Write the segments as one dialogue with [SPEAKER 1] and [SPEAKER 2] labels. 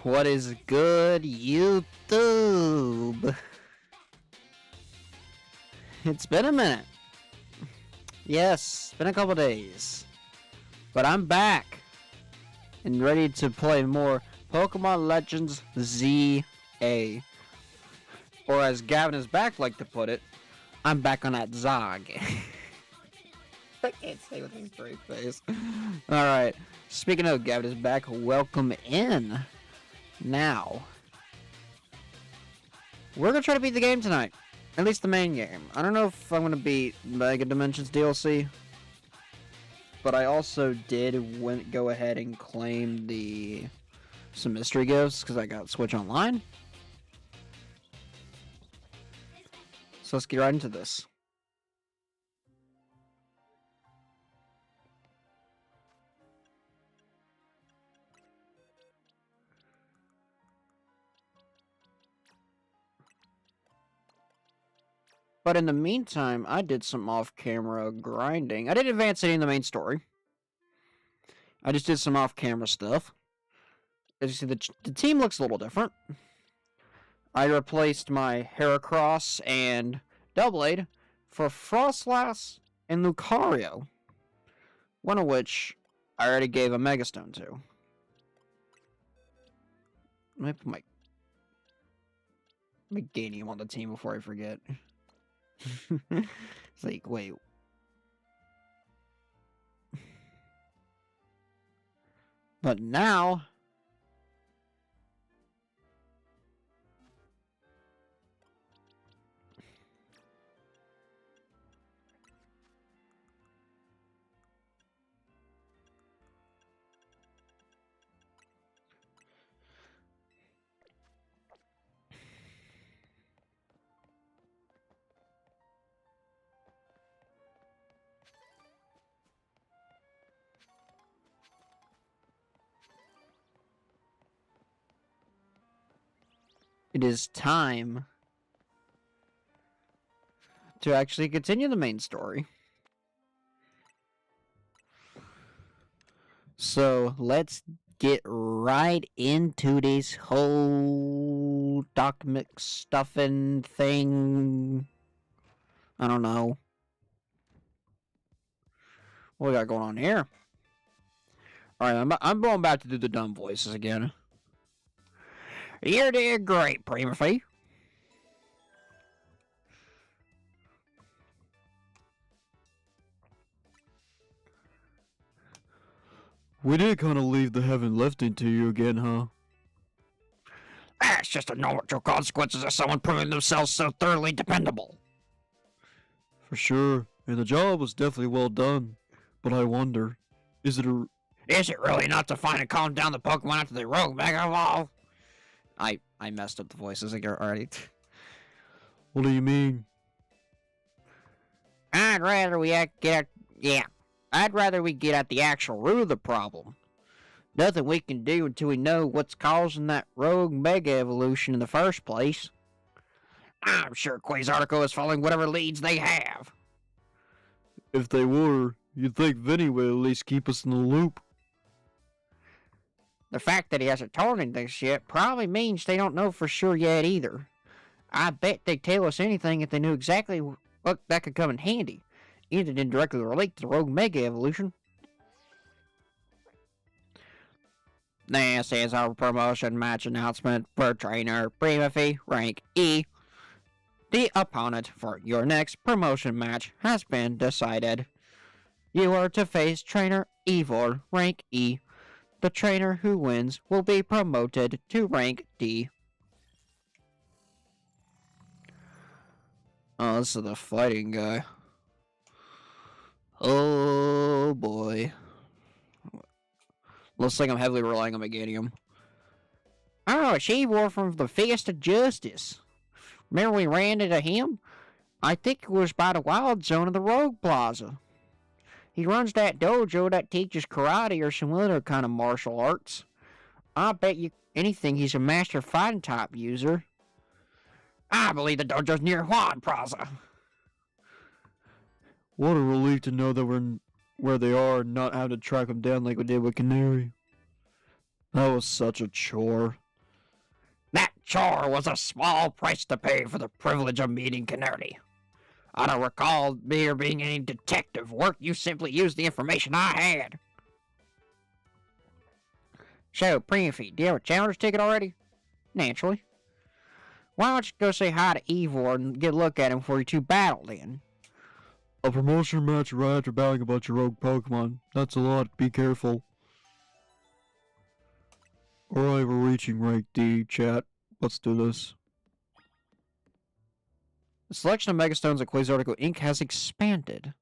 [SPEAKER 1] What is good, YouTube? It's been a minute. Yes, it's been a couple days. But I'm back and ready to play more Pokemon Legends ZA. Or as Gavin is back like to put it, I'm back on that Zog. I can't say with a straight face. Alright, speaking of Gavin is back, welcome in. Now, we're gonna try to beat the game tonight. At least the main game. I don't know if I'm gonna beat Mega Dimensions DLC, but I also did go ahead and claim some mystery gifts because I got Switch Online. So let's get right into this. But in the meantime, I did some off-camera grinding. I didn't advance any in the main story. I just did some off-camera stuff. As you see, the team looks a little different. I replaced my Heracross and Doublade for Frostlass and Lucario. One of which I already gave a Megastone to. Let me gain him on the team before I forget. It's like, wait. But now, it is time to actually continue the main story. So let's get right into this whole document stuffing thing. I don't know. What we got going on here? Alright, I'm going back to do the dumb voices again. You did great, Primaphy.
[SPEAKER 2] We did kind of leave the heaven lifting to you again, huh?
[SPEAKER 1] That's just the natural consequences of someone proving themselves so thoroughly dependable.
[SPEAKER 2] For sure, and the job was definitely well done. But I wonder, is it
[SPEAKER 1] really not to find and calm down the Pokemon after the rogue Mega Evolve? I messed up the voices again already.
[SPEAKER 2] What do you mean?
[SPEAKER 1] I'd rather we get at the actual root of the problem. Nothing we can do until we know what's causing that rogue Mega Evolution in the first place. I'm sure Quasartico is following whatever leads they have.
[SPEAKER 2] If they were, you'd think Vinny would at least keep us in the loop.
[SPEAKER 1] The fact that he hasn't told anything yet probably means they don't know for sure yet either. I bet they'd tell us anything if they knew exactly what that could come in handy. Either didn't directly relate to the rogue Mega Evolution. This is our promotion match announcement for trainer Primaphy, rank E. The opponent for your next promotion match has been decided. You are to face trainer Evil, rank E. The trainer who wins will be promoted to rank D. Oh, this is the fighting guy. Oh boy. Looks like I'm heavily relying on Meganium. Oh, she wore from the Fist of Justice. Remember we ran into him? I think it was by the Wild Zone of the Rogue Plaza. He runs that dojo that teaches karate or some other kind of martial arts. I bet you anything he's a master fighting type user. I believe the dojo's near Juan Plaza.
[SPEAKER 2] What a relief to know that we're where they are and not having to track them down like we did with Canary. That was such a chore.
[SPEAKER 1] chore was a small price to pay for the privilege of meeting Canary. I don't recall there being any detective work. You simply used the information I had. So, Primaphy, do you have a challenge ticket already? Naturally. Why don't you go say hi to Ivor and get a look at him before you two battle then?
[SPEAKER 2] A promotion match right after battling a bunch of rogue Pokemon. That's a lot. Be careful. Alright, we're reaching rank D, chat. Let's do this.
[SPEAKER 1] The selection of Megastones at Quasarticle Inc. has expanded.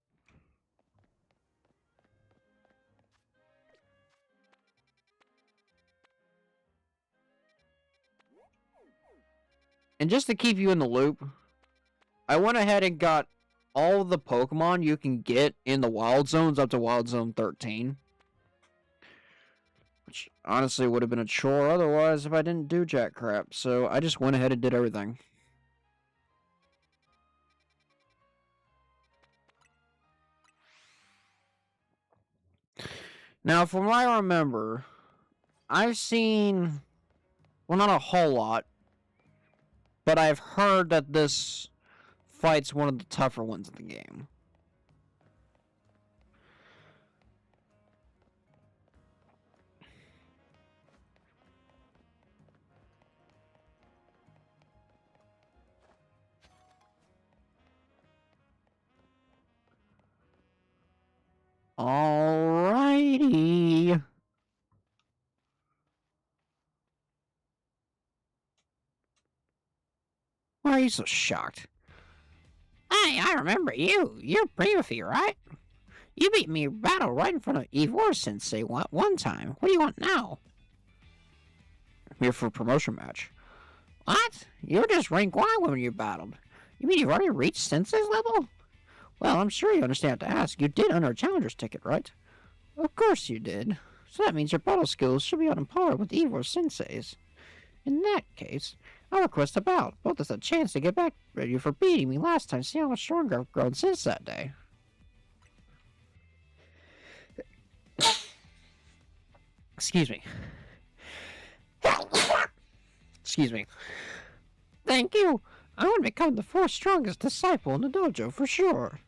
[SPEAKER 1] And just to keep you in the loop, I went ahead and got all the Pokemon you can get in the Wild Zones up to Wild Zone 13. Which honestly would have been a chore otherwise if I didn't do jack crap. So I just went ahead and did everything. Now, from what I remember, I've seen, well, not a whole lot, but I've heard that this fight's one of the tougher ones in the game. Alrighty. Why are you so shocked? Hey, I remember you. You're Primaphy, right? You beat me in battle right in front of Ivor Sensei one time. What do you want now? I'm here for a promotion match. What? You were just rank 1 when you battled. You mean you've already reached Sensei's level? Well, I'm sure you understand to ask. You did earn our challenger's ticket, right? Of course you did. So that means your battle skills should be on par with Ivor Sensei's. In that case, I'll request a bout. Both us a chance to get back at you for beating me last time. See how much stronger I've grown since that day. Excuse me. Excuse me. Thank you. I want to become the 4th strongest disciple in the dojo for sure.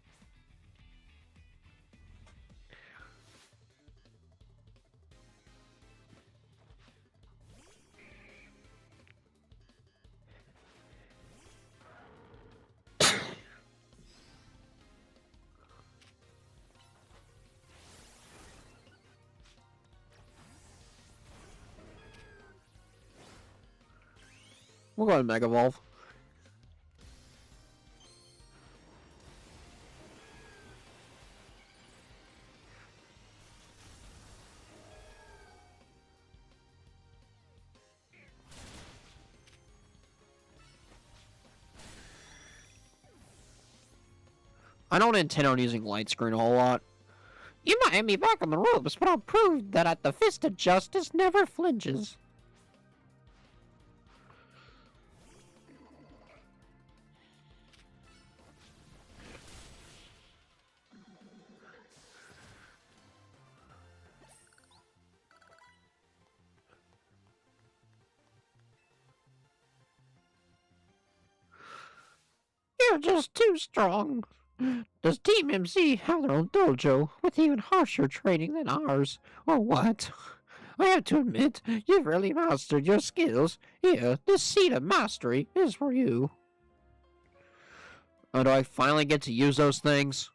[SPEAKER 1] We'll go ahead and Mega Evolve. I don't intend on using light screen a whole lot. You might have me back on the ropes, but I'll prove that at the fist of justice never flinches. You're just too strong. Does Team MC have their own dojo with even harsher training than ours, or what? I have to admit, you've really mastered your skills. Here, this seat of mastery is for you. Oh, do I finally get to use those things?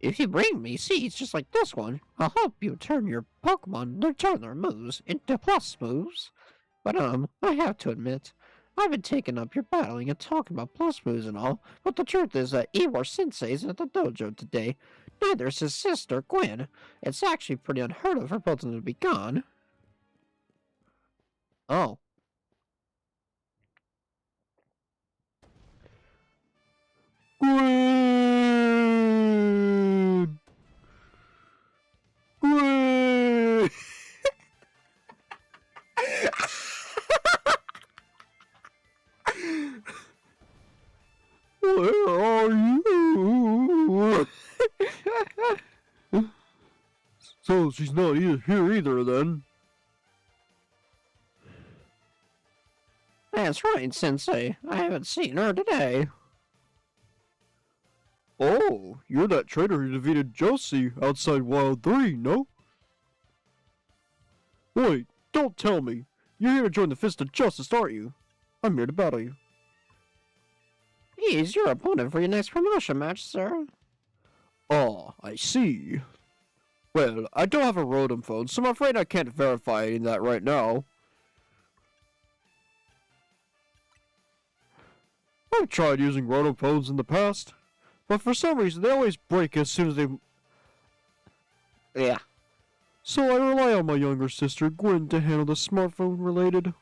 [SPEAKER 1] If you bring me seeds just like this one, I'll help you turn your Pokemon, turn their moves into plus moves. But, I have to admit, I've been taking up your battling and talking about plus moves and all, but the truth is that Ivor Sensei isn't at the dojo today. Neither is his sister, Gwen. It's actually pretty unheard of for both of them to be gone. Oh.
[SPEAKER 2] Gwen! Gwen! Where are you? So she's not here either then.
[SPEAKER 1] That's right, Sensei. I haven't seen her today.
[SPEAKER 2] Oh, you're that traitor who defeated Josie outside Wild 3, no? Wait, don't tell me. You're here to join the Fist of Justice, aren't you? I'm here to battle you.
[SPEAKER 1] He's your opponent for your next promotion match, sir.
[SPEAKER 2] Oh, I see. Well, I don't have a Rotom phone, so I'm afraid I can't verify that right now. I've tried using Rotom phones in the past, but for some reason they always break as soon as they...
[SPEAKER 1] Yeah.
[SPEAKER 2] So I rely on my younger sister, Gwen, to handle the smartphone-related.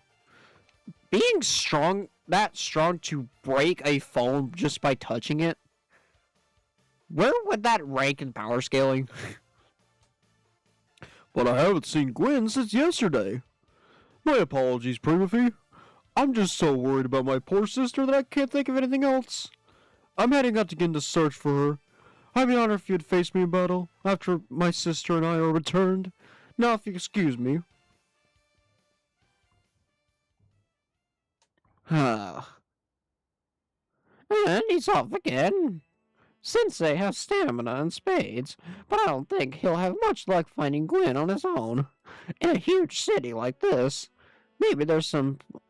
[SPEAKER 1] Being that strong to break a phone just by touching it? Where would that rank in power scaling?
[SPEAKER 2] But I haven't seen Gwen since yesterday. My apologies, Primaphy. I'm just so worried about my poor sister that I can't think of anything else. I'm heading out again to search for her. I'd be honored if you'd face me in battle after my sister and I are returned. Now, if you excuse me.
[SPEAKER 1] And he's off again. Sensei has stamina and spades, but I don't think he'll have much luck finding Gwen on his own. In a huge city like this, maybe there's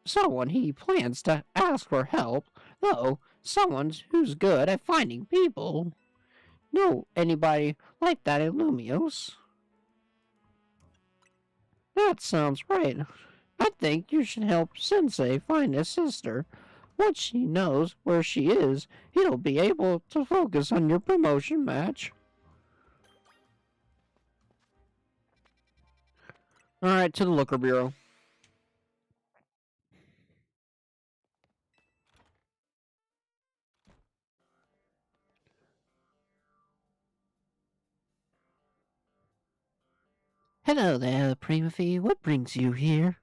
[SPEAKER 1] someone he plans to ask for help, though someone who's good at finding people. Know anybody like that in Lumios? That sounds right. I think you should help Sensei find his sister. Once he knows where she is, he'll be able to focus on your promotion match. Alright, to the Looker Bureau. Hello there, Primaphy. What brings you here?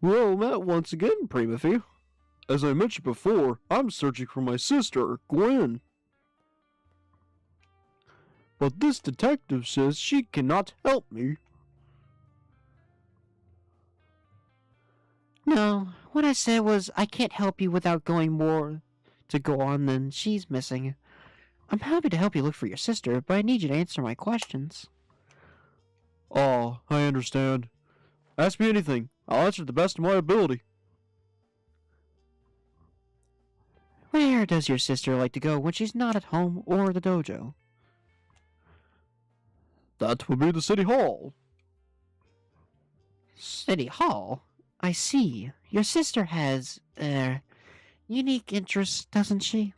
[SPEAKER 2] Well, met once again, Primaphy. As I mentioned before, I'm searching for my sister, Gwen. But this detective says she cannot help me.
[SPEAKER 1] No, what I said was I can't help you without going more to go on than she's missing. I'm happy to help you look for your sister, but I need you to answer my questions.
[SPEAKER 2] Oh, I understand. Ask me anything. I'll answer to the best of my ability.
[SPEAKER 1] Where does your sister like to go when she's not at home or the dojo?
[SPEAKER 2] That would be the City Hall.
[SPEAKER 1] City Hall? I see. Your sister has, unique interests, doesn't she?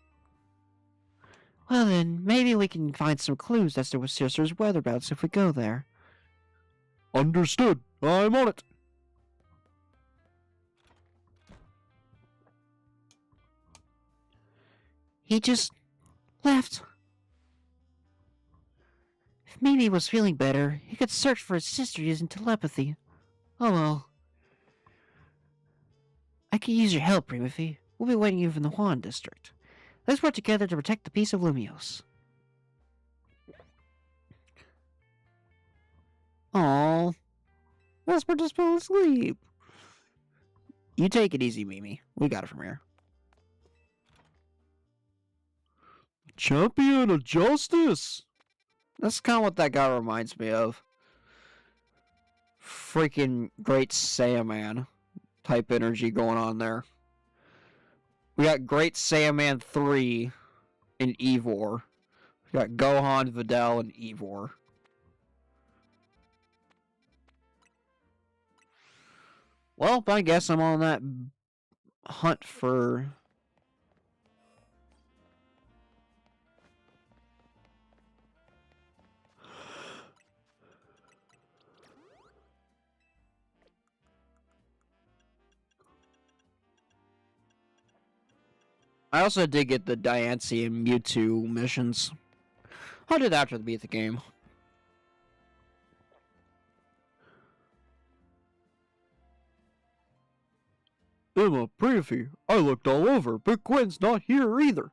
[SPEAKER 1] Well then, maybe we can find some clues as to her sister's whereabouts if we go there.
[SPEAKER 2] Understood. I'm on it.
[SPEAKER 1] He just left. If Mimi was feeling better, he could search for his sister using telepathy. Oh well. I could use your help, Primaphy. We'll be waiting you from the Juan district. Let's work together to protect the peace of Lumios. Aww. Vesper just fell asleep. You take it easy, Mimi. We got it from here.
[SPEAKER 2] Champion of Justice!
[SPEAKER 1] That's kind of what that guy reminds me of. Freaking Great Saiyaman type energy going on there. We got Great Saiyaman 3 in Eivor. We got Gohan, Videl, and Eivor. Well, I guess I'm on that hunt for... I also did get the Diancie and Mewtwo missions. I'll do that after the beat the game.
[SPEAKER 2] Emma, Primaphy, I looked all over, but Gwen's not here either.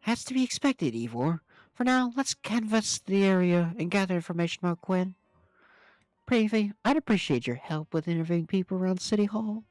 [SPEAKER 1] Has to be expected, Eivor. For now, let's canvass the area and gather information about Gwen. Primaphy, I'd appreciate your help with interviewing people around City Hall.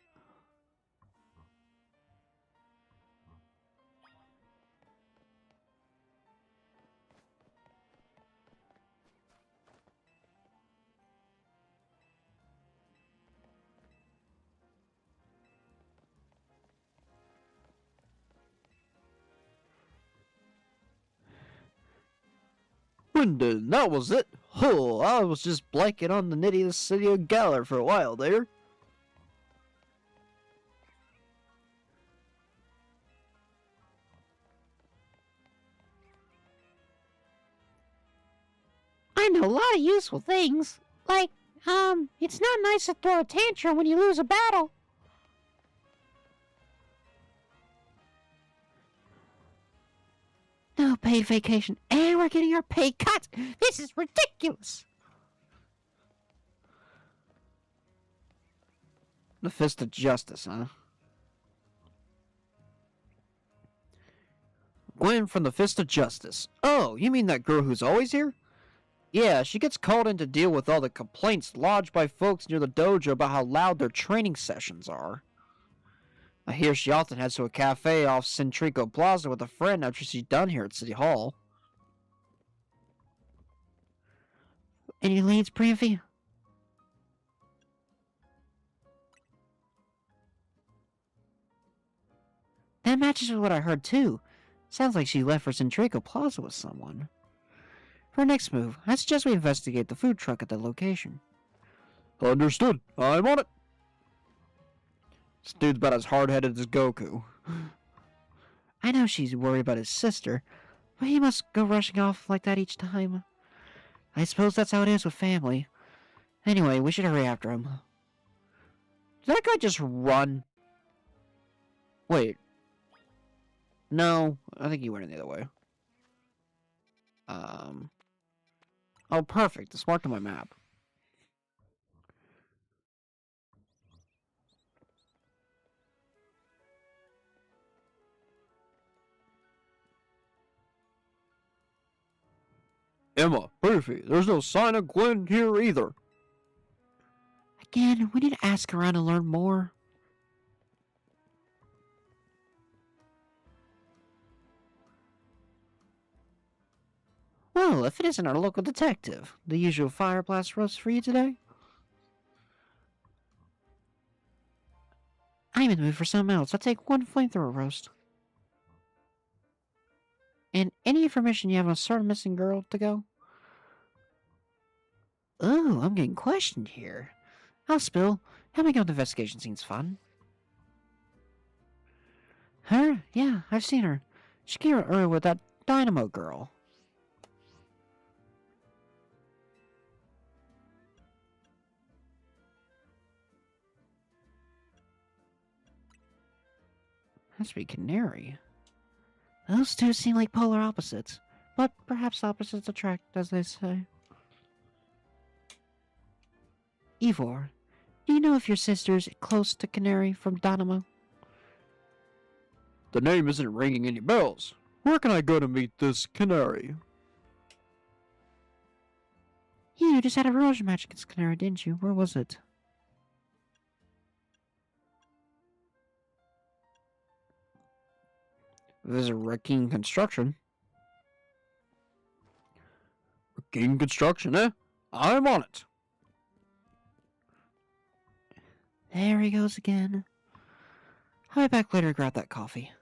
[SPEAKER 2] Brendan, that was it. Oh, I was just blanking on the nitty of City of Galler for a while there.
[SPEAKER 1] I know a lot of useful things. Like, it's not nice to throw a tantrum when you lose a battle. No paid vacation, and we're getting our pay cut. This is ridiculous.
[SPEAKER 2] The Fist of Justice, huh? Gwen from the Fist of Justice. Oh, you mean that girl who's always here? Yeah, she gets called in to deal with all the complaints lodged by folks near the dojo about how loud their training sessions are. I hear she often heads to a cafe off Centrico Plaza with a friend after she's done here at City Hall.
[SPEAKER 1] Any leads, Primaphy? That matches with what I heard too. Sounds like she left for Centrico Plaza with someone. For our next move, I suggest we investigate the food truck at the location.
[SPEAKER 2] Understood. I'm on it. This dude's about as hard-headed as Goku.
[SPEAKER 1] I know she's worried about his sister, but he must go rushing off like that each time. I suppose that's how it is with family. Anyway, we should hurry after him.
[SPEAKER 2] Did that guy just run? Wait. No, I think he went in the other way. Oh, perfect. It's marked on my map. Emma, Primaphy, there's no sign of Gwen here either.
[SPEAKER 1] Again, we need to ask around and learn more. Well, if it isn't our local detective, the usual fire blast roast for you today? I'm in the mood for something else. I'll take one flamethrower roast. And any information you have on a certain missing girl to go? Ooh, I'm getting questioned here. I'll spill. Helping out the investigation seems fun. Her? Yeah, I've seen her. She came here earlier with that Dynamo girl. Has to be Canary. Those two seem like polar opposites, but perhaps opposites attract, as they say. Ivor, do you know if your sister's close to Canary from Dynamo?
[SPEAKER 2] The name isn't ringing any bells. Where can I go to meet this Canary?
[SPEAKER 1] You just had a erosion match against Canary, didn't you? Where was it?
[SPEAKER 2] Visit Wrecking Construction. Wrecking Construction, eh? I'm on it.
[SPEAKER 1] There he goes again. I'll be back later to grab that coffee.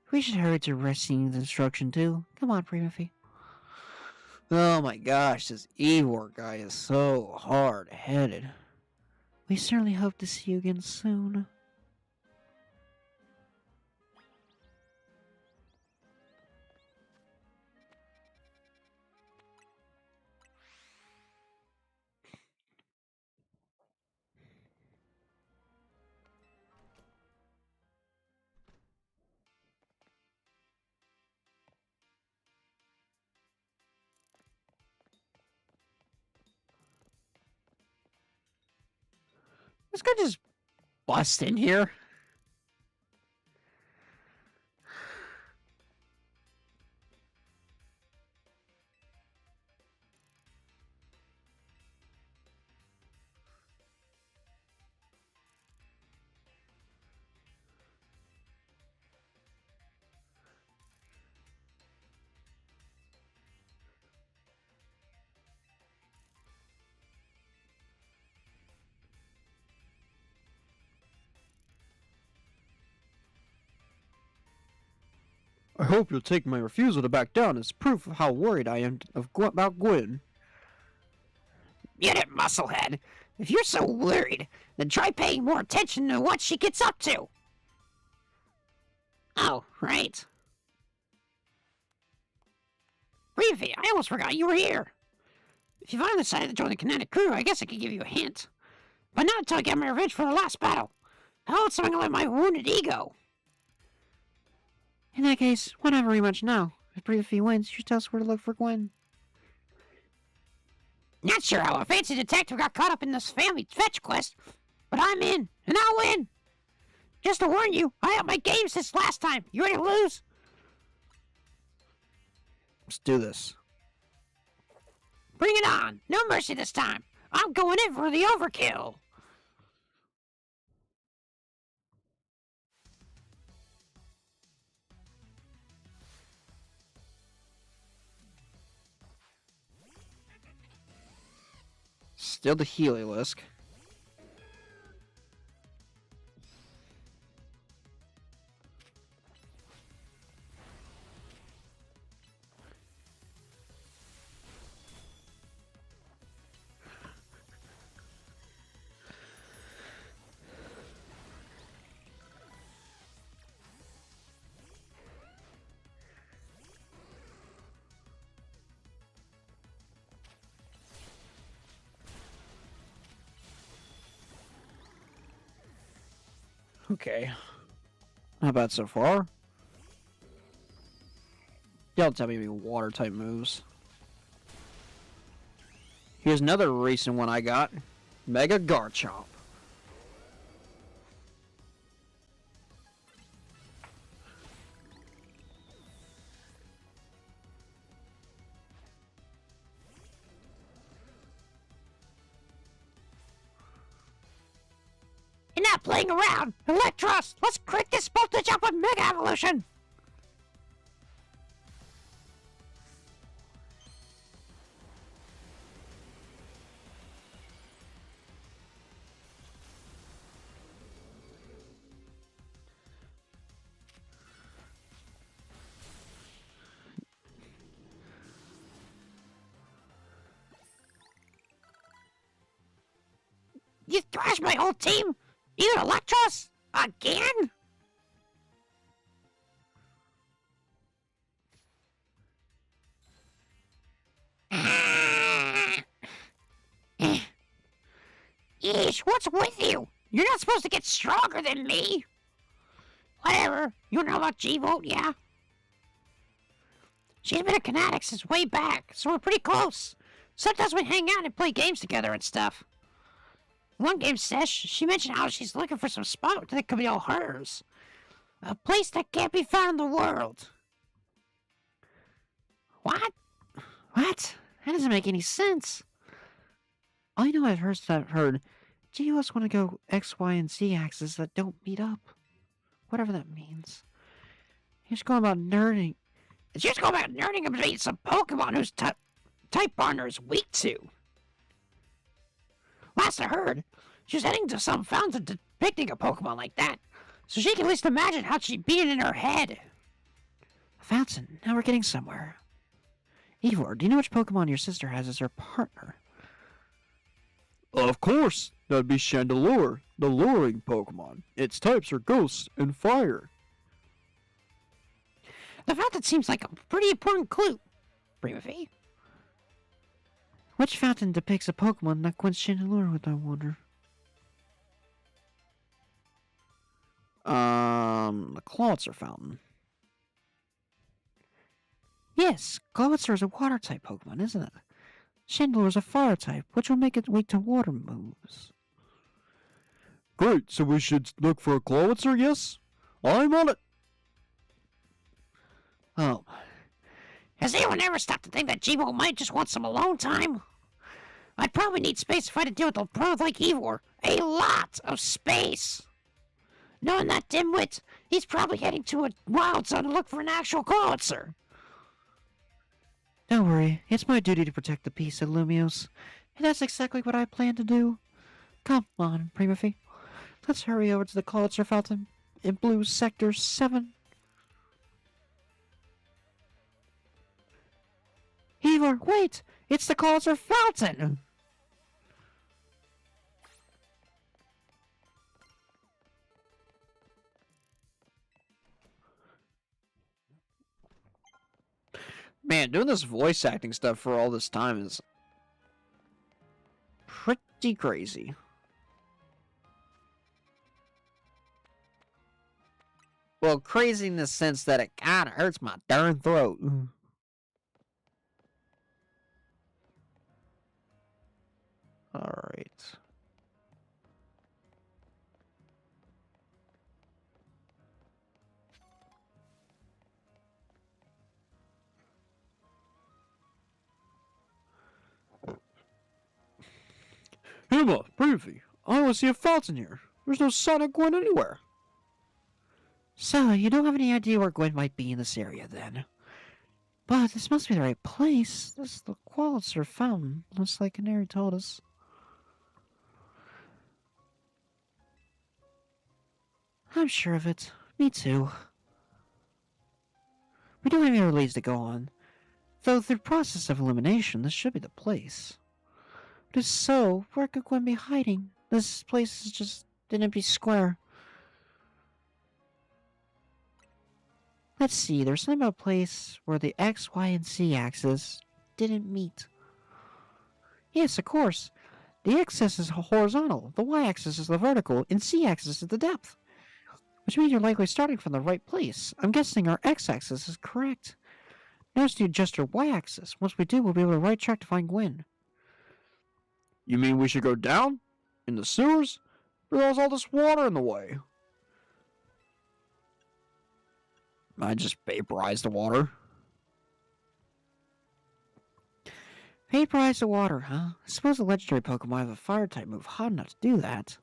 [SPEAKER 1] We should hurry to Racine Construction too. Come on, Primaphy.
[SPEAKER 2] Oh my gosh, this Ivor guy is so hard-headed.
[SPEAKER 1] We certainly hope to see you again soon.
[SPEAKER 2] This guy just bust in here. I hope you'll take my refusal to back down as proof of how worried I am about Gwen.
[SPEAKER 1] Get it, musclehead. If you're so worried, then try paying more attention to what she gets up to. Oh, right. Primaphy, I almost forgot you were here. If you finally decided to join the Kinetic crew, I guess I could give you a hint. But not until I get my revenge for the last battle. How else am I gonna let my wounded ego? In that case, whatever we much know. If Primaphy wins, you should tell us where to look for Gwen. Not sure how a fancy detective got caught up in this family fetch quest, but I'm in, and I'll win. Just to warn you, I upped my game since last time. You ready to lose? Let's do this. Bring it on. No mercy this time. I'm going in for the overkill. Still the Heliolisk. Okay. Not bad so far. Y'all tell me any water type moves. Here's another recent one I got. Mega Garchomp. You're not playing around! Electros! Let's crank this voltage up with Mega Evolution! You thrashed my whole team? Even Electros? Again? Yeesh, what's with you? You're not supposed to get stronger than me. Whatever. You know about G-Vote, yeah? She's been a Kinetic since way back, so we're pretty close. Sometimes we hang out and play games together and stuff. One game sesh, she mentioned how she's looking for some spot that could be all hers. A place that can't be found in the world. What? What? That doesn't make any sense. I know I've heard GOS want to go X, Y, and Z axes that don't meet up. Whatever that means. He's going about nerding. It's just going about nerding about some Pokemon whose type partner is weak to. Last I heard, she was heading to some fountain depicting a Pokemon like that, so she can at least imagine how she'd beat it in her head. A fountain? Now we're getting somewhere. Ivor, do you know which Pokemon your sister has as her partner?
[SPEAKER 2] Of course, that'd be Chandelure, the luring Pokemon. Its types are Ghost and Fire.
[SPEAKER 1] The fountain seems like a pretty important clue, Primaphy. Which fountain depicts a Pokemon that quenches Chandelure with, I wonder? The Clawitzer fountain. Yes, Clawitzer is a water type Pokemon, isn't it? Chandelure is a fire type, which will make it weak to water moves.
[SPEAKER 2] Great, so we should look for a Clawitzer, yes? I'm on it!
[SPEAKER 1] Oh. Has anyone ever stopped to think that G-Bo might just want some alone time? I'd probably need space if I had to deal with a pro like Ivor. A lot of space! Knowing that dimwit, he's probably heading to a wild zone to look for an actual Clawitzer. Don't worry, it's my duty to protect the peace of Lumios, and that's exactly what I plan to do. Come on, Primaphy. Let's hurry over to the Clawitzer fountain in Blue Sector 7. Ivor, wait! It's the closer fountain! Man, doing this voice acting stuff for all this time is pretty crazy. Well, crazy in the sense that it kinda hurts my darn throat. Alright.
[SPEAKER 2] Emma, Primaphy, I want to see a fountain here. There's no sign of Gwen anywhere.
[SPEAKER 1] So, you don't have any idea where Gwen might be in this area, then? But this must be the right place. This is the Qualitzer Fountain, just like Canary told us. I'm sure of it. Me too. We don't have any other leads to go on. Though through process of elimination, this should be the place. But if so, where could Gwen be hiding? This place is just an empty square. Let's see, there's something about a place where the X, Y, and Z axis didn't meet. Yes, of course. The X-axis is horizontal, the Y-axis is the vertical, and Z-axis is the depth. Which means you're likely starting from the right place. I'm guessing our X-axis is correct. Now let's adjust our Y-axis. Once we do, we'll be able to right track to find Gwen.
[SPEAKER 2] You mean we should go down? In the sewers? But there's all this water in the way.
[SPEAKER 1] I just vaporized the water. Vaporize the water, huh? I suppose the legendary Pokemon have a fire-type move hot enough to do that.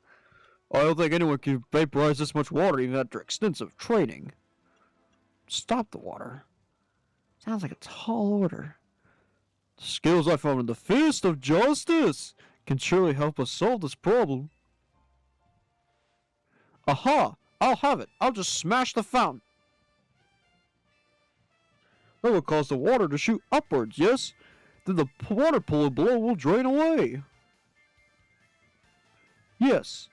[SPEAKER 2] I don't think anyone can vaporize this much water even after extensive training.
[SPEAKER 1] Stop the water. Sounds like a tall order.
[SPEAKER 2] The skills I found in the Fist of Justice can surely help us solve this problem. Aha! I'll have it. I'll just smash the fountain. That will cause the water to shoot upwards, yes? Then the water pool below will drain away. Yes.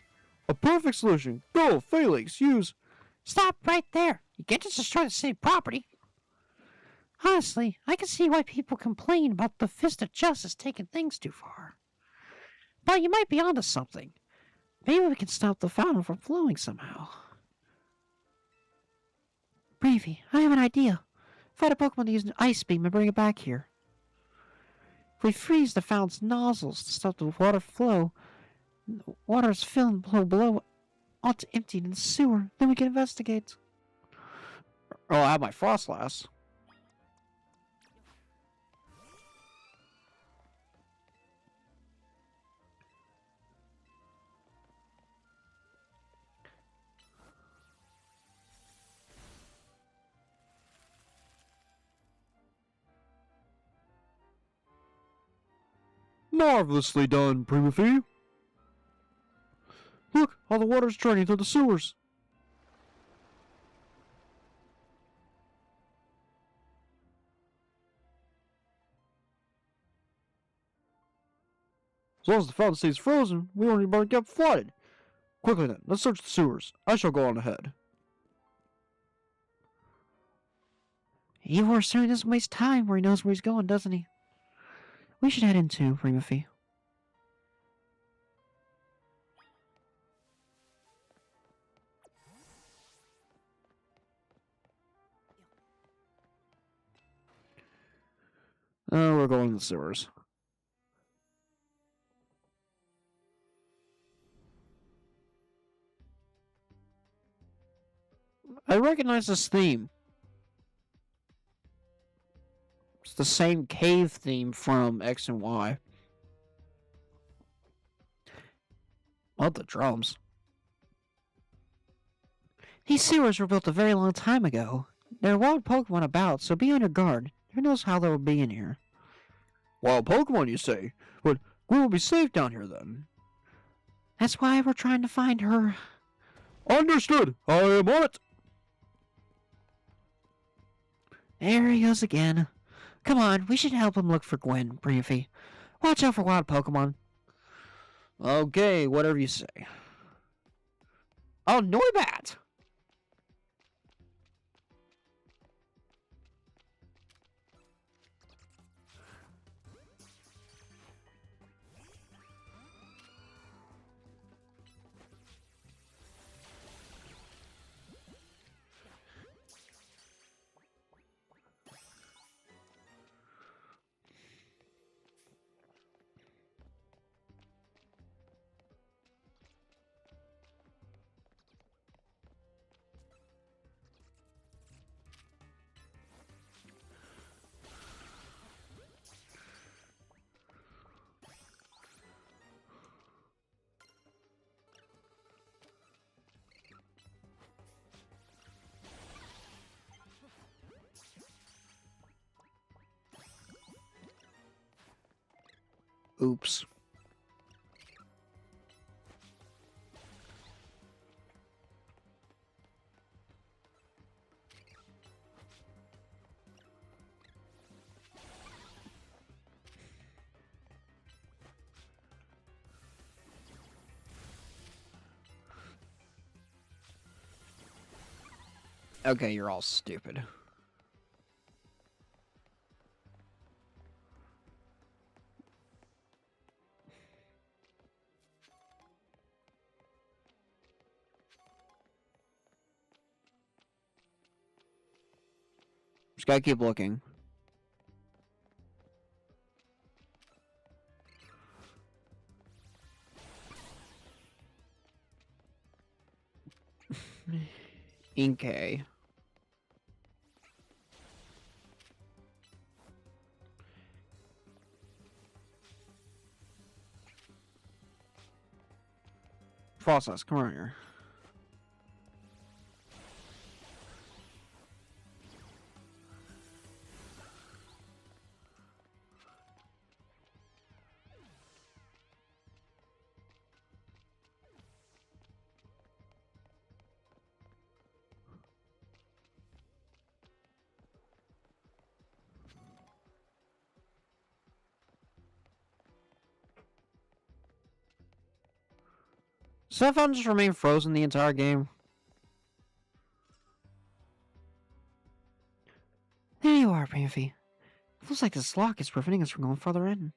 [SPEAKER 2] A perfect solution. Go, Felix, use...
[SPEAKER 1] Stop right there. You can't just destroy the city property. Honestly, I can see why people complain about the Fist of Justice taking things too far. But you might be onto something. Maybe we can stop the fountain from flowing somehow. Primaphy, I have an idea. Find a Pokemon to use an Ice Beam and bring it back here. If we freeze the fountain's nozzles to stop the water flow, the water's filling below onto emptied in the sewer, then we can investigate.
[SPEAKER 2] Oh, I have my Frostlass. Marvelously done, Primaphy. Look, how the water's draining through the sewers. As long as the fountain stays frozen, we won't even get flooded. Quickly then, let's search the sewers. I shall go on ahead.
[SPEAKER 1] Ivor certainly doesn't waste time where he knows where he's going, doesn't he? We should head in too, Primaphy.
[SPEAKER 2] Oh, we're going to the sewers.
[SPEAKER 1] I recognize this theme. It's the same cave theme from X and Y. Oh, the drums. These sewers were built a very long time ago. There are wild Pokemon about, so be on your guard. Who knows how they will be in here?
[SPEAKER 2] Wild Pokemon, you say? But we will be safe down here then.
[SPEAKER 1] That's why we're trying to find her.
[SPEAKER 2] Understood. I am on it.
[SPEAKER 1] There he goes again. Come on, we should help him look for Gwen, Primaphy. Watch out for wild Pokemon. Okay, whatever you say. Oh, Noibat! Oops. Okay, you're all stupid. Just gotta keep looking. Inkay. Process, come on here. So that phone just remained frozen the entire game? There you are, Primaphy. It looks like this lock is preventing us from going further in.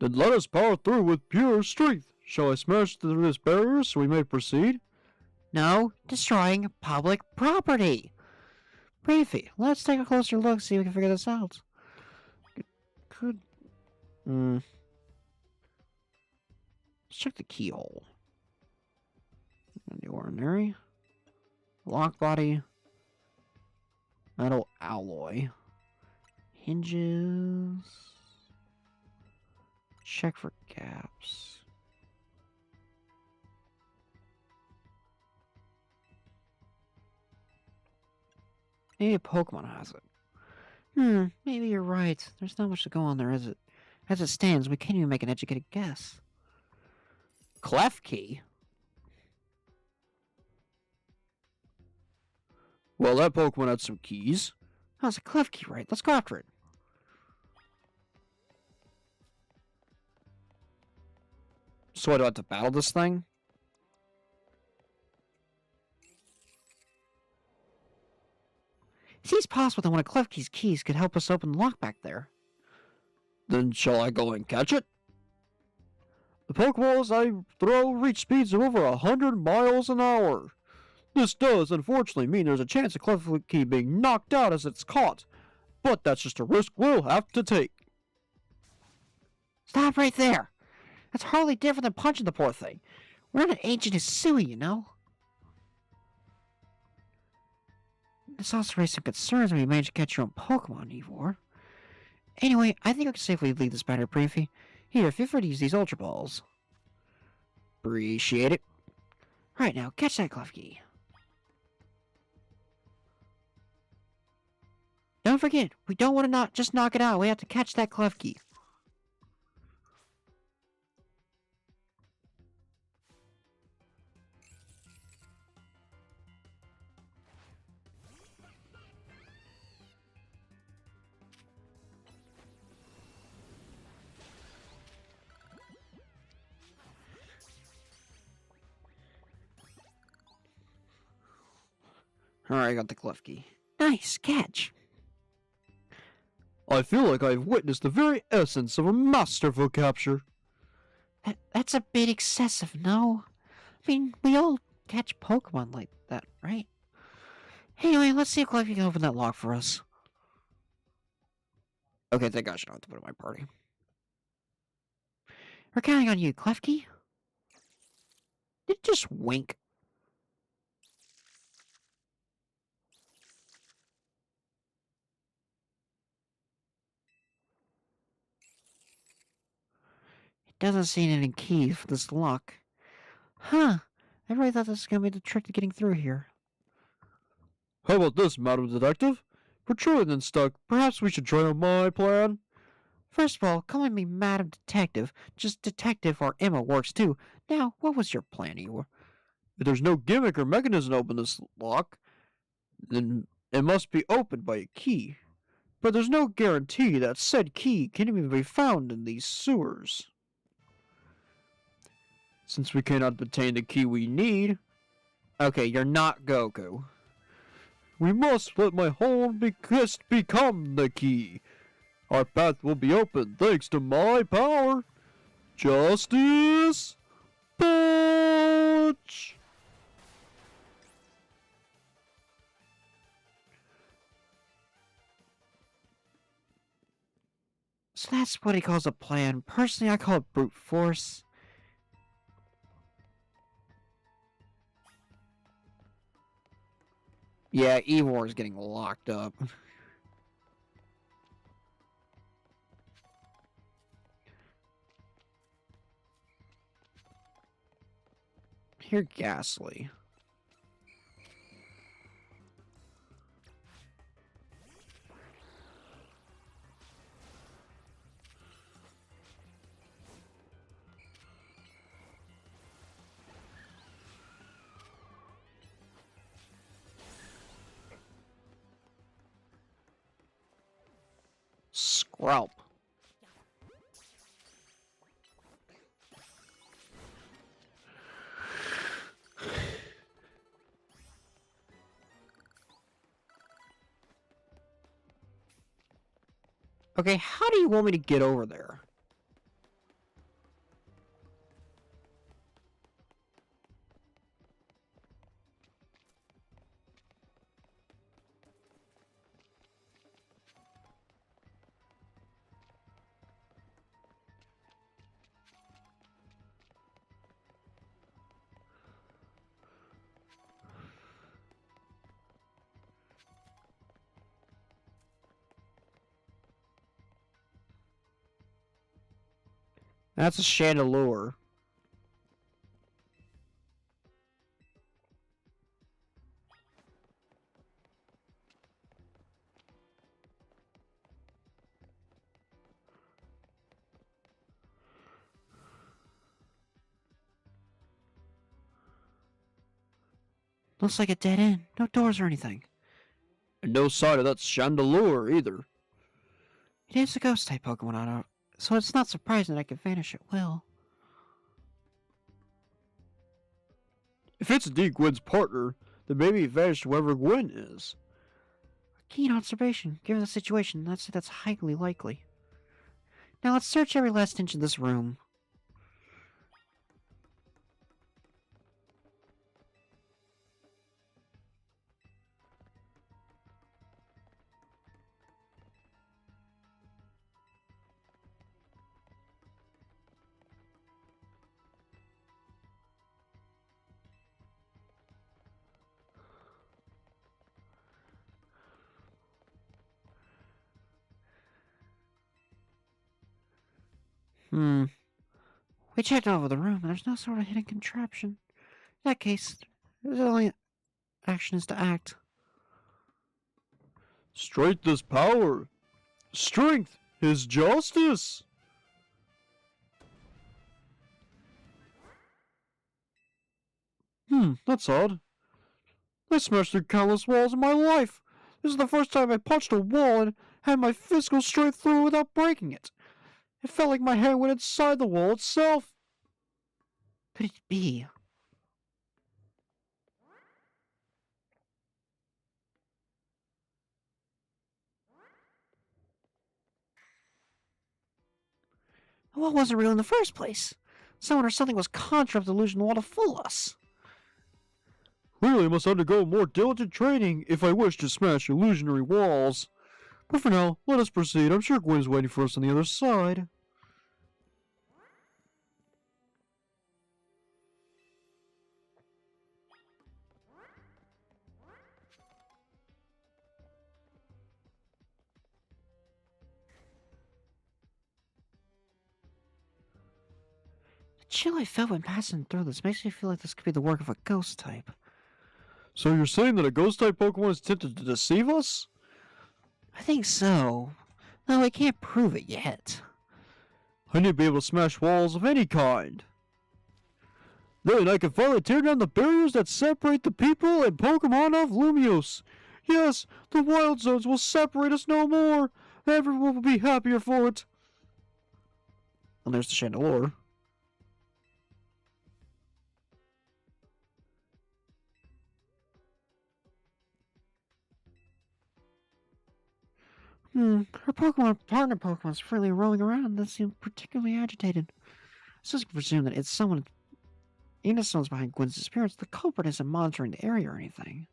[SPEAKER 2] Then let us power through with pure strength. Shall I smash through this barrier so we may proceed?
[SPEAKER 1] No, destroying public property. Primaphy, let's take a closer look, see if we can figure this out. Could... Let's check the keyhole. The ordinary. Lock body. Metal alloy. Hinges. Check for gaps. Maybe a Pokemon has it. Maybe you're right. There's not much to go on there, is it? As it stands, we can't even make an educated guess. Clef key?
[SPEAKER 2] Well, that Pokemon had some keys.
[SPEAKER 1] Oh, it's a clef key, right? Let's go after it. So I do I have to battle this thing? It seems possible that one of Klefki's keys could help us open the lock back there.
[SPEAKER 2] Then shall I go and catch it? The Pokeballs I throw reach speeds of over 100 miles an hour. This does, unfortunately, mean there's a chance of Klefki being knocked out as it's caught. But that's just a risk we'll have to take.
[SPEAKER 1] Stop right there! That's hardly different than punching the poor thing. We're not an ancient Hisui, you know? This also raised some concerns when you managed to catch your own Pokemon, Ivor. Anyway, I think I can safely leave this matter, Primaphy. Here, feel free to use these Ultra Balls. Appreciate it. Right now, catch that Klefki. Don't forget, we don't want to just knock it out. We have to catch that Klefki. Alright, I got the cliff key. Nice catch.
[SPEAKER 2] I feel like I've witnessed the very essence of a masterful capture.
[SPEAKER 1] That's a bit excessive, no? I mean, we all catch Pokemon like that, right? Anyway, let's see if Cliffy can open that lock for us. Okay, thank gosh I don't have to put it in my party. We're counting on you, Klefki. Did it just wink? It doesn't seem any key for this lock. Huh. I really thought this was going to be the trick to getting through here.
[SPEAKER 2] How about this, Madam Detective? We're truly then stuck. Perhaps we should try out my plan.
[SPEAKER 1] First of all, calling me Madam Detective, just Detective or Emma works too. Now, what was your plan, Eeyore?
[SPEAKER 2] If there's no gimmick or mechanism to open this lock, then it must be opened by a key. But there's no guarantee that said key can even be found in these sewers. Since we cannot obtain the key we need,
[SPEAKER 1] Okay, you're not Goku.
[SPEAKER 2] we must let my home become the key. Our path will be open thanks to my power. Justice Punch!
[SPEAKER 1] So that's what he calls a plan. Personally, I call it brute force. Yeah, Eeyore is getting locked up. You're ghastly. Scrap. Okay, how do you want me to get over there? That's a chandelier. Looks like a dead end. No doors or anything.
[SPEAKER 2] And no sign of that chandelier either.
[SPEAKER 1] It is a ghost type Pokemon, so it's not surprising that I can vanish at will.
[SPEAKER 2] If it's indeed Gwen's partner, then maybe it vanished wherever Gwen is.
[SPEAKER 1] Keen observation. Given the situation, that's highly likely. Now let's search every last inch of this room. We checked all over the room, and there's no sort of hidden contraption. In that case, the only action is to act.
[SPEAKER 2] Strength is power. Strength is justice. That's odd. I smashed through countless walls in my life. This is the first time I punched a wall and had my physical strength through without breaking it. It felt like my hand went inside the wall itself.
[SPEAKER 1] Could it be? What wasn't real in the first place? Someone or something was conjuring up the illusion wall to fool us.
[SPEAKER 2] Clearly, I must undergo more diligent training if I wish to smash illusionary walls. But for now, let us proceed. I'm sure Gwen's waiting for us on the other side.
[SPEAKER 1] The chill I felt when passing through this makes me feel like this could be the work of a ghost type.
[SPEAKER 2] So you're saying that a ghost-type Pokemon is tempted to deceive us?
[SPEAKER 1] I think so, though I can't prove it yet.
[SPEAKER 2] I need to be able to smash walls of any kind. Then I can finally tear down the barriers that separate the people and Pokemon of Lumiose. Yes, the wild zones will separate us no more. Everyone will be happier for it.
[SPEAKER 1] And there's the Chandelure. Her partner Pokemon's freely rolling around and doesn't seem particularly agitated. So I can presume that it's someone, even if someone's behind Gwen's disappearance, the culprit isn't monitoring the area or anything.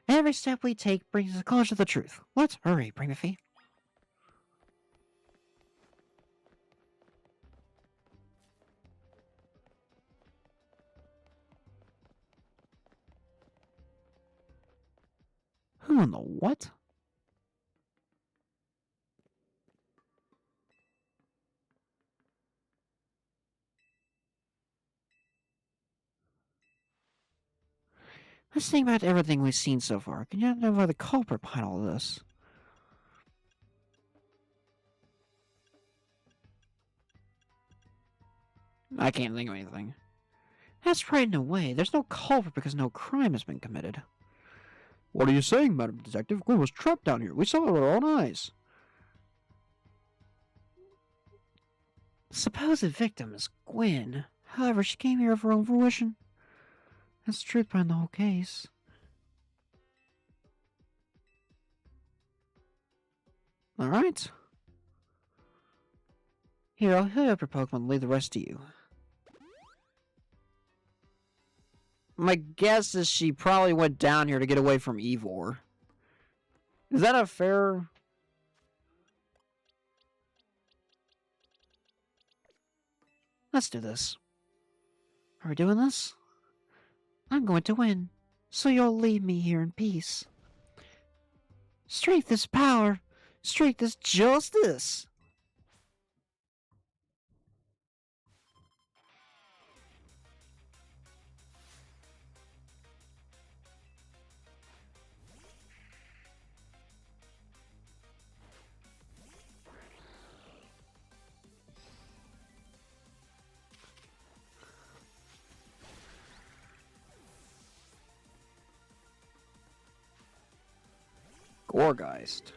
[SPEAKER 1] Every step we take brings us closer to the truth. Let's hurry, Primaphy. Who in the what? Let's think about everything we've seen so far. Can you identify the culprit behind all this? I can't think of anything. That's right in a way. There's no culprit because no crime has been committed.
[SPEAKER 2] What are you saying, Madam Detective? Gwen was trapped down here. We saw it with our own eyes.
[SPEAKER 1] The supposed victim is Gwen. However, she came here of her own fruition. That's the truth behind the whole case. Alright. Here, I'll heal up your Pokemon and leave the rest to you. My guess is she probably went down here to get away from Eivor. Is that a fair... Let's do this. Are we doing this? I'm going to win, so you'll leave me here in peace. Strength is power. Strength is justice. Gorgeist.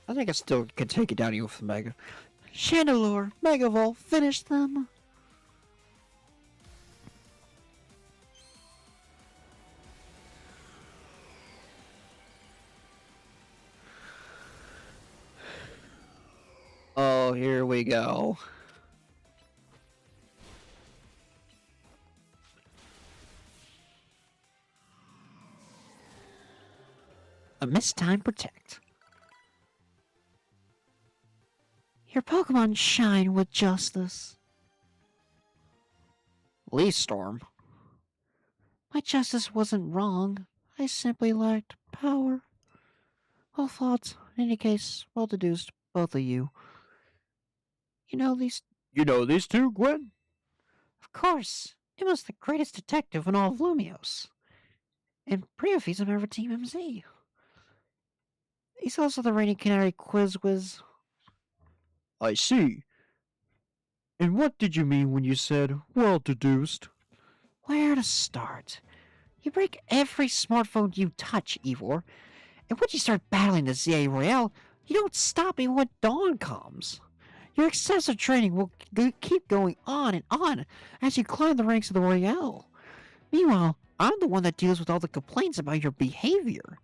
[SPEAKER 1] I think I still could take it down even with the Mega. Chandelure, Mega Volt, finish them. Oh, here we go. A mistime protect. Your Pokemon shine with justice. Lee Storm. My justice wasn't wrong. I simply lacked power. Well thought. In any case, well deduced, both of you. You know these...
[SPEAKER 2] You know these two, Gwen?
[SPEAKER 1] Of course. It was the greatest detective in all of Lumiose. And Primaphy's a member of Team MZ. He's also the reigning Canary Quiz Whiz.
[SPEAKER 2] I see. And what did you mean when you said, well deduced?
[SPEAKER 1] Where to start? You break every smartphone you touch, Eivor. And once you start battling the ZA Royale, You don't stop me when dawn comes. Your excessive training will keep going on and on as you climb the ranks of the Royale. Meanwhile, I'm the one that deals with all the complaints about your behavior.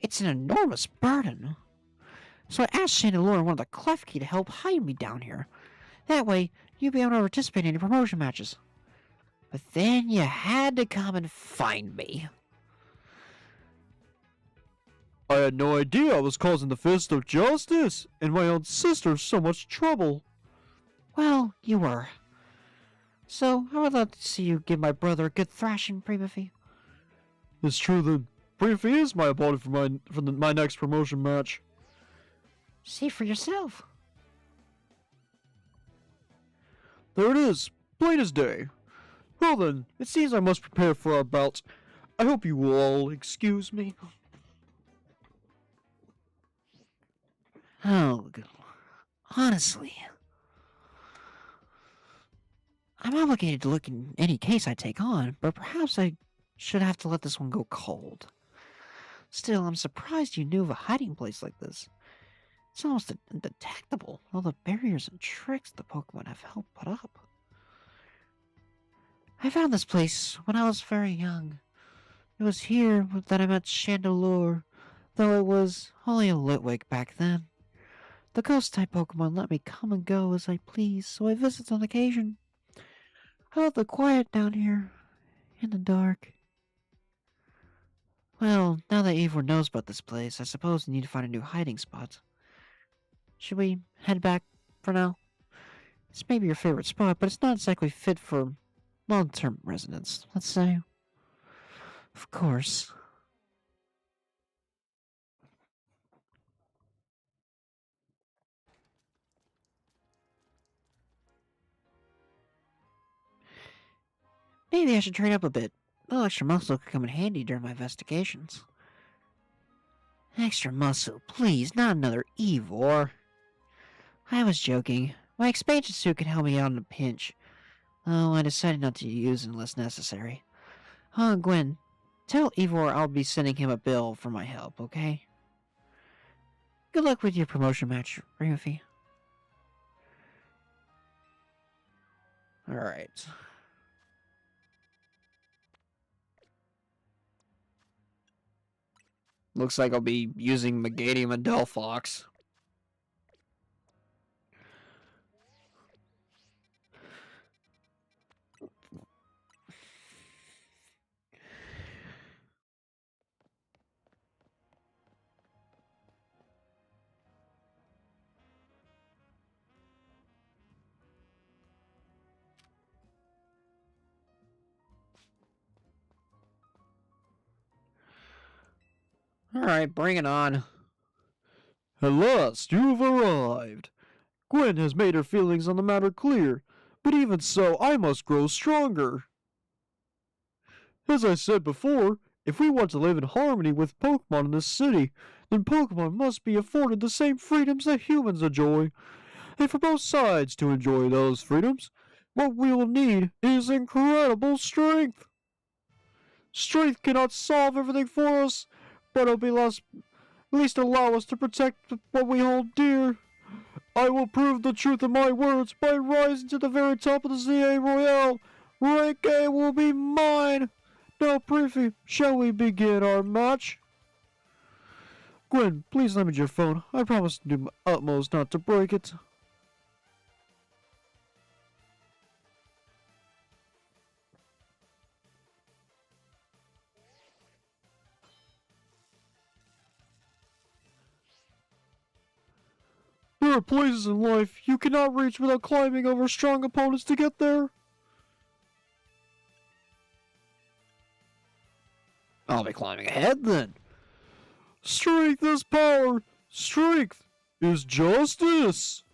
[SPEAKER 1] It's an enormous burden. So I asked Chandelure and one of the Klefki to help hide me down here. That way, you'd be able to participate in any promotion matches. But then you had to come and find me.
[SPEAKER 2] I had no idea I was causing the Fist of Justice and my own sister so much trouble.
[SPEAKER 1] Well, you were. So, I would love to see you give my brother a good thrashing, Primaphy.
[SPEAKER 2] It's true that Primaphy is my opponent for my next promotion match.
[SPEAKER 1] See for yourself.
[SPEAKER 2] There it is, plain as day. Well then, it seems I must prepare for our bout. I hope you will all excuse me.
[SPEAKER 1] Oh, honestly, I'm obligated to look in any case I take on, but perhaps I should have to let this one go cold. Still, I'm surprised you knew of a hiding place like this. It's almost undetectable, all the barriers and tricks the Pokemon have helped put up. I found this place when I was very young. It was here that I met Chandelure, though it was only a Litwick back then. The ghost-type Pokemon let me come and go as I please, so I visit on occasion. I love the quiet down here, in the dark. Well, now that Eivor knows about this place, I suppose we need to find a new hiding spot. Should we head back for now? This may be your favorite spot, but it's not exactly fit for long-term residence, let's say. Of course. Maybe I should train up a bit. A little extra muscle could come in handy during my investigations. Extra muscle, please, not another Eivor. I was joking. My expansion suit can help me out in a pinch. Oh, I decided not to use it unless necessary. Gwen, tell Eivor I'll be sending him a bill for my help, okay? Good luck with your promotion match, Primaphy. Alright. Looks like I'll be using Megadium and Delphox. Alright, bring it on.
[SPEAKER 2] At last, you've arrived. Gwen has made her feelings on the matter clear, but even so, I must grow stronger. As I said before, if we want to live in harmony with Pokemon in this city, then Pokemon must be afforded the same freedoms that humans enjoy. And for both sides to enjoy those freedoms, what we will need is incredible strength. Strength cannot solve everything for us, but it'll be at least allow us to protect what we hold dear. I will prove the truth of my words by rising to the very top of the ZA Royale. Rank A will be mine. Now, Primaphy, shall we begin our match? Gwen, please lend me your phone. I promise to do my utmost not to break it. There are places in life you cannot reach without climbing over strong opponents to get there.
[SPEAKER 1] I'll be climbing ahead then.
[SPEAKER 2] Strength is power. Strength is justice.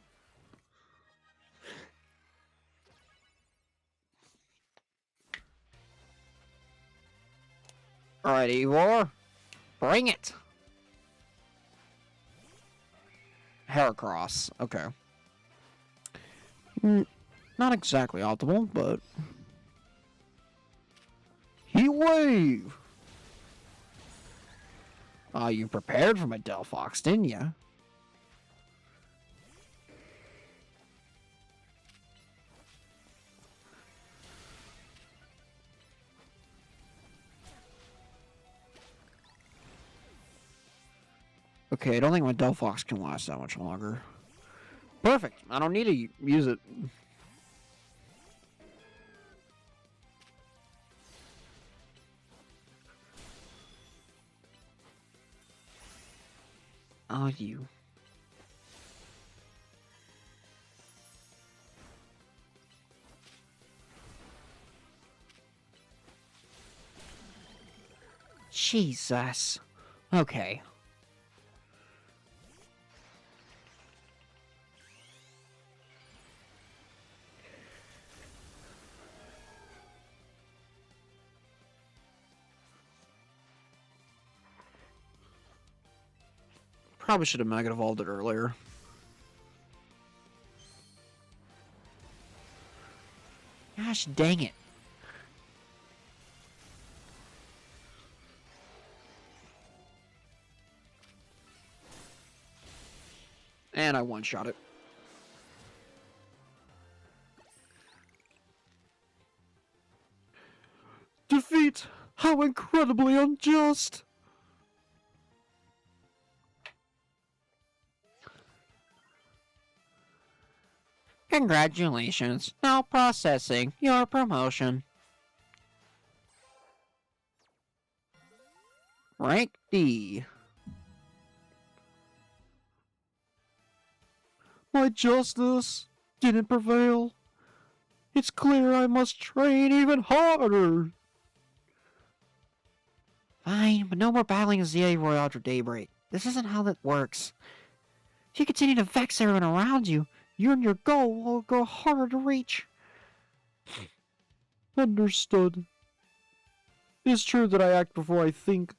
[SPEAKER 1] Alright, Eivor. Bring it. Heracross. Okay. Not exactly optimal, but...
[SPEAKER 2] Heat Wave.
[SPEAKER 1] You prepared for my Delphox, didn't you? Okay, I don't think my Delphox can last that much longer. Perfect. I don't need to use it. Oh, you. Jesus. Okay. Probably should have Mega Evolved it earlier. Gosh dang it. And I one-shot it.
[SPEAKER 2] Defeat! How incredibly unjust!
[SPEAKER 1] Congratulations. Now processing your promotion. Rank D.
[SPEAKER 2] My justice didn't prevail. It's clear I must train even harder.
[SPEAKER 1] Fine, but no more battling Roy after daybreak. This isn't how that works. If you continue to vex everyone around you, you and your goal will go harder to reach.
[SPEAKER 2] Understood. It is true that I act before I think,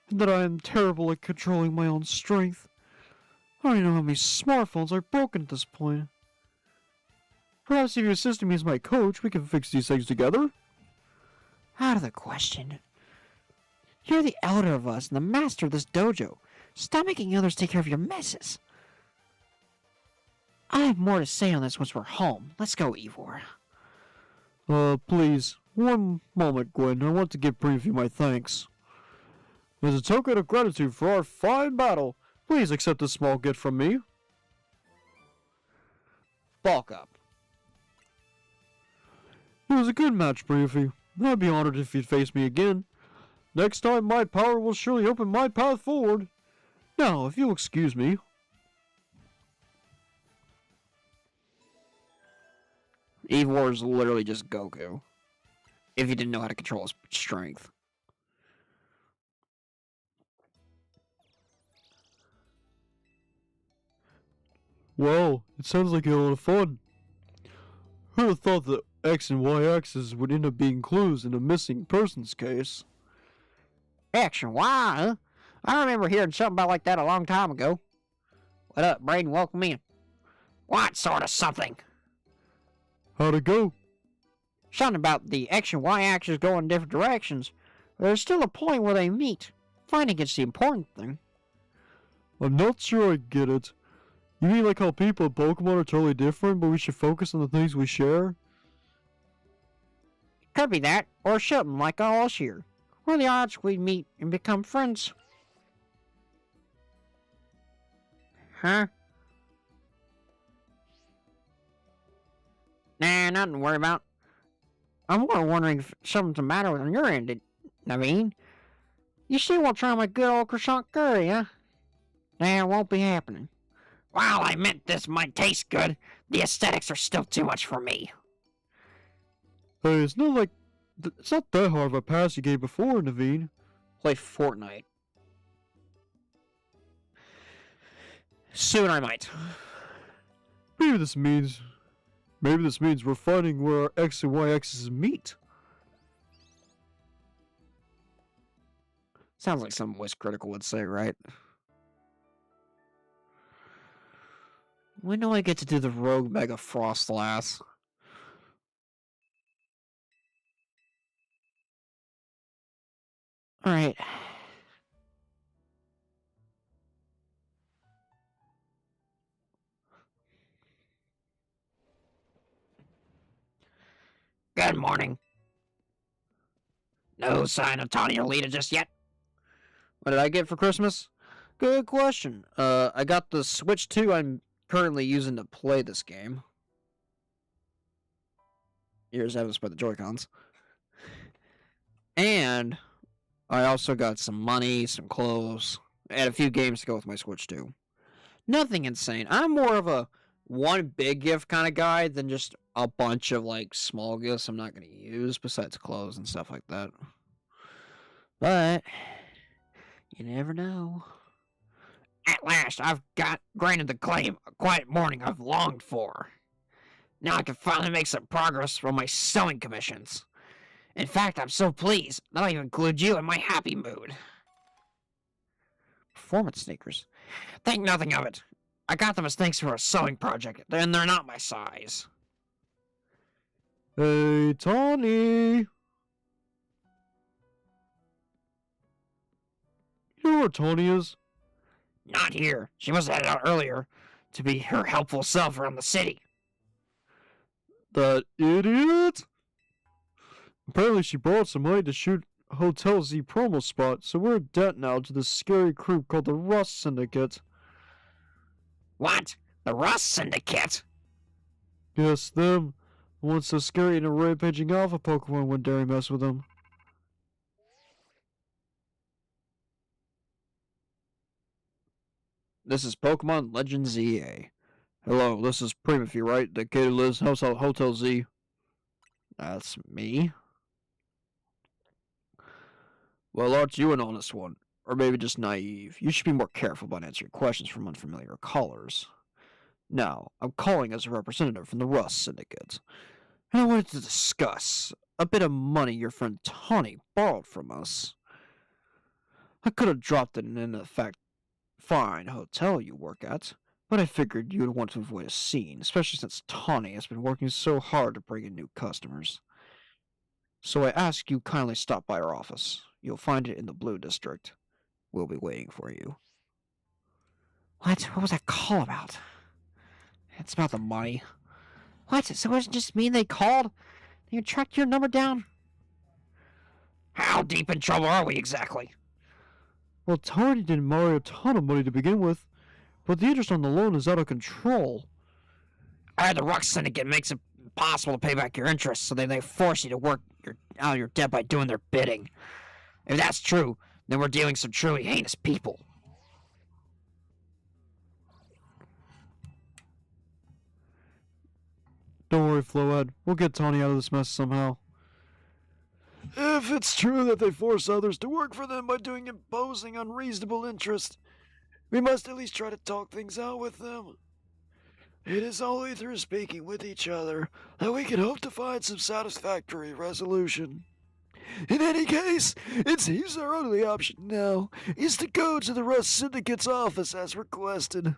[SPEAKER 2] and that I am terrible at controlling my own strength. I don't even know how many smartphones are broken at this point. Perhaps if you assist me as my coach, we can fix these things together?
[SPEAKER 1] Out of the question. You're the elder of us and the master of this dojo. Stop making others take care of your messes. I have more to say on this once we're home. Let's go, Ivor.
[SPEAKER 2] Please, one moment, Gwen. I want to give Primaphy my thanks. As a token of gratitude for our fine battle, please accept this small gift from me.
[SPEAKER 1] Bulk up.
[SPEAKER 2] It was a good match, Primaphy. I'd be honored if you'd face me again. Next time, my power will surely open my path forward. Now, if you'll excuse me.
[SPEAKER 1] Ivor is literally just Goku. If he didn't know how to control his strength.
[SPEAKER 2] Wow, it sounds like a lot of fun. Who'd have thought that X and Y axes would end up being clues in a missing persons case?
[SPEAKER 1] X and Y, huh? I remember hearing something about like that a long time ago. What up, Braden? Welcome in. What sort of something?
[SPEAKER 2] How'd it go?
[SPEAKER 1] Something about the X and Y axes going in different directions. There's still a point where they meet. Finding it's the important thing.
[SPEAKER 2] I'm not sure I get it. You mean like how people and Pokemon are totally different, but we should focus on the things we share?
[SPEAKER 1] Could be that, or something like all us here. What are the odds we meet and become friends? Huh? Nah, nothing to worry about. I'm more wondering if something's the matter on your end, Naveen. You still won't try my good old croissant curry, huh? Nah, it won't be happening. While I meant this might taste good, the aesthetics are still too much for me.
[SPEAKER 2] Hey, it's not like... It's not that hard of a pass you gave before, Naveen.
[SPEAKER 1] Play Fortnite. Soon I might.
[SPEAKER 2] Maybe this means we're finding where our X and Y axes meet.
[SPEAKER 1] Sounds like some Wish Critical would say, right? When do I get to do the Rogue Mega Frostlass? Alright. Good morning. No sign of Tawny or Lita just yet. What did I get for Christmas? Good question. I got the Switch 2 I'm currently using to play this game. Here's evidence by the Joy-Cons. And I also got some money, some clothes, and a few games to go with my Switch 2. Nothing insane. I'm more of a one big gift kind of guy than just a bunch of like small gifts I'm not going to use besides clothes and stuff like that. But you never know. At last, I've got granted the claim a quiet morning I've longed for. Now I can finally make some progress on my sewing commissions. In fact, I'm so pleased that I even include you in my happy mood. Performance sneakers? Think nothing of it. I got them as thanks for a sewing project, and they're not my size.
[SPEAKER 2] Hey, Tawny! You know where Tawny is?
[SPEAKER 1] Not here. She must have headed out earlier to be her helpful self around the city.
[SPEAKER 2] That idiot! Apparently she borrowed some money to shoot Hotel Z promo spot, so we're in debt now to this scary group called the Rust Syndicate.
[SPEAKER 1] What? The Rust Syndicate?
[SPEAKER 2] Yes, them. The ones so scary and a rampaging alpha Pokemon wouldn't dare mess with them.
[SPEAKER 1] This is Pokemon Legends ZA. Hello, this is Primaphy, right? The kid who lives in Hotel Z. That's me. Well, aren't you an honest one? Or maybe just naive? You should be more careful about answering questions from unfamiliar callers. Now, I'm calling as a representative from the Rust Syndicate, and I wanted to discuss a bit of money your friend Tawny borrowed from us. I could have dropped it in the fine hotel you work at, but I figured you would want to avoid a scene, especially since Tawny has been working so hard to bring in new customers. So I ask you kindly stop by our office. You'll find it in the Blue District. We'll be waiting for you. What? What was that call about? It's about the money. What? So it doesn't just mean they called? They tracked your number down? How deep in trouble are we exactly?
[SPEAKER 2] Well, Tawny didn't borrow a ton of money to begin with, but the interest on the loan is out of control.
[SPEAKER 1] I heard the Rust Syndicate makes it impossible to pay back your interest, so they force you to work out your debt by doing their bidding. If that's true, then we're dealing with some truly heinous people.
[SPEAKER 2] Don't worry, Floed. We'll get Tawny out of this mess somehow. If it's true that they force others to work for them by doing imposing unreasonable interest, we must at least try to talk things out with them. It is only through speaking with each other that we can hope to find some satisfactory resolution. In any case, it seems our only option now is to go to the Rust Syndicate's office as requested.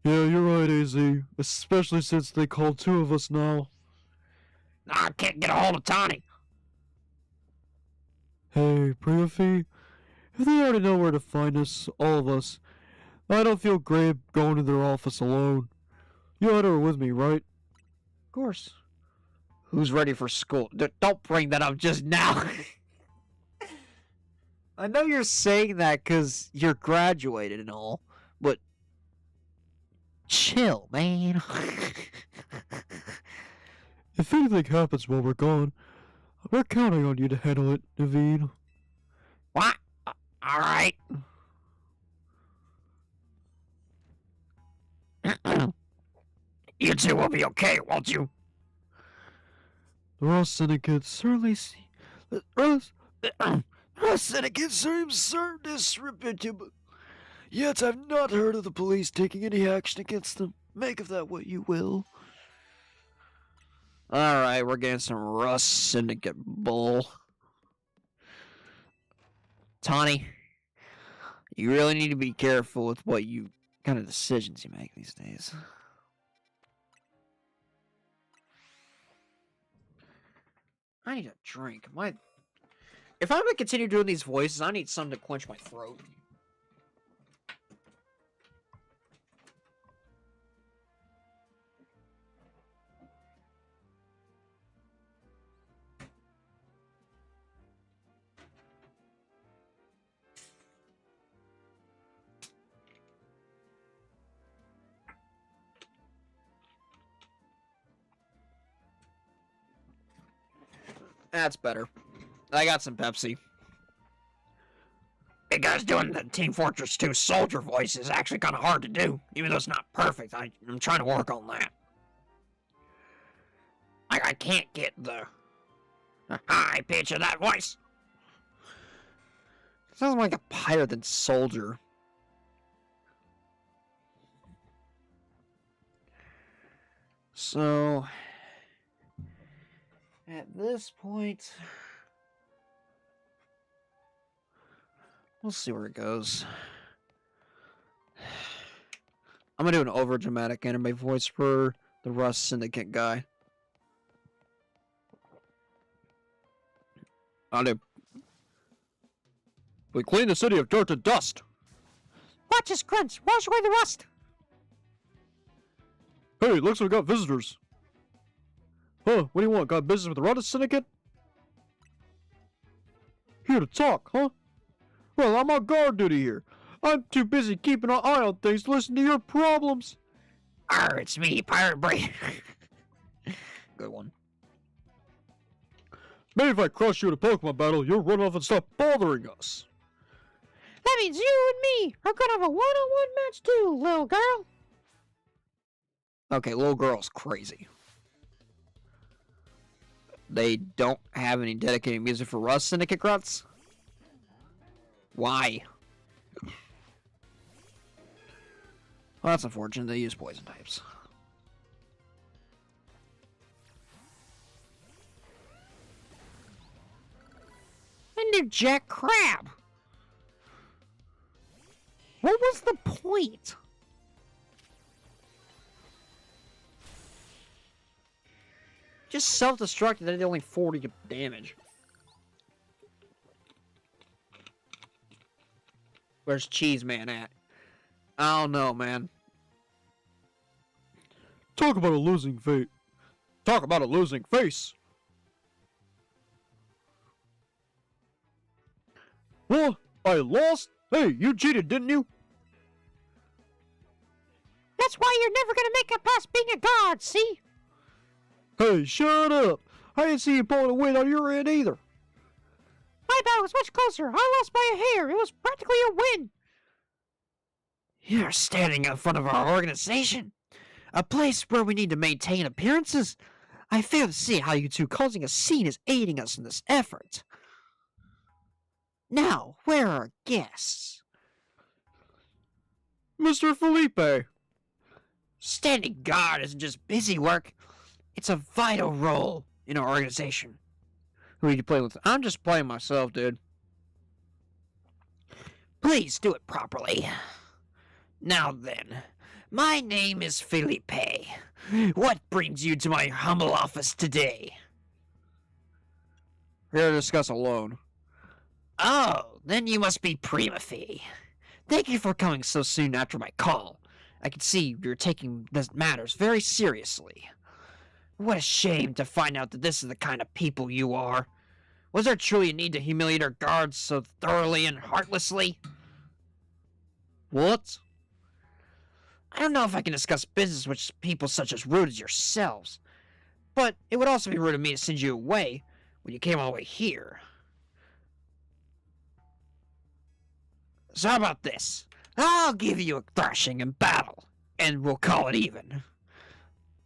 [SPEAKER 2] Yeah, you're right, AZ. Especially since they called two of us now.
[SPEAKER 1] I can't get a hold of Tawny.
[SPEAKER 2] Hey, Primaphy, if they already know where to find us, all of us, I don't feel great going to their office alone. You had her with me, right?
[SPEAKER 1] Of course. Who's ready for school? Don't bring that up just now. I know you're saying that because you're graduated and all, but chill, man.
[SPEAKER 2] If anything happens while we're gone, we're counting on you to handle it, Naveen.
[SPEAKER 1] What? Alright. You two will be okay, won't you?
[SPEAKER 2] The Rust Syndicate certainly Rust Syndicate seems so disreputable. Yet I've not heard of the police taking any action against them. Make of that what you will.
[SPEAKER 1] Alright, we're getting some Rust Syndicate bull. Tawny, you really need to be careful with what kind of decisions you make these days. I need a drink. If I'm gonna continue doing these voices, I need something to quench my throat. That's better. I got some Pepsi. Hey guys, doing the Team Fortress 2 soldier voice is actually kind of hard to do, even though it's not perfect. I'm trying to work on that. I can't get the high pitch of that voice. It sounds like a pirate than soldier. So, at this point, we'll see where it goes. I'm gonna do an over-dramatic anime voice for the Rust Syndicate guy. I'll do.
[SPEAKER 2] We clean the city of dirt and dust.
[SPEAKER 1] Watch his grunts. Wash away the rust.
[SPEAKER 2] Hey, looks like we got visitors. Huh, what do you want? Got business with the Rust Syndicate? Here to talk, huh? Well, I'm on guard duty here. I'm too busy keeping an eye on things to listen to your problems.
[SPEAKER 1] Arr, it's me, Pirate Brain. Good one.
[SPEAKER 2] Maybe if I crush you in a Pokemon battle, you'll run off and stop bothering us.
[SPEAKER 1] That means you and me are gonna have a one-on-one match too, little girl. Okay, little girl's crazy. They don't have any dedicated music for Rust Syndicate grunts? Why? Well, that's unfortunate. They use poison types. And they're Jack Crab. What was the point? Just self-destructed. They did only 40 damage. Where's Cheese Man at? I don't know, man.
[SPEAKER 2] Talk about a losing fate. Talk about a losing face. What? I lost? Hey, you cheated, didn't you?
[SPEAKER 1] That's why you're never gonna make it past being a god, see?
[SPEAKER 2] Hey, shut up. I didn't see you pulling a win on your end either.
[SPEAKER 1] My battle was much closer. I lost by a hair. It was practically a win. You're standing in front of our organization. A place where we need to maintain appearances. I fail to see how you two causing a scene is aiding us in this effort. Now, where are our guests?
[SPEAKER 2] Mr. Felipe.
[SPEAKER 1] Standing guard isn't just busy work. It's a vital role in our organization. Who are you playing with? I'm just playing myself, dude. Please do it properly. Now then, my name is Felipe. What brings you to my humble office today? We're here to discuss a loan. Oh, then you must be Primaphy. Thank you for coming so soon after my call. I can see you're taking this matters very seriously. What a shame to find out that this is the kind of people you are. Was there truly a need to humiliate our guards so thoroughly and heartlessly? What? I don't know if I can discuss business with people such as rude as yourselves, but it would also be rude of me to send you away when you came all the way here. So how about this? I'll give you a thrashing in battle, and we'll call it even.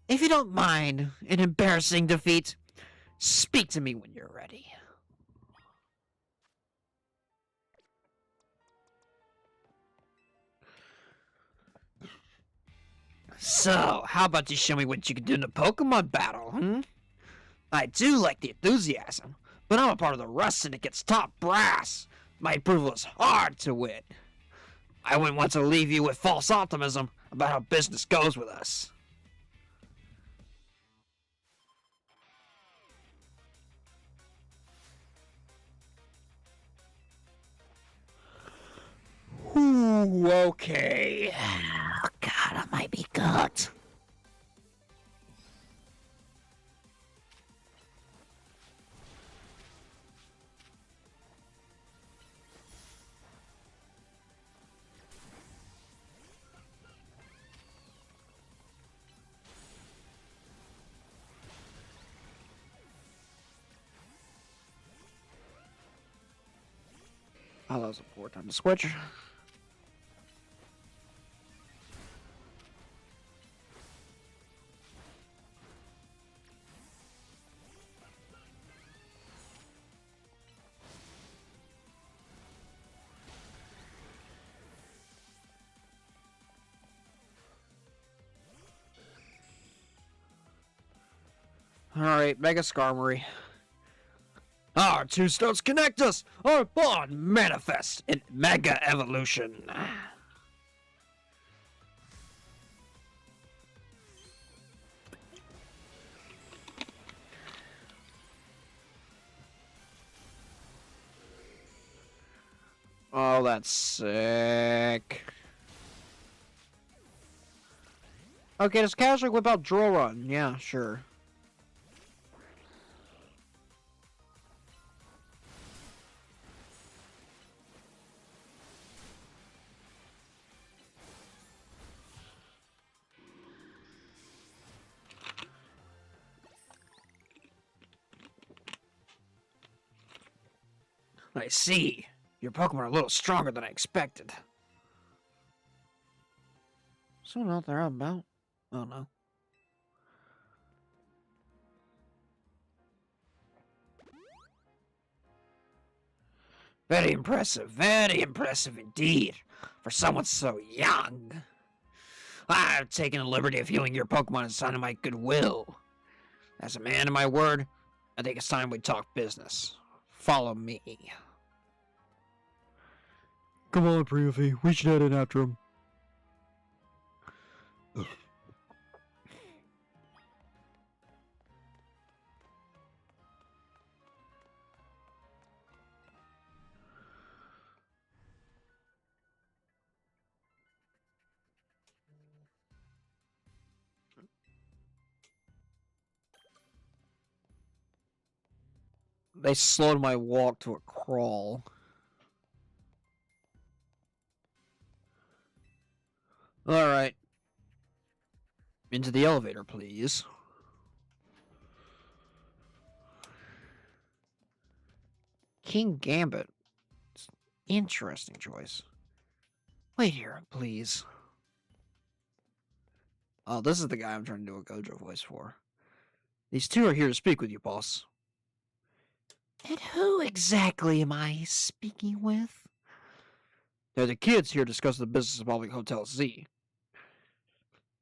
[SPEAKER 1] If you don't mind an embarrassing defeat, speak to me when you're ready. So, how about you show me what you can do in a Pokemon battle, hmm? I do like the enthusiasm, but I'm a part of the Rust Syndicate's top brass. My approval is hard to win. I wouldn't want to leave you with false optimism about how business goes with us. Ooh, okay. Oh, God, I might be good. Oh, that was a poor time to switch. Alright, Mega Skarmory. Our two stones connect us! Our bond manifests in Mega Evolution! Oh, that's sick. Okay, does casually whip out Drill Run? Yeah, sure. I see. Your Pokemon are a little stronger than I expected. Someone out there about? Oh no. Very impressive indeed, for someone so young. I've taken the liberty of healing your Pokemon as a sign of my goodwill. As a man of my word, I think it's time we talk business. Follow me.
[SPEAKER 2] Come on, Primaphy. We should head in after him.
[SPEAKER 1] They slowed my walk to a crawl. Alright. Into the elevator, please. King Gambit. Interesting choice. Wait here, please. Oh, this is the guy I'm trying to do a Gojo voice for. These two are here to speak with you, boss. And who exactly am I speaking with? They're the kids here to discuss the business involving Hotel Z.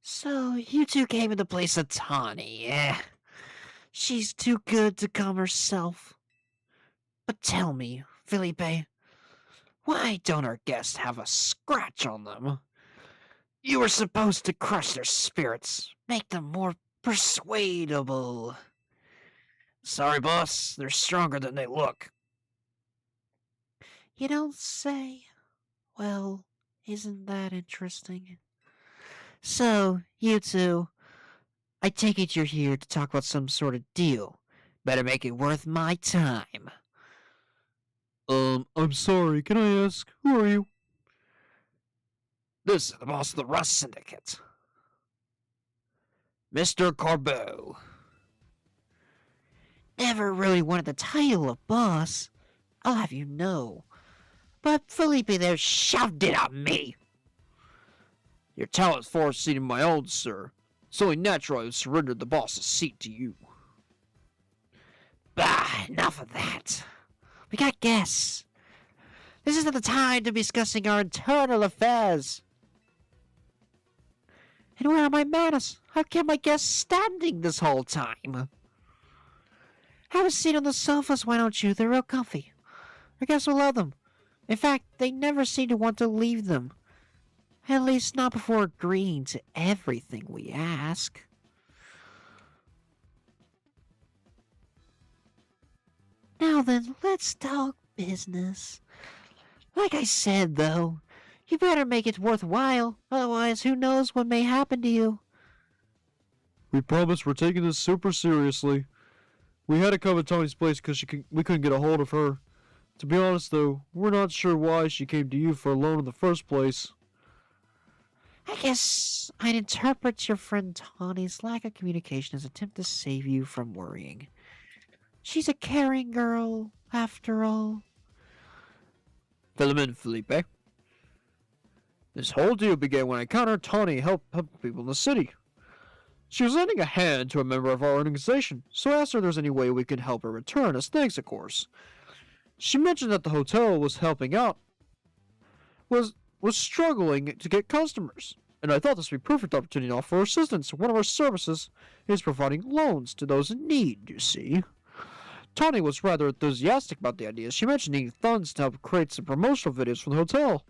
[SPEAKER 1] So, you two came in to place a Tawny, eh? She's too good to come herself. But tell me, Felipe, why don't our guests have a scratch on them? You were supposed to crush their spirits, make them more persuadable. Sorry, boss, they're stronger than they look. You don't say. Well, isn't that interesting? So, you two, I take it you're here to talk about some sort of deal. Better make it worth my time.
[SPEAKER 2] I'm sorry, can I ask, who are you?
[SPEAKER 1] This is the boss of the Rust Syndicate. Mr. Corbeau. Never really wanted the title of boss, I'll have you know. But Felipe there shoved it on me. Your talent's far exceeding my own, sir. It's only natural I would surrender the boss's seat to you. Bah, enough of that. We got guests. This isn't the time to be discussing our internal affairs. And where are my manners? How kept my guests standing this whole time? Have a seat on the sofas, why don't you? They're real comfy. Our guests will love them. In fact, they never seem to want to leave them. At least not before agreeing to everything we ask. Now then, let's talk business. Like I said, though, you better make it worthwhile. Otherwise, who knows what may happen to you.
[SPEAKER 2] We promise we're taking this super seriously. We had to come to Tony's place because we couldn't get a hold of her. To be honest, though, we're not sure why she came to you for a loan in the first place.
[SPEAKER 1] I guess I'd interpret your friend Tawny's lack of communication as an attempt to save you from worrying. She's a caring girl, after all.
[SPEAKER 2] Fill him in, Felipe. This whole deal began when I encountered Tawny helping people in the city. She was lending a hand to a member of our organization, so I asked her if there's any way we could help her return, as thanks, of course. She mentioned that the hotel was helping out, was struggling to get customers, and I thought this would be a perfect opportunity to offer assistance. One of our services is providing loans to those in need, you see. Tawny was rather enthusiastic about the idea. She mentioned needing funds to help create some promotional videos for the hotel.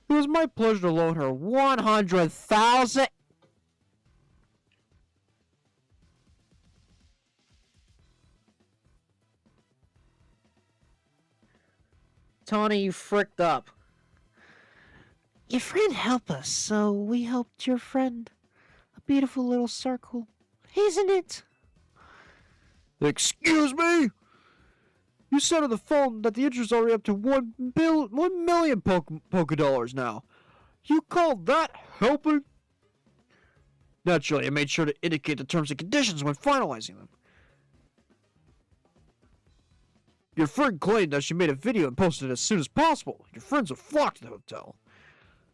[SPEAKER 2] It was my pleasure to loan her 100,000.
[SPEAKER 1] Tawny, you fricked up. Your friend helped us, so we helped your friend. A beautiful little circle, isn't it?
[SPEAKER 2] Excuse me? You said on the phone that the interest is already up to 1 million polka dollars now. You call that helping? Naturally, I made sure to indicate the terms and conditions when finalizing them. Your friend claimed that she made a video and posted it as soon as possible. Your friends would flock to the hotel,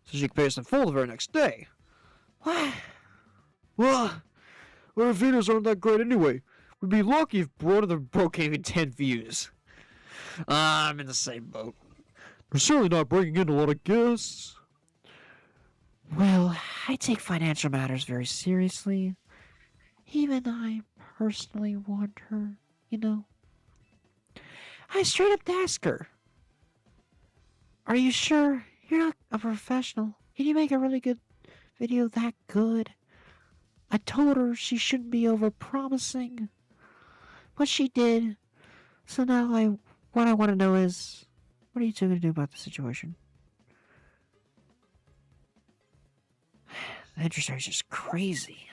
[SPEAKER 2] so she could pay us in full the very next day.
[SPEAKER 1] What?
[SPEAKER 2] Well, our videos aren't that great anyway. We'd be lucky if one of them broke even 10 views.
[SPEAKER 1] I'm in the same boat.
[SPEAKER 2] We're certainly not bringing in a lot of guests.
[SPEAKER 1] Well, I take financial matters very seriously. Even I personally want her, you know. I straight up asked her, "Are you sure you're not a professional? Can you make a really good video that good?" I told her she shouldn't be over-promising, but she did. So now what I want to know is, what are you two going to do about the situation? The interest rate is just crazy.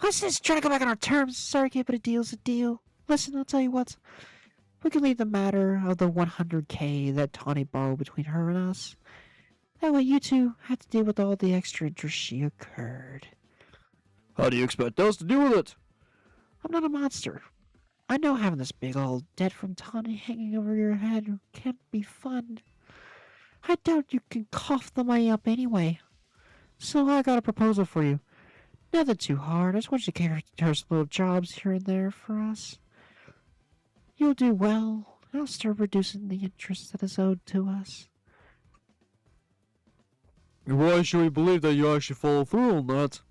[SPEAKER 1] What's this? Trying to go back on our terms? Sorry, kid, but a deal's a deal. Listen, I'll tell you what. We can leave the matter of the 100K that Tawny borrowed between her and us. That way you two have to deal with all the extra interest she incurred.
[SPEAKER 2] How do you expect us to deal with it?
[SPEAKER 1] I'm not a monster. I know having this big old debt from Tawny hanging over your head can't be fun. I doubt you can cough the money up anyway. So I got a proposal for you. Nothing too hard. I just want you to cater to some little jobs here and there for us. You'll do well. I'll start reducing the interest that is owed to us.
[SPEAKER 2] Why should we believe that you actually follow through on that?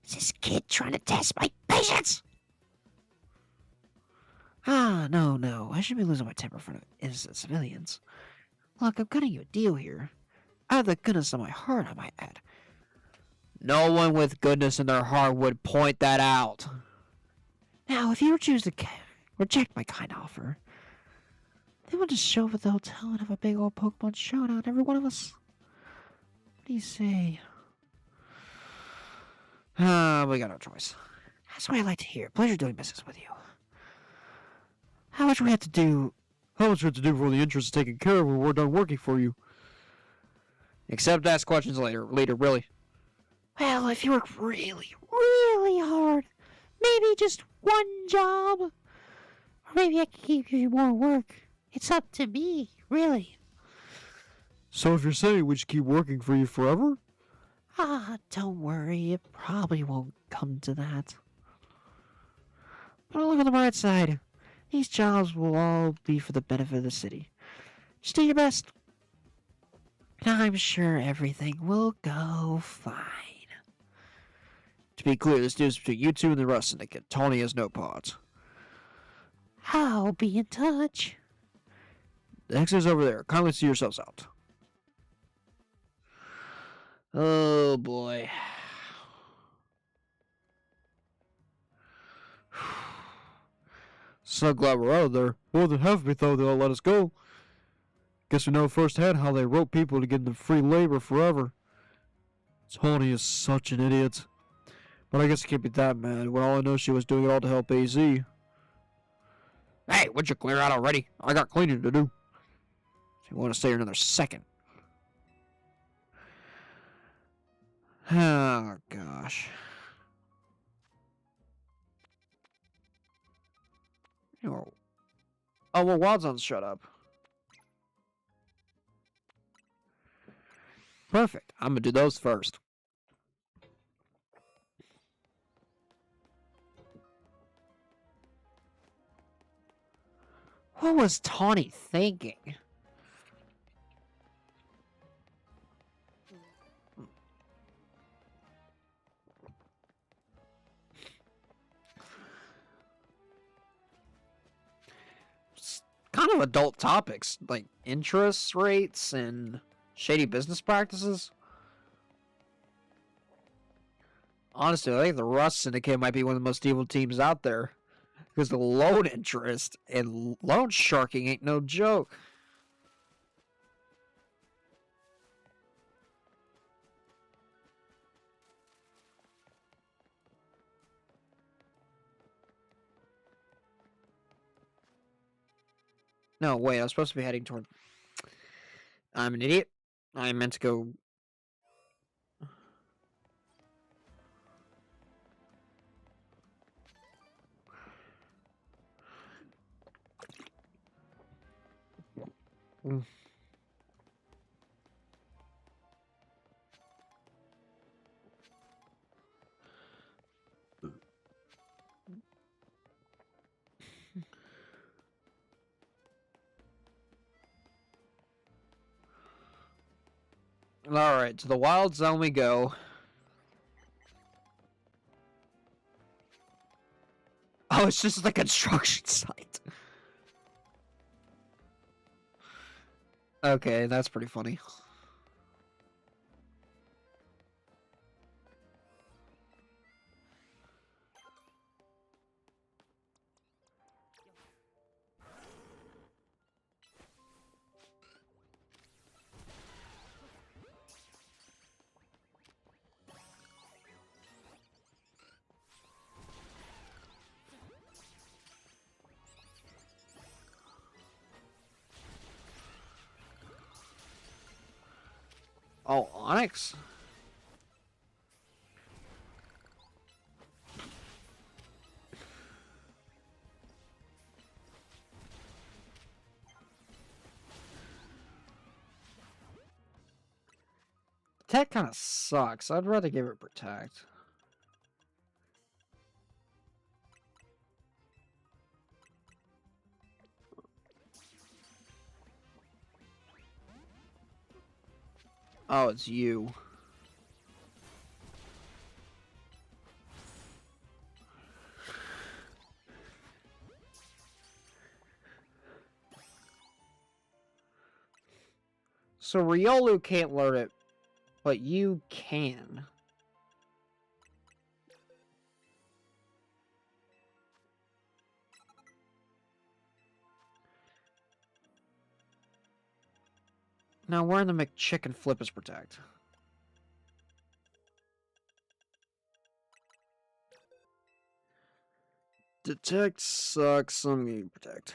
[SPEAKER 1] Is this kid trying to test my patience? No. I shouldn't be losing my temper in front of innocent civilians. Look, I'm cutting you a deal here. Out of the goodness of my heart, I might add. No one with goodness in their heart would point that out. Now, if you were to choose to reject my kind offer, then we'll just show up at the hotel and have a big old Pokemon showdown, every one of us. What do you say? We got no choice. That's what I like to hear. Pleasure doing business with you. How much we have to do?
[SPEAKER 2] How much we have to do before the interest is taken care of when we're done working for you?
[SPEAKER 1] Except ask questions later, really. Well, if you work really, really hard, maybe just one job, or maybe I can keep you more work. It's up to me, really.
[SPEAKER 2] So if you're saying we should keep working for you forever?
[SPEAKER 1] Don't worry, it probably won't come to that. But look on the bright side. These jobs will all be for the benefit of the city. Just do your best. And I'm sure everything will go fine.
[SPEAKER 2] To be clear, this deal is between you two and the rest syndicate. Tawny has no part.
[SPEAKER 1] I'll be in touch.
[SPEAKER 2] The exit is over there. Kindly see yourselves out.
[SPEAKER 1] Oh boy.
[SPEAKER 2] So glad we're out of there. More than half of me thought they'll let us go. Guess we know firsthand how they rope people to get them free labor forever. Tawny is such an idiot. But I guess I can't be that mad when all I know she was doing it all to help AZ. Hey, would you clear out already? I got cleaning to do. If you want to stay here another second. Oh, gosh. Oh, well, Wadson's shut up.
[SPEAKER 1] Perfect. I'm gonna do those first. What was Tawny thinking? It's kind of adult topics, like interest rates and shady business practices. Honestly, I think the Rust Syndicate might be one of the most evil teams out there. Because the loan interest and loan sharking ain't no joke. No, wait, I was supposed to be heading toward... I'm an idiot. I meant to go... Mm. Alright, to the wild zone we go. Oh, it's just the construction site. Okay, that's pretty funny. Oh, Onyx? Tech kind of sucks. I'd rather give it Protect. Oh, it's you. So Riolu can't learn it, but you can. Now, where in the McChicken flip is Protect? Detect sucks. I'm gonna Protect.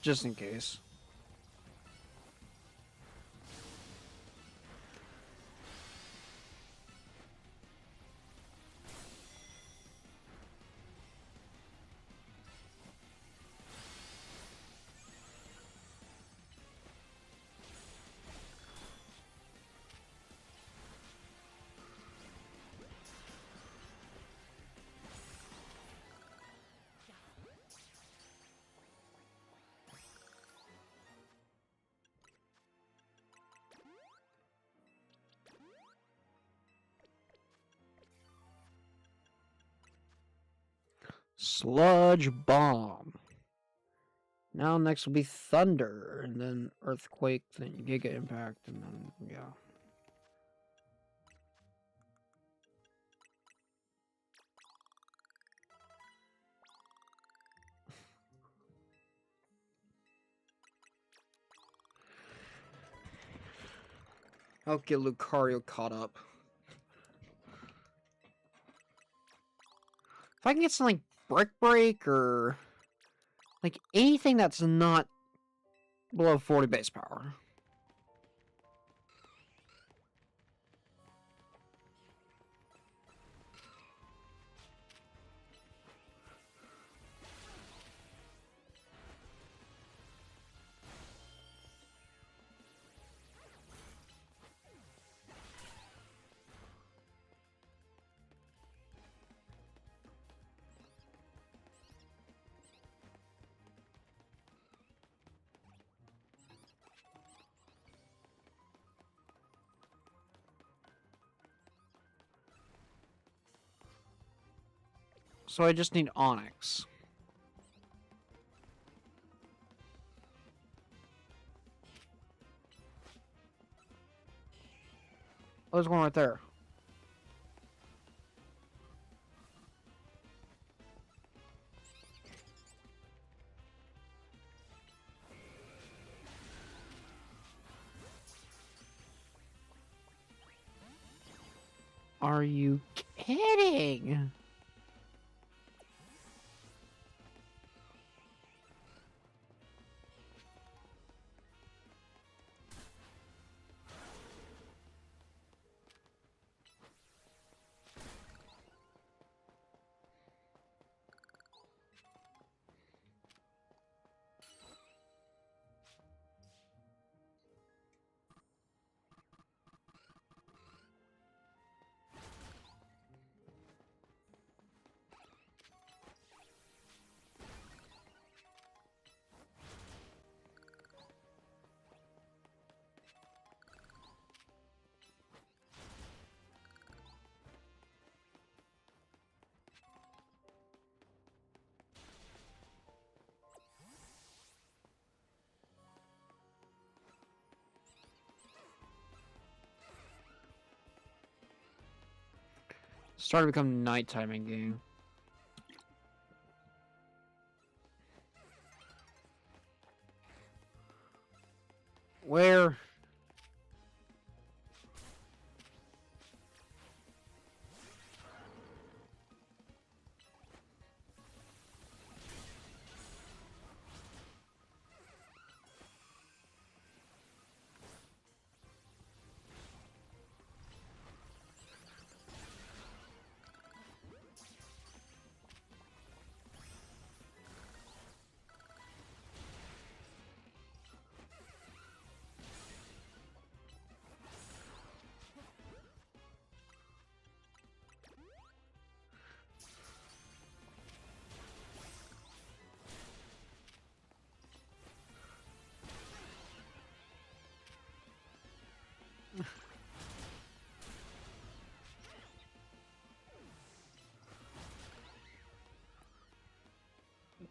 [SPEAKER 1] Just in case. Sludge bomb. Now next will be thunder, and then earthquake, then giga impact, and then yeah. I'll get Lucario caught up. If I can get something like Brick Break or like anything that's not below 40 base power. So I just need Onyx. Oh, there's one right there. Are you kidding? Started to become nighttime in game. Where?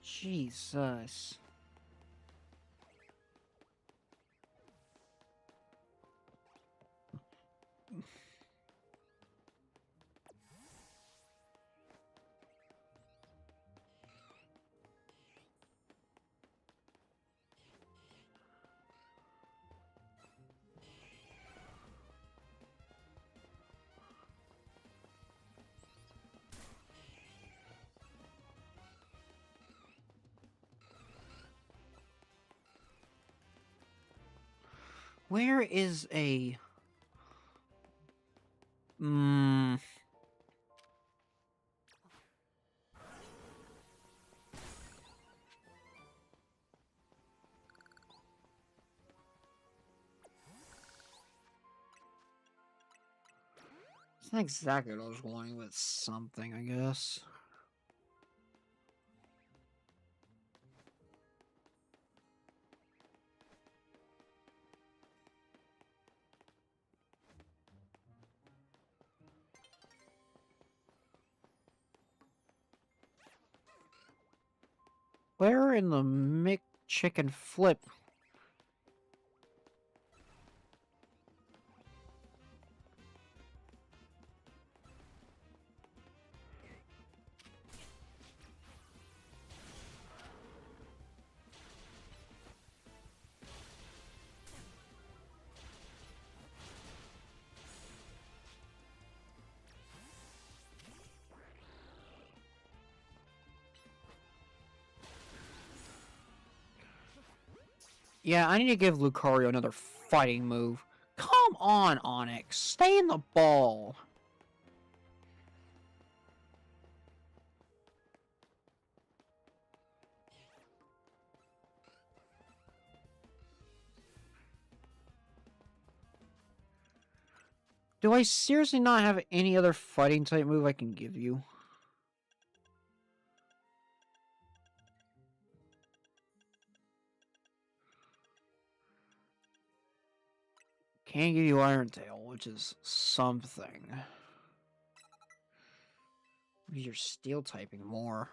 [SPEAKER 1] Jesus. Where is a... It's not exactly what I was wanting, but something, I guess. Where in the McChicken flip? Yeah, I need to give Lucario another fighting move. Come on, Onyx. Stay in the ball. Do I seriously not have any other fighting type move I can give you? Can't give you Iron Tail, which is something. You're steel typing more.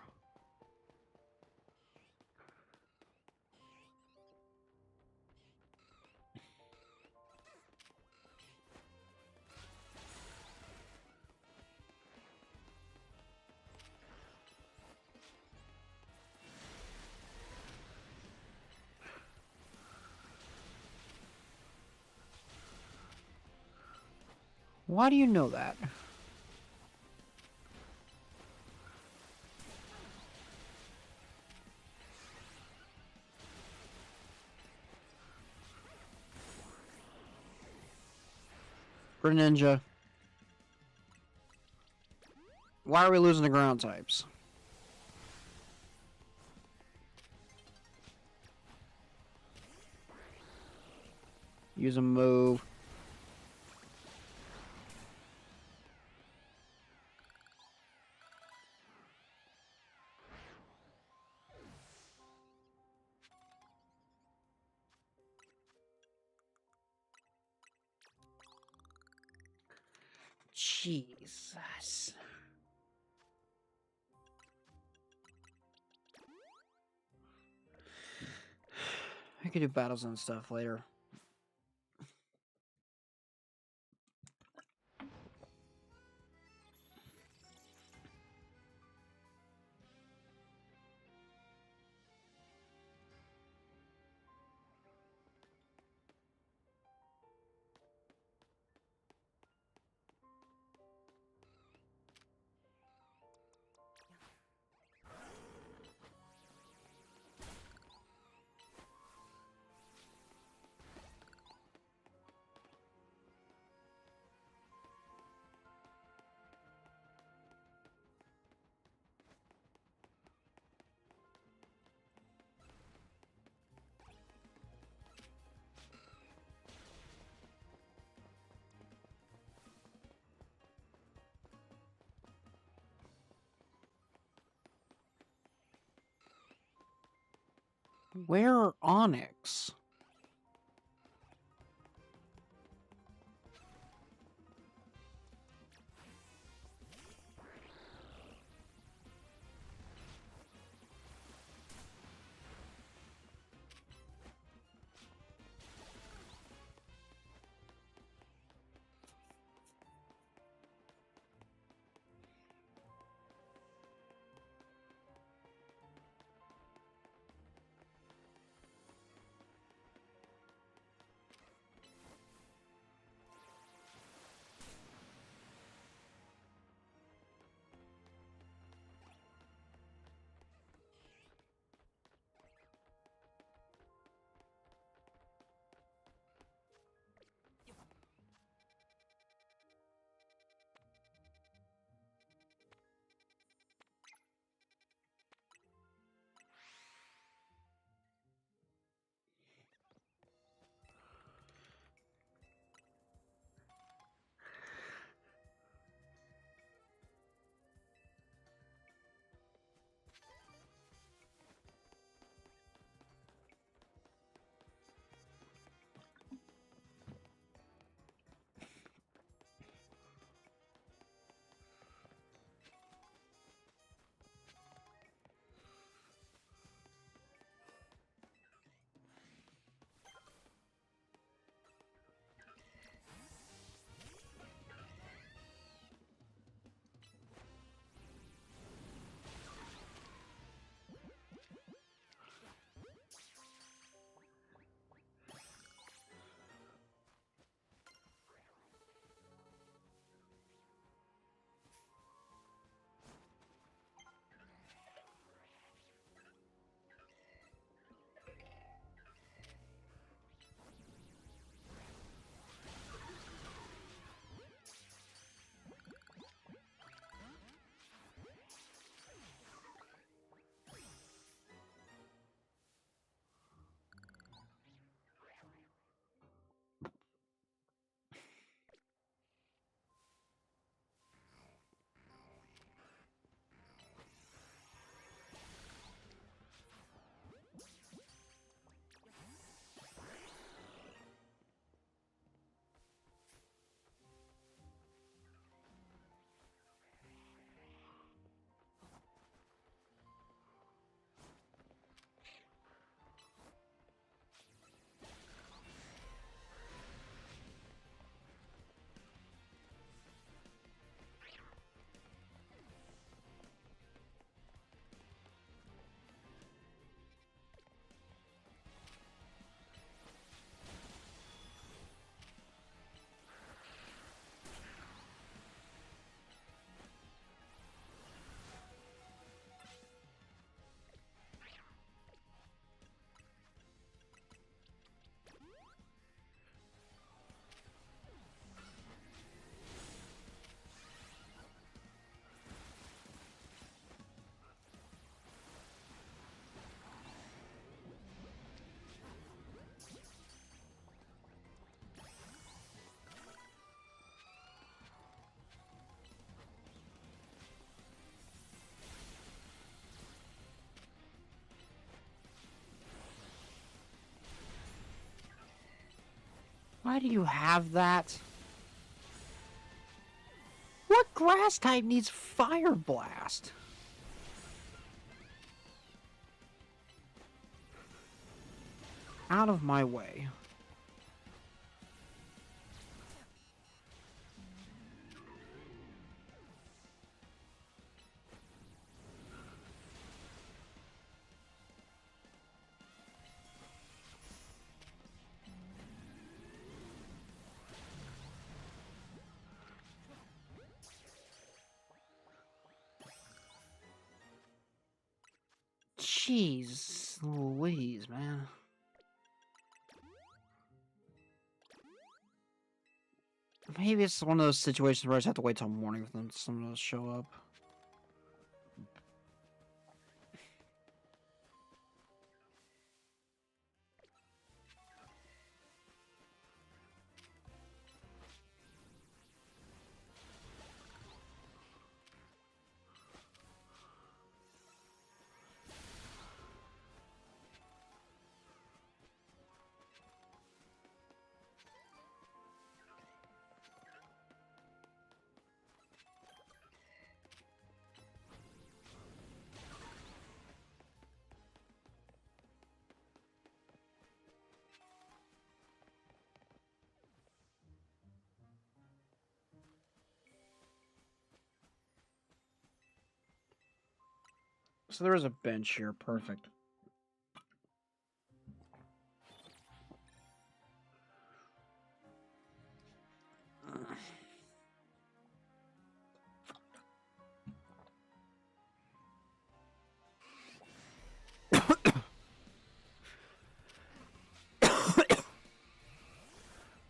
[SPEAKER 1] Why do you know that? Greninja. Why are we losing the ground types? Use a move. Jesus. I could do battles and stuff later. Where Onyx? Why do you have that? What grass type needs Fire Blast? Out of my way. Jeez Louise, man. Maybe it's one of those situations where I just have to wait till morning for them some of those show up. So there is a bench here, perfect.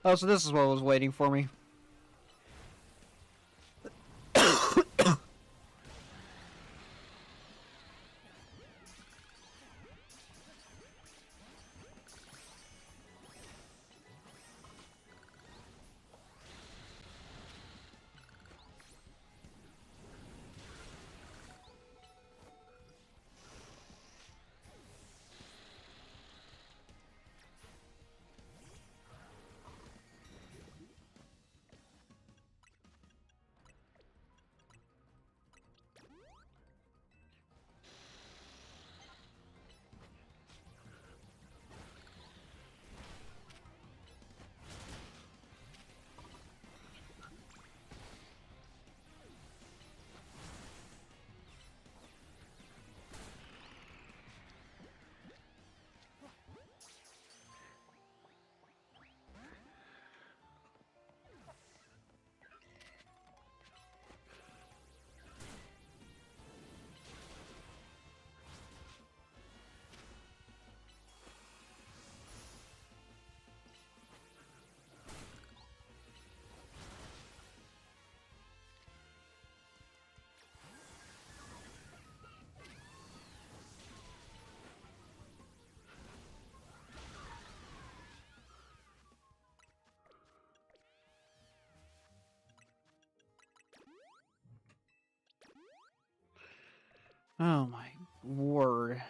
[SPEAKER 1] Oh, so this is what was waiting for me. Oh my word.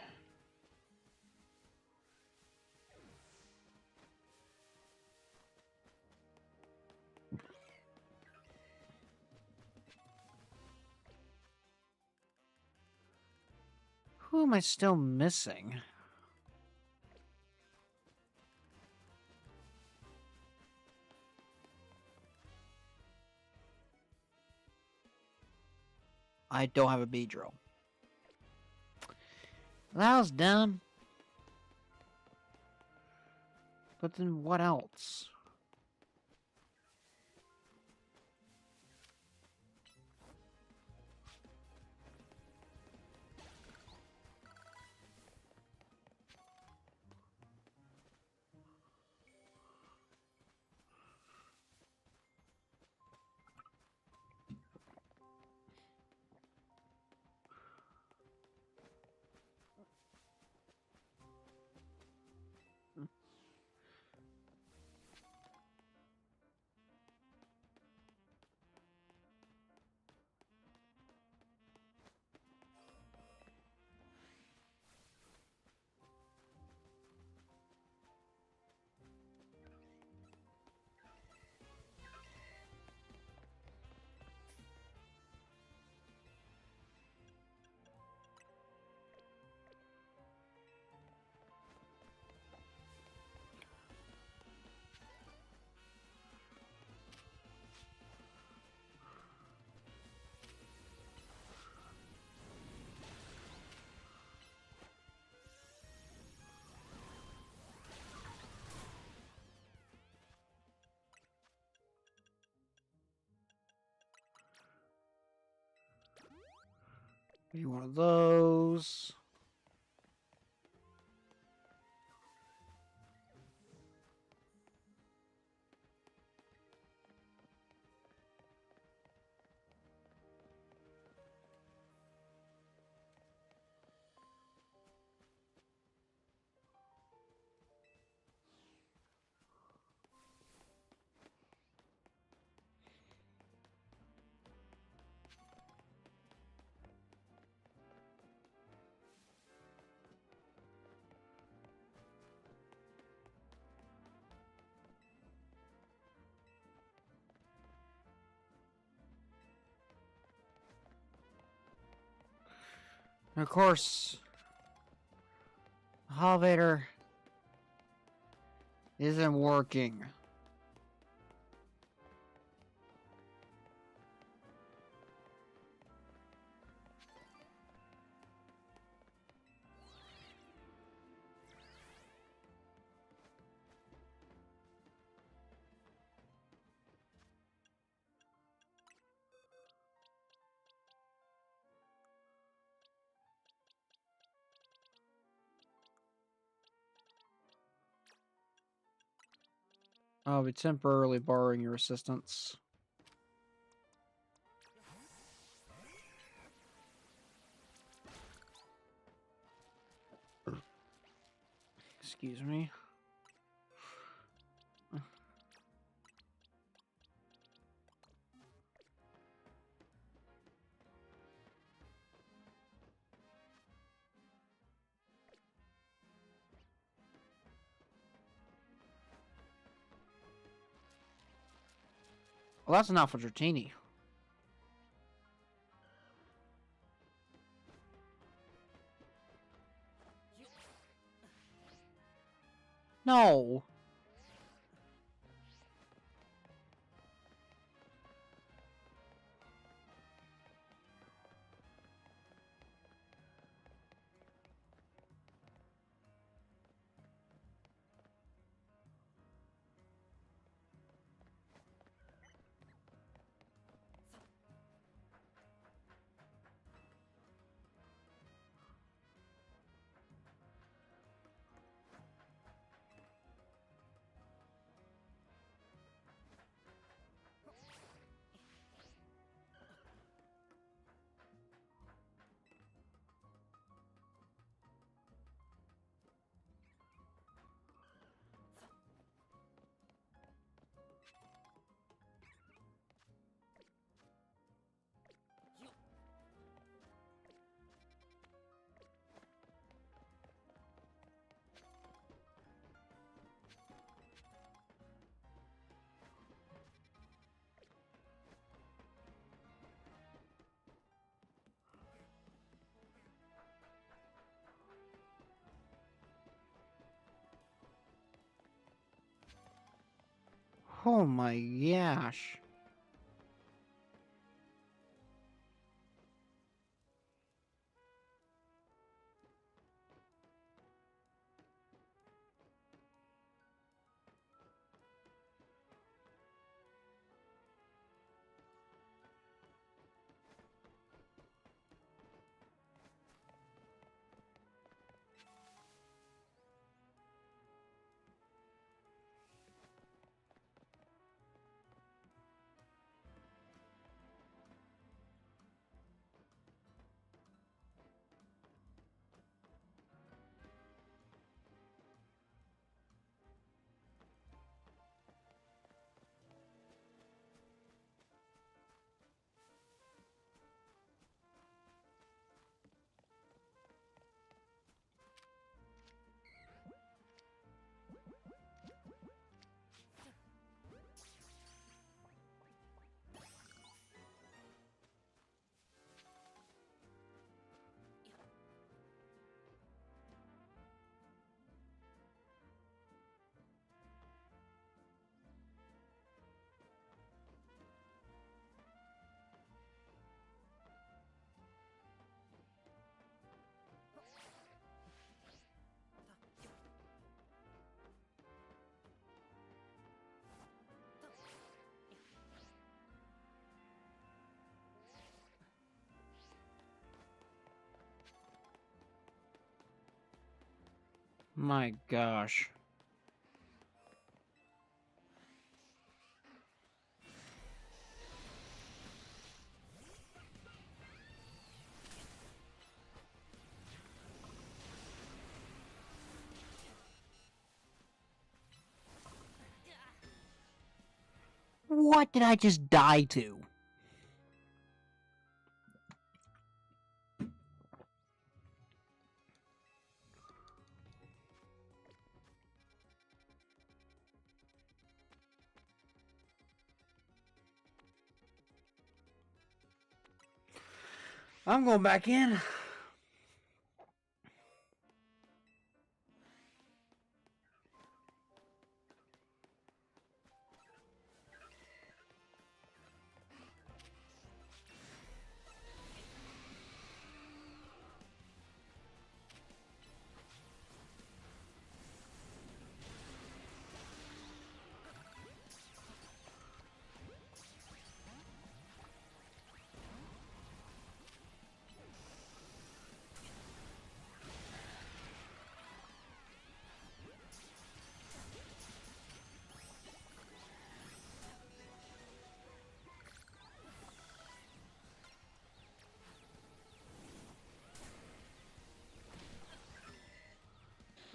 [SPEAKER 1] Who am I still missing? I don't have a Beedrill. That was dumb. But then what else? Be one of those. And of course, the elevator isn't working. I'll be temporarily borrowing your assistance. Excuse me. Well, that's enough for Dratini. No. Oh my gosh. My gosh. What did I just die to? I'm going back in.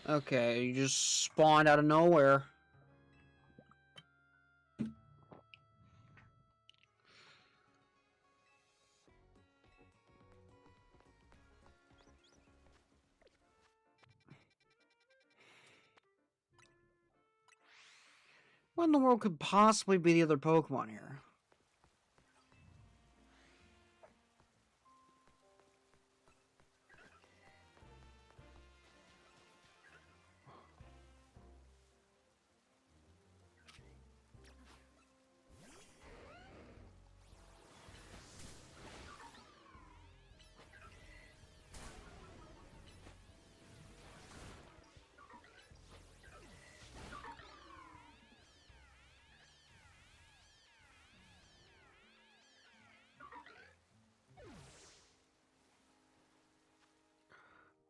[SPEAKER 1] Okay, you just spawned out of nowhere. What in the world could possibly be the other Pokemon here?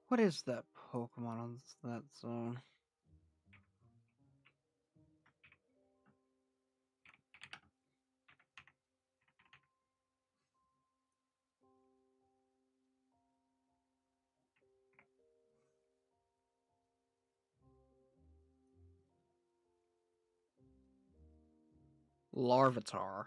[SPEAKER 1] What is that Pokemon on that zone? Larvitar.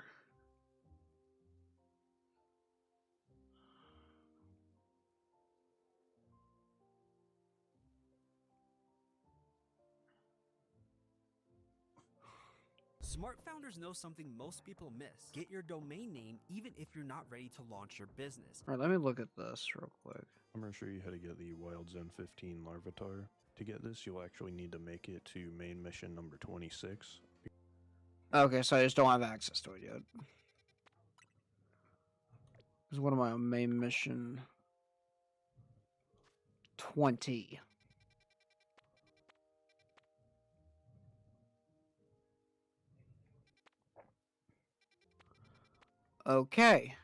[SPEAKER 3] Smart founders know something most people miss. Get your domain name even if you're not ready to launch your business.
[SPEAKER 1] Alright, let me look at this real quick.
[SPEAKER 2] I'm going to show you how to get the Wild Zone 15 Larvitar. To get this, you'll actually need to make it to main mission number 26.
[SPEAKER 1] Okay, so I just don't have access to it yet. Because what am I on main mission? 20. Okay.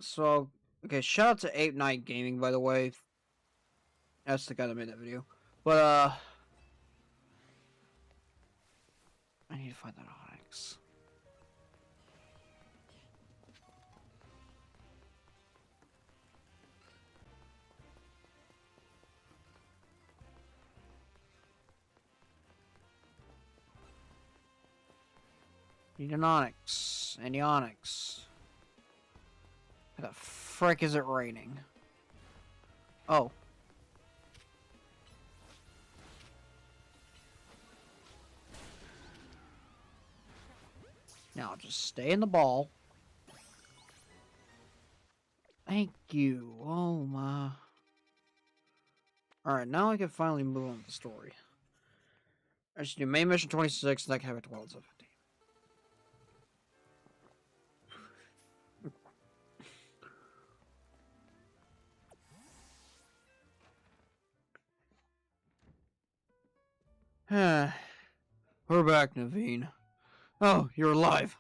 [SPEAKER 1] So, okay, shout out to 8 Night Gaming, by the way. That's the guy that made that video. But, I need to find that Onyx. Need an Onyx. Any Onyx. How the frick is it raining? Oh. Now just stay in the ball. Thank you. Oh my. Alright, now I can finally move on with the story. I should do main mission 26 and I can have it 12 to 15. We're back, Naveen. Oh, you're alive.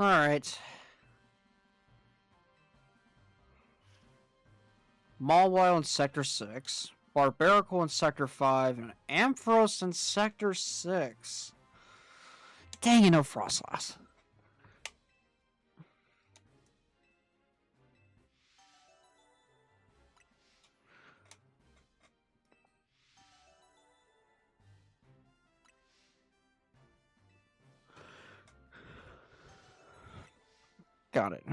[SPEAKER 1] Alright. Mawile in Sector 6. Barbarical in Sector 5. And Ampharos in Sector 6. Dang, you know Frostlass. Got it.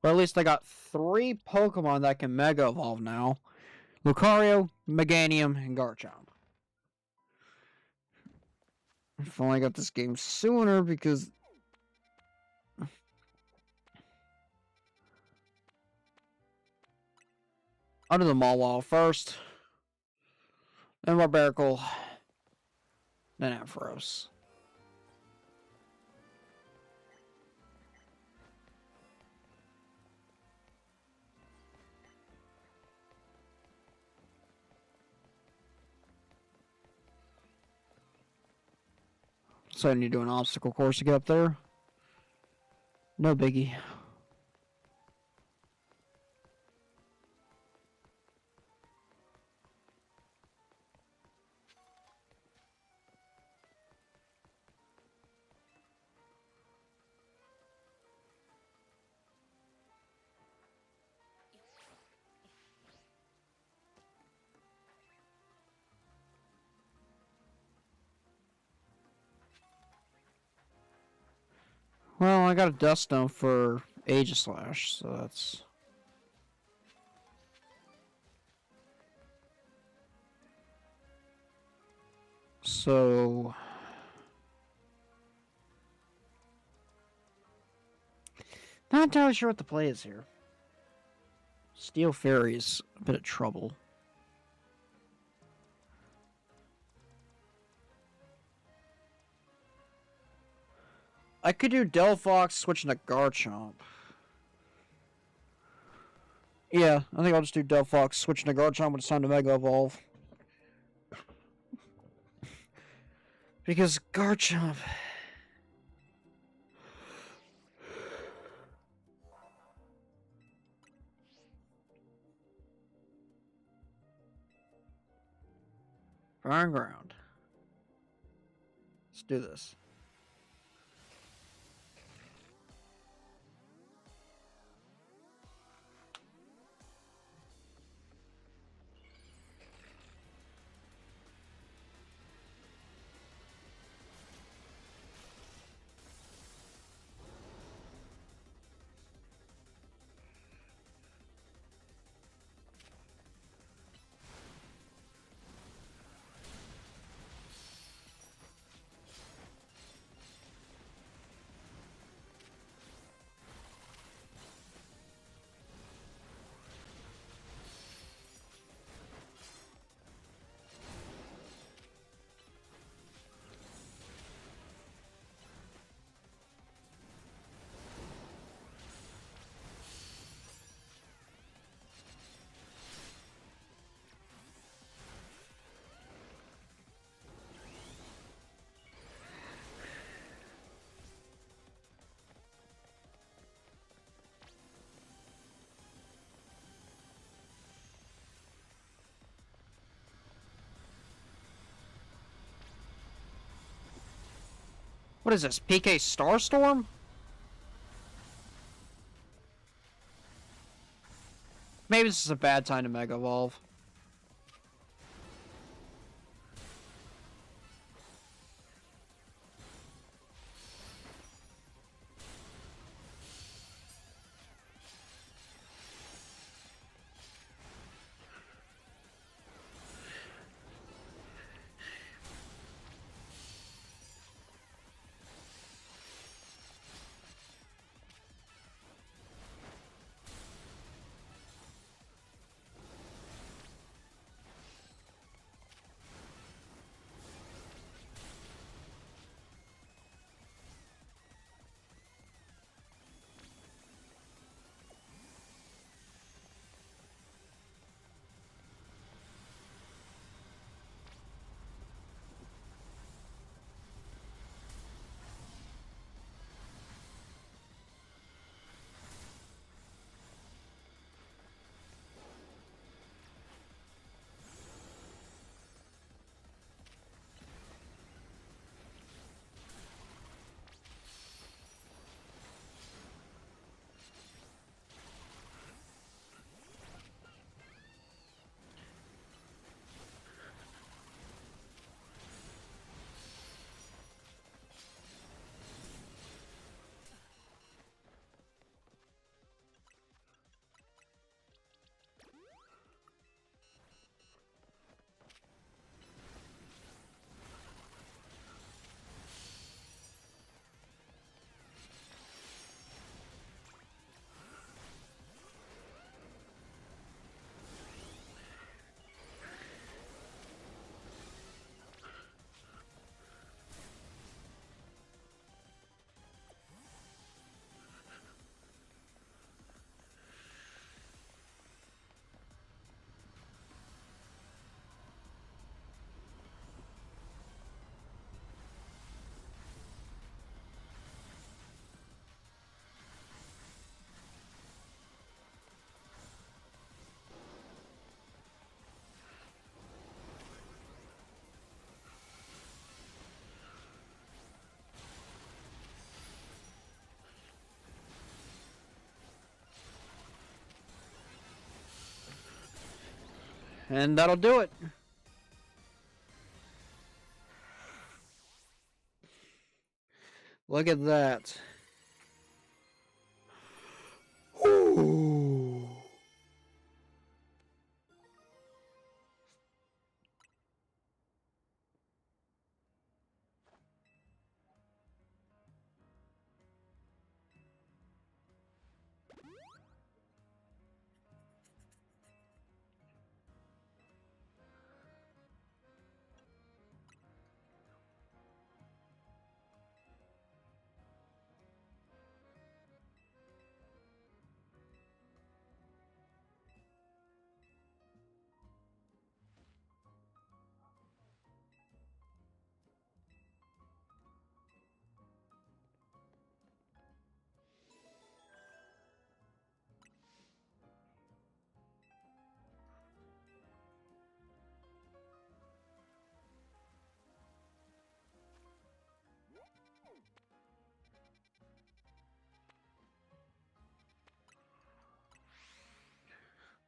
[SPEAKER 1] Well, at least I got 3 Pokemon that can Mega Evolve now. Lucario, Meganium, and Garchomp. If only I got this game sooner, because... I'll do the Mawile first. Then Barbarical. Then Ampharos. So I need to do an obstacle course to get up there. No biggie. Well, I got a Dust Stone for Aegislash, so that's... So... Not entirely sure what the play is here. Steel Fairy's a bit of trouble. I could do Delphox switching to Garchomp. Yeah, I think I'll just do Delphox switching to Garchomp when it's time to Mega Evolve. Because Garchomp... Fire and Ground. Let's do this. What is this, PK Starstorm? Maybe this is a bad time to Mega Evolve. And that'll do it. Look at that.
[SPEAKER 2] Ooh.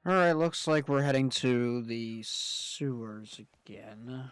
[SPEAKER 1] Alright, looks like we're heading to the sewers again.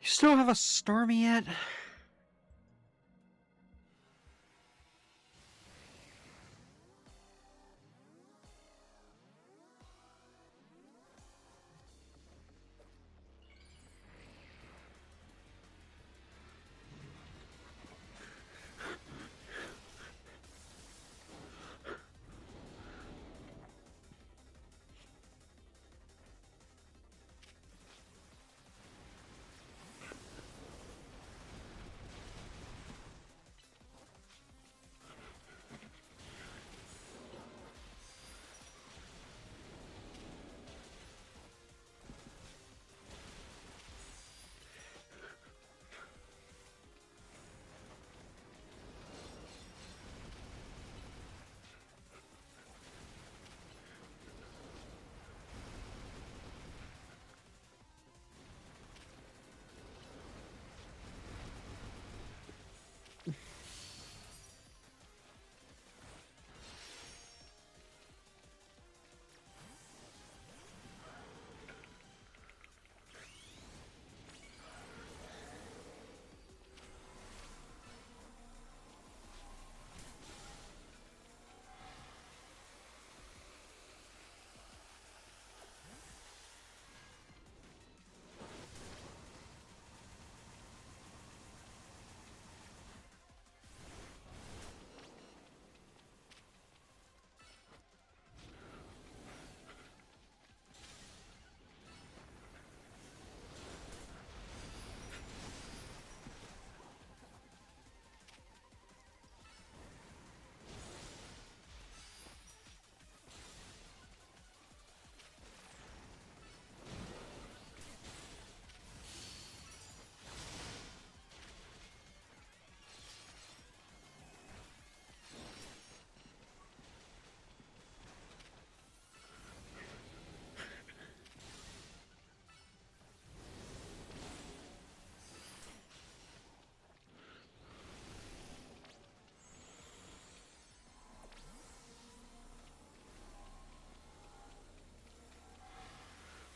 [SPEAKER 1] You still have a Stormy yet?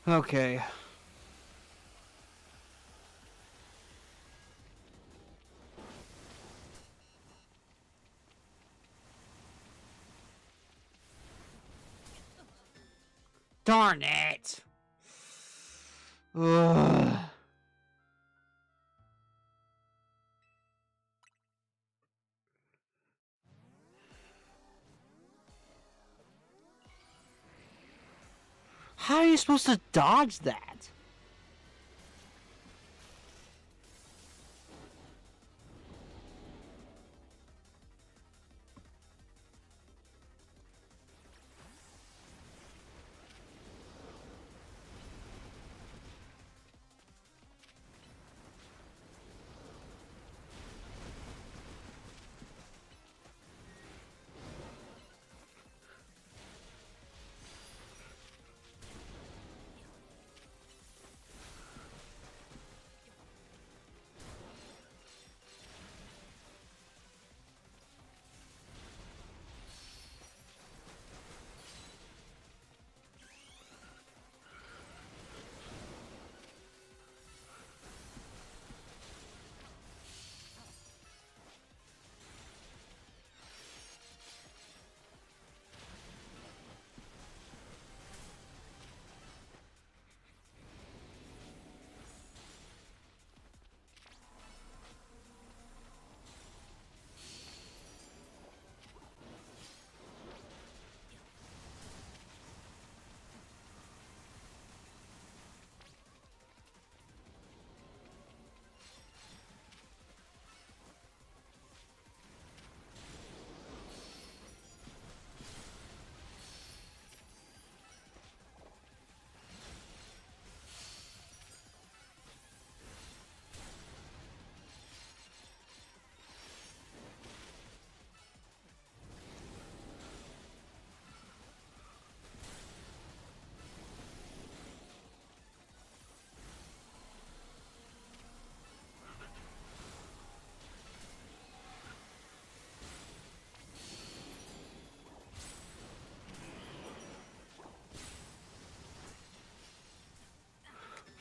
[SPEAKER 1] Okay. Darn it! Ugh. How are you supposed to dodge that?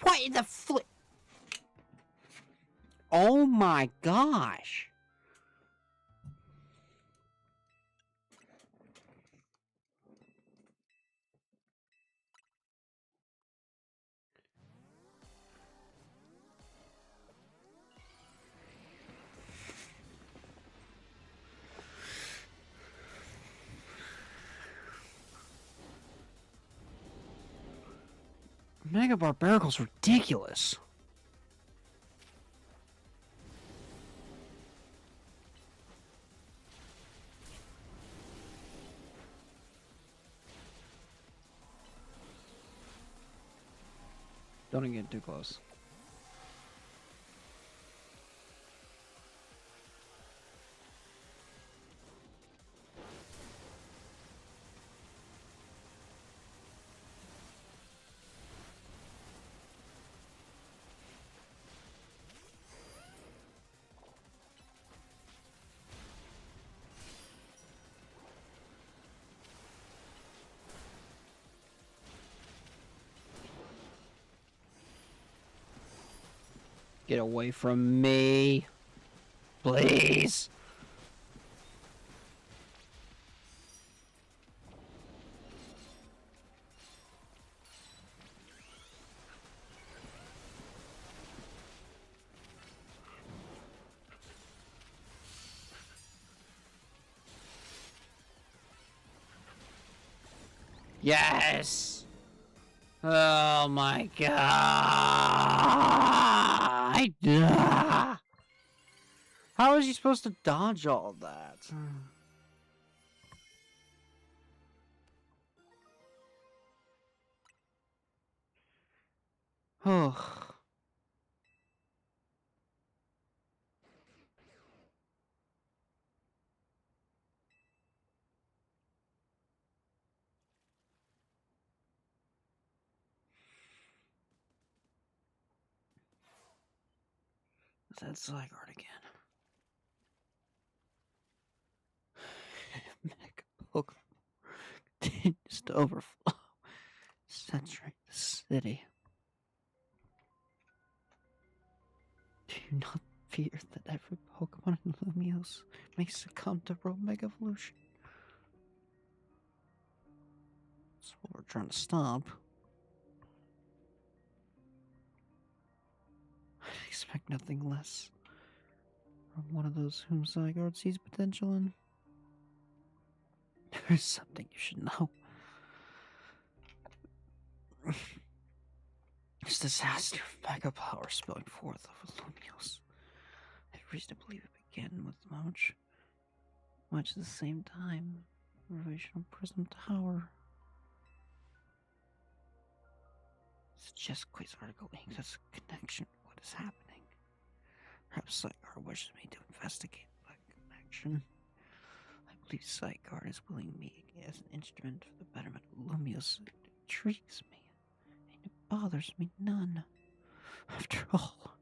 [SPEAKER 1] What in the flip? Oh my gosh. Mega Barbaricle's ridiculous. Don't get too close. Get away from me. Please. Yes. Oh my god. How is he supposed to dodge all of that? Oh. That's Zygarde again. Mega Pokemon continues to overflow. saturate the city. Do you not fear that every Pokemon in Lumiose may succumb to Road Mega Evolution? That's what we're trying to stop. I expect nothing less from one of those whom Zygarde sees potential in. There's something you should know. This disaster of mega power spilling forth over Lumiose. I have reason to believe it began with much at the same time. Revelation of Prism Tower. Suggest Quiz article has a connection with what is happening. Perhaps Zygarde wishes me to investigate that connection. I believe Zygarde is willing me as an instrument for the betterment of Lumiose. It intrigues me, and it bothers me none. After all,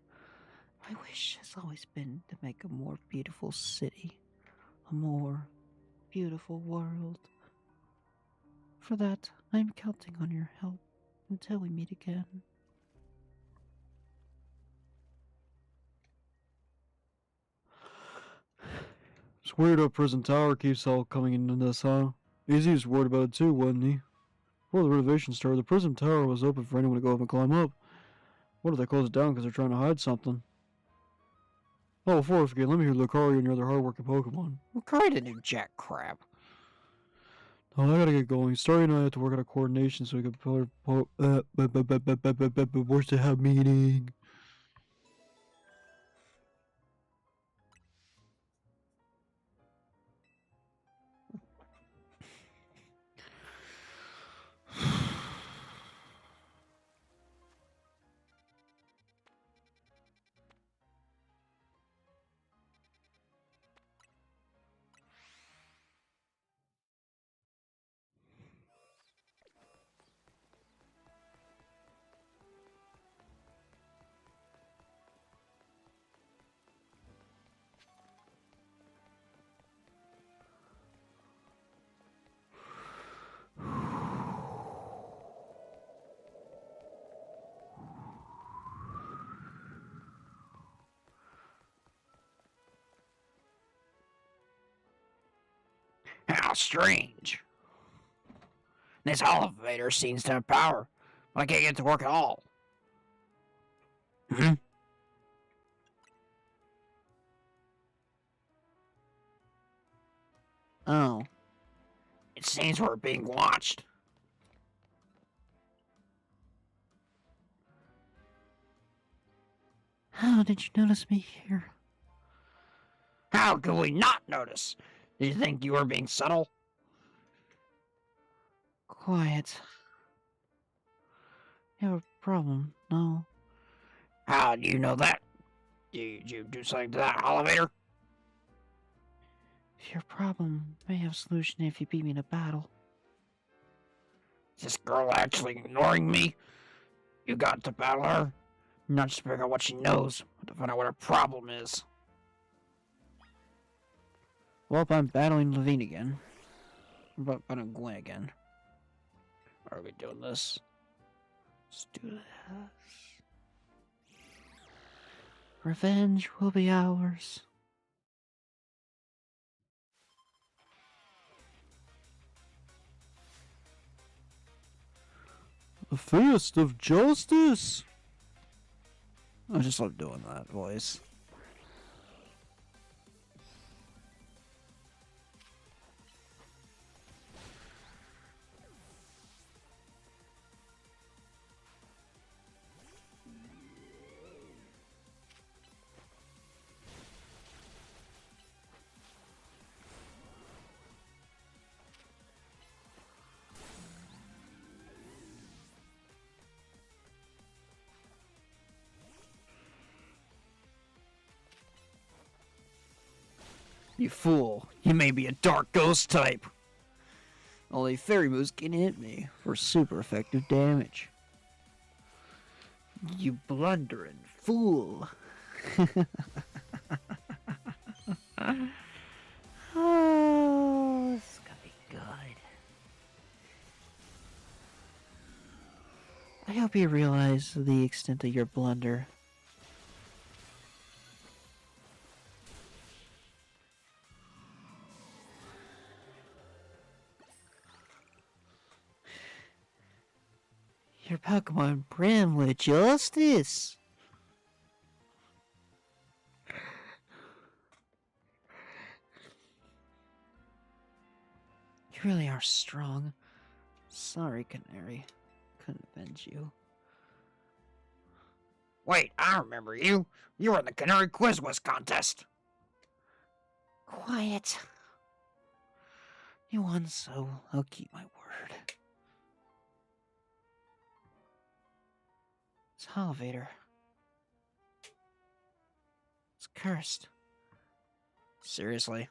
[SPEAKER 1] my wish has always been to make a more beautiful city, a more beautiful world. For that, I am counting on your help until we meet again.
[SPEAKER 2] It's weird how Prison Tower keeps all coming into this, huh? Easy was worried about it too, wasn't he? Before the renovation started, the Prison Tower was open for anyone to go up and climb up. What if they close it down because they're trying to hide something? Oh, before I forget, let me hear Lucario and your other hardworking Pokemon.
[SPEAKER 1] Lucario didn't do jack crap.
[SPEAKER 2] Oh, I gotta get going. Starry and I have to work out a coordination so we can put where's the have meeting?
[SPEAKER 1] How strange. This elevator seems to have power, but I can't get it to work at all. Hmm? Oh. It seems we're being watched. How did you notice me here? How could we not notice? Did you think you were being subtle? Quiet. You have a problem, no? How do you know that? Did you do something to that elevator? Your problem may have a solution if you beat me in a battle. Is this girl actually ignoring me? You got to battle her? Not just to figure out what she knows, but to find out what her problem is. Well, I'm battling Levine again. But I'm Gwen again. Are we doing this? Let's do this. Revenge will be ours.
[SPEAKER 2] A fist of justice!
[SPEAKER 1] I just love doing that voice. You fool. You may be a dark ghost type. Only fairy moves can hit me for super effective damage. You blundering fool. Oh, this is gonna be good. I hope you realize the extent of your blunder. Your Pokemon brim with justice. You really are strong. Sorry, Canary. Couldn't avenge you.
[SPEAKER 4] Wait, I remember you. You were in the Canary Quiz contest.
[SPEAKER 1] Quiet. You won, so I'll keep my word. This elevator. It's cursed.
[SPEAKER 4] Seriously?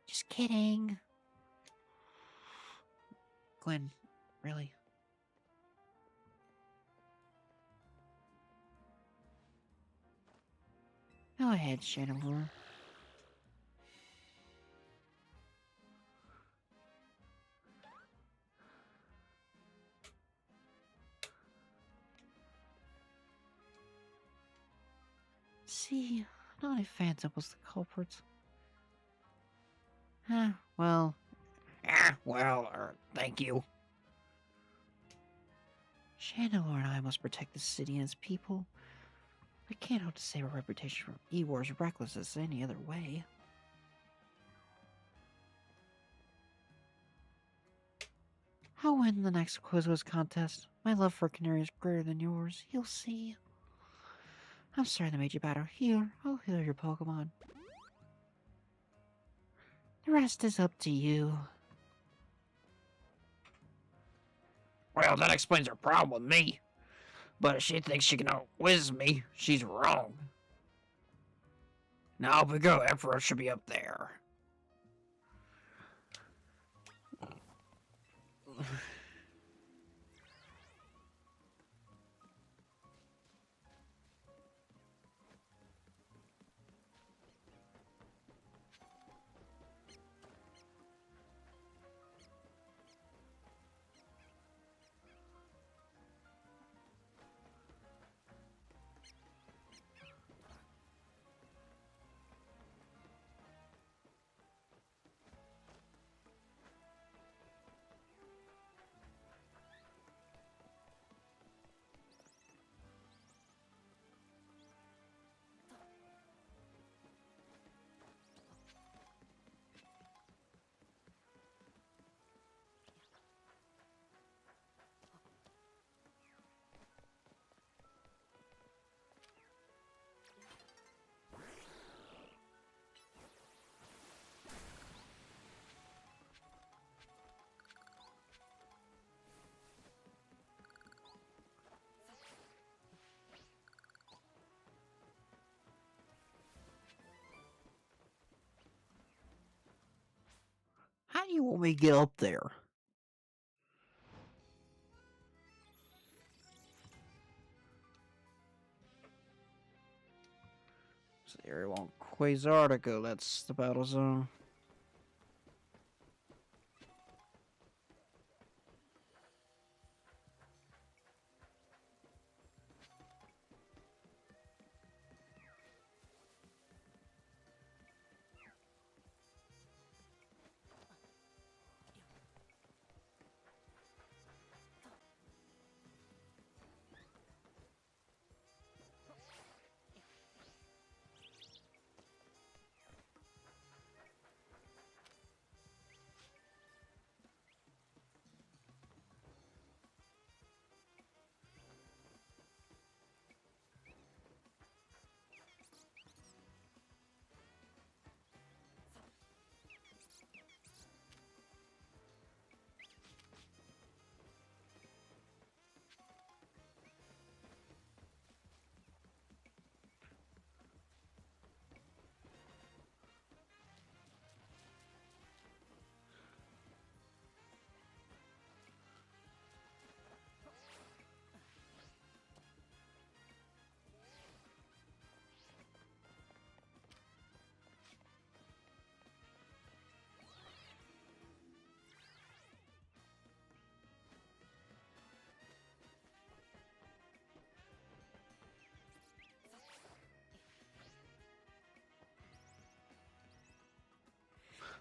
[SPEAKER 1] Just kidding. Gwen, really? Go ahead, Shadowlore. See, I thought if Phantom was the culprit. Well,
[SPEAKER 4] Thank you.
[SPEAKER 1] Chandelure and I must protect the city and its people. I can't hope to save our reputation from E-War's recklessness any other way. I'll win the next Quiz contest. My love for Canary is greater than yours. You'll see. I'm sorry that made you battle. Here, I'll heal your Pokemon. The rest is up to you.
[SPEAKER 4] Well, that explains her problem with me. But if she thinks she can outwiz me, she's wrong. Now up we go. Emperor should be up there.
[SPEAKER 1] How do you want me to get up there? So area 1 Quasartica, that's the battle zone.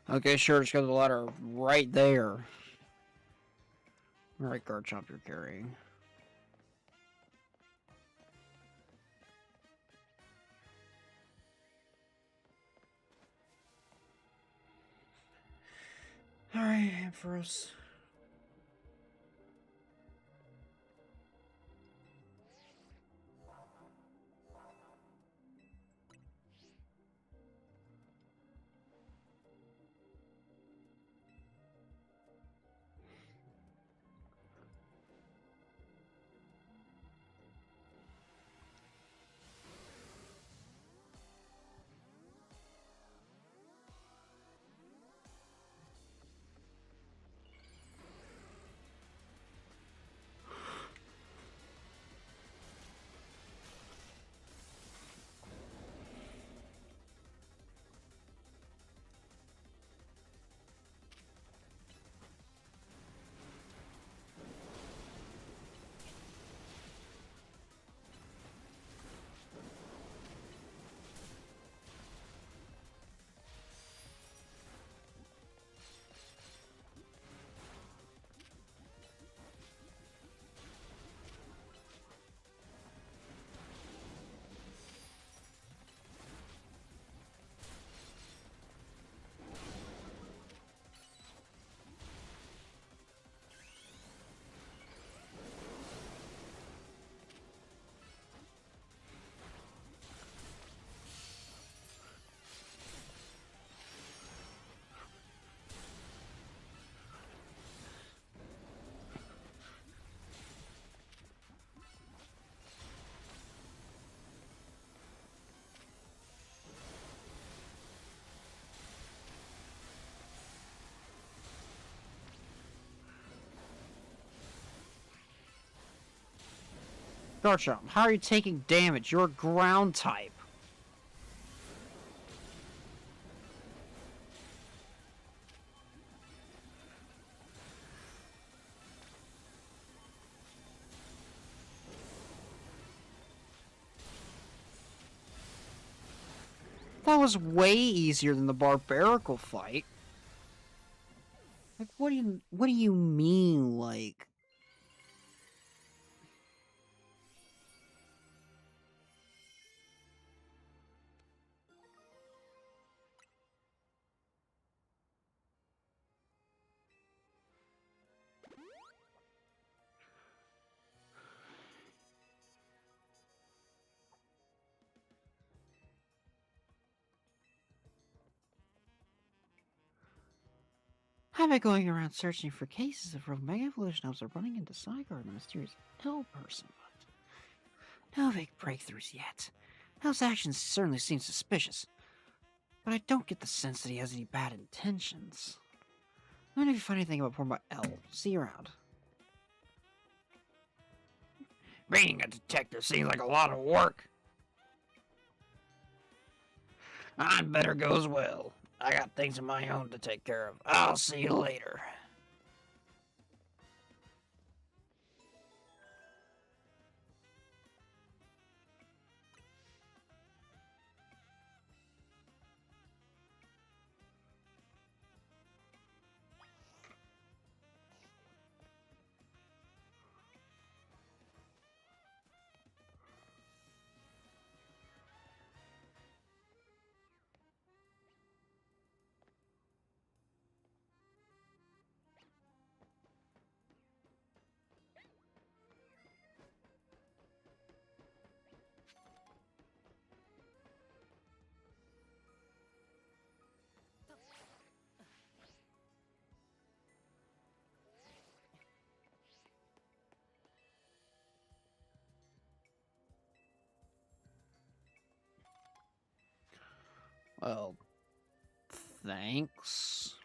[SPEAKER 1] Okay, sure, just go to the ladder right there. Alright, Garchomp, you're carrying. Alright, Ampharos. Garchomp, how are you taking damage? You're a ground type. That was way easier than the barbarical fight. Like, what do you mean, like? I've been going around searching for cases of Mega Evolution Elves are running into Zygarde and the mysterious L person, but no big breakthroughs yet. El's actions certainly seem suspicious, but I don't get the sense that he has any bad intentions. Let me know if you find anything about poor my L. See you around.
[SPEAKER 4] Being a detective seems like a lot of work. I'd better go as well. I got things of my own to take care of. I'll see you later.
[SPEAKER 1] Well, thanks.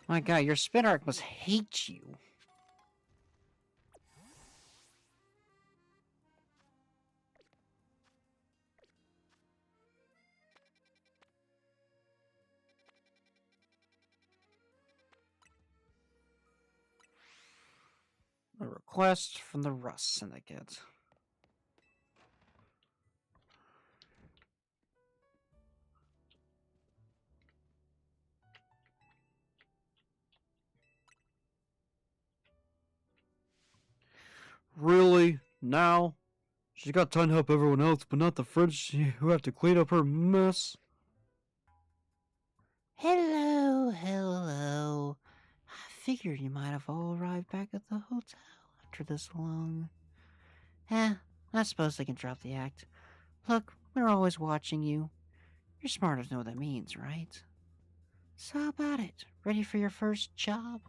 [SPEAKER 1] My god, your spin arc must hate you. A request from the Rust Syndicate.
[SPEAKER 2] Really? Now? She's got time to help everyone else, but not the friends who have to clean up her mess.
[SPEAKER 1] Hello, hello. I figured you might have all arrived back at the hotel after this long. I suppose I can drop the act. Look, we're always watching you. You're smart enough to know what that means, right? So how about it? Ready for your first job?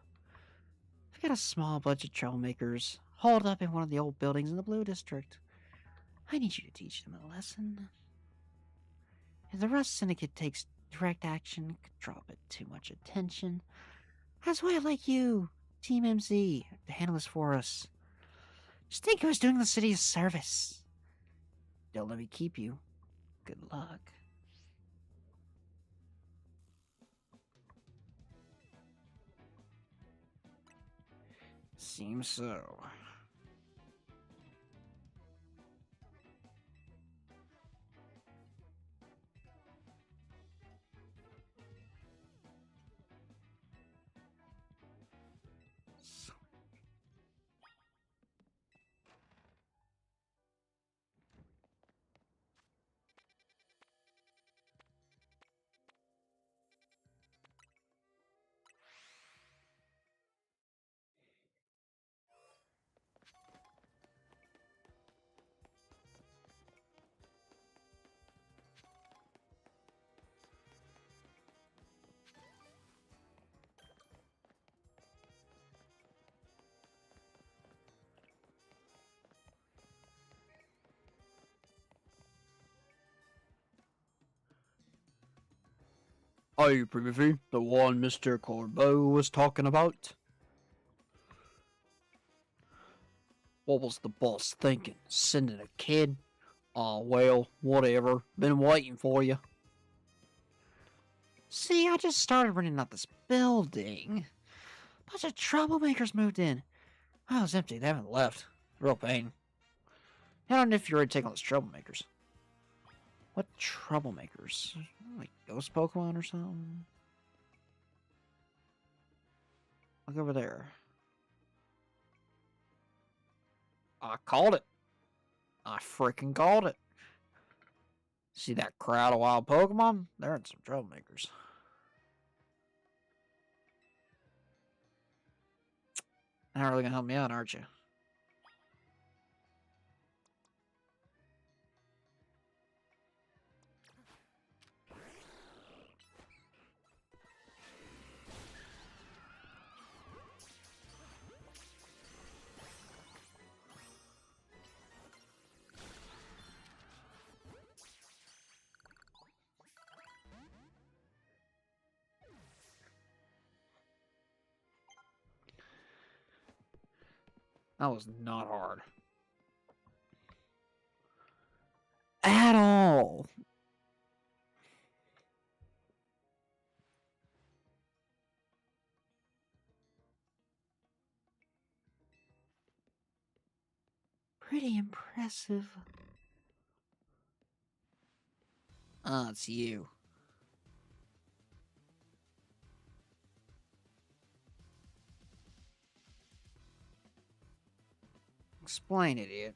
[SPEAKER 1] I've got a small bunch of troublemakers holed up in one of the old buildings in the Blue District. I need you to teach them a lesson. If the Rust Syndicate takes direct action, could draw a bit too much attention. That's why I like you, Team MZ, to handle this for us. Just think who's doing the city a service. Don't let me keep you. Good luck. Seems so.
[SPEAKER 2] Are you Primaphy? The one Mr. Corbeau was talking about?
[SPEAKER 1] What was the boss thinking? Sending a kid? Aw, well, whatever. Been waiting for you. See, I just started renting out this building. Bunch of troublemakers moved in. Oh, it's empty. They haven't left. Real pain. I don't know if you're already taking all those troublemakers. What troublemakers? Like ghost Pokemon or something? Look over there. I called it. I freaking called it. See that crowd of wild Pokemon? They're in some troublemakers. Not really gonna help me out, aren't you? That was not hard. At all. Pretty impressive. Ah, it's you. Explain, idiot.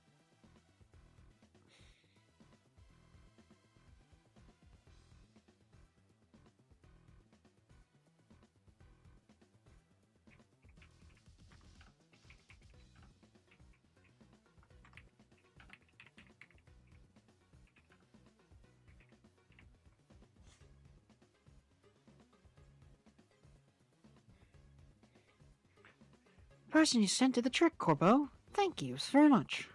[SPEAKER 1] Person you sent did the trick, Corbo. Thank you very much.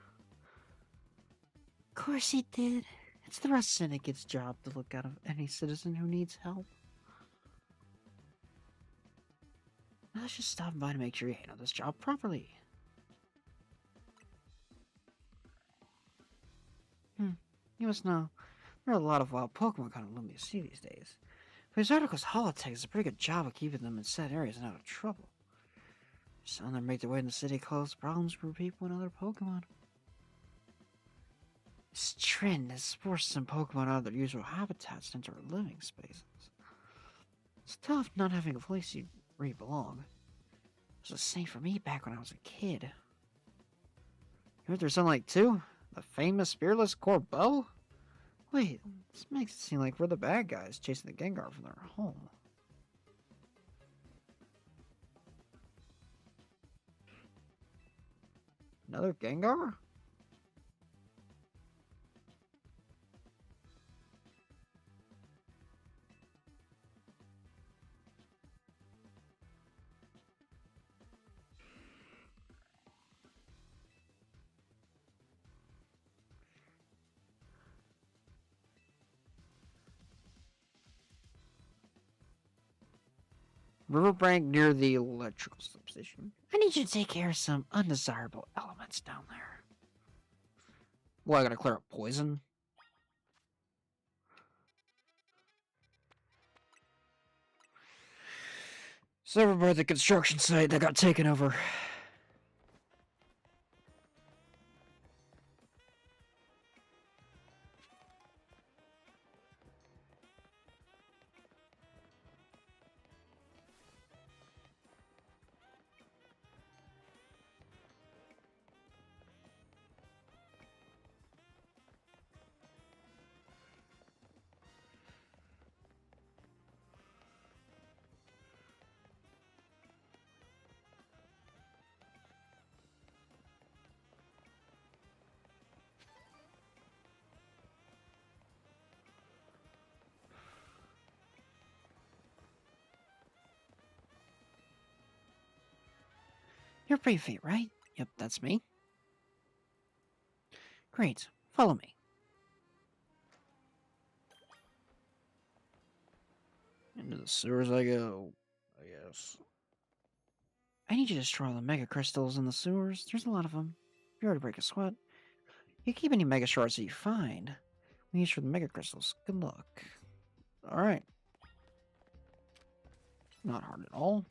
[SPEAKER 1] Of course he did. It's the Rust Syndicate's job to look out of any citizen who needs help. Let's just stop by to make sure you handle this job properly. You must know, there are a lot of wild Pokemon kind of Lumia Sea these days. But his article's Holotech does a pretty good job of keeping them in set areas and out of trouble. Some of them make their way in the city cause problems for people and other Pokemon. This trend has forced some Pokemon out of their usual habitats into our living spaces. It's tough not having a place where you belong. It was the same for me back when I was a kid. You heard there's something like too? The famous Fearless Corbeau? Wait, this makes it seem like we're the bad guys chasing the Gengar from their home. Another Gengar? Riverbank near the electrical substation. I need you to take care of some undesirable elements down there. Well, I gotta clear up poison. It's over by the construction site that got taken over. You're Primaphy, right? Yep, that's me. Great. Follow me. Into the sewers I go, I guess. I need you to destroy all the Mega Crystals in the sewers. There's a lot of them. If you were to break a sweat, you keep any Mega Shards that you find. We use for the Mega Crystals. Good luck. Alright. Not hard at all.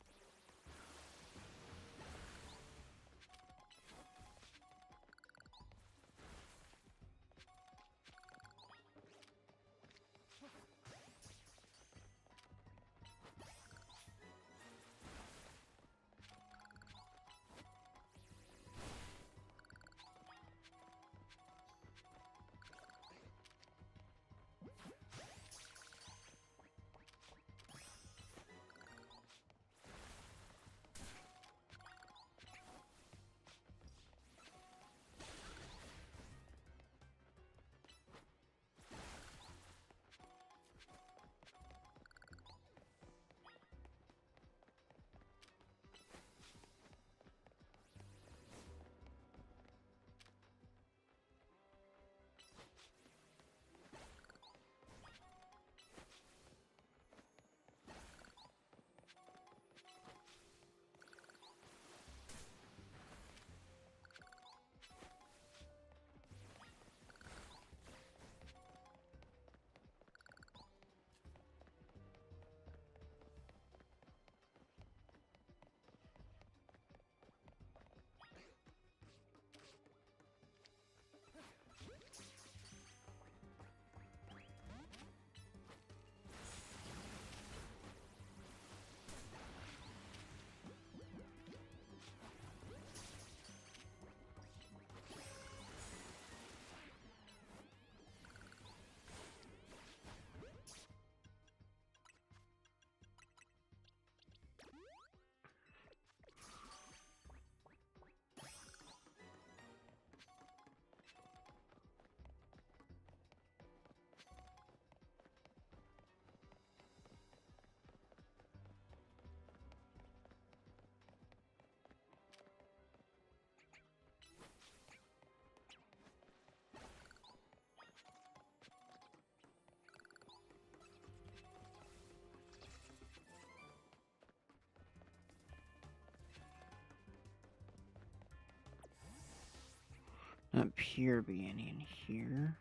[SPEAKER 1] appear to be any in here.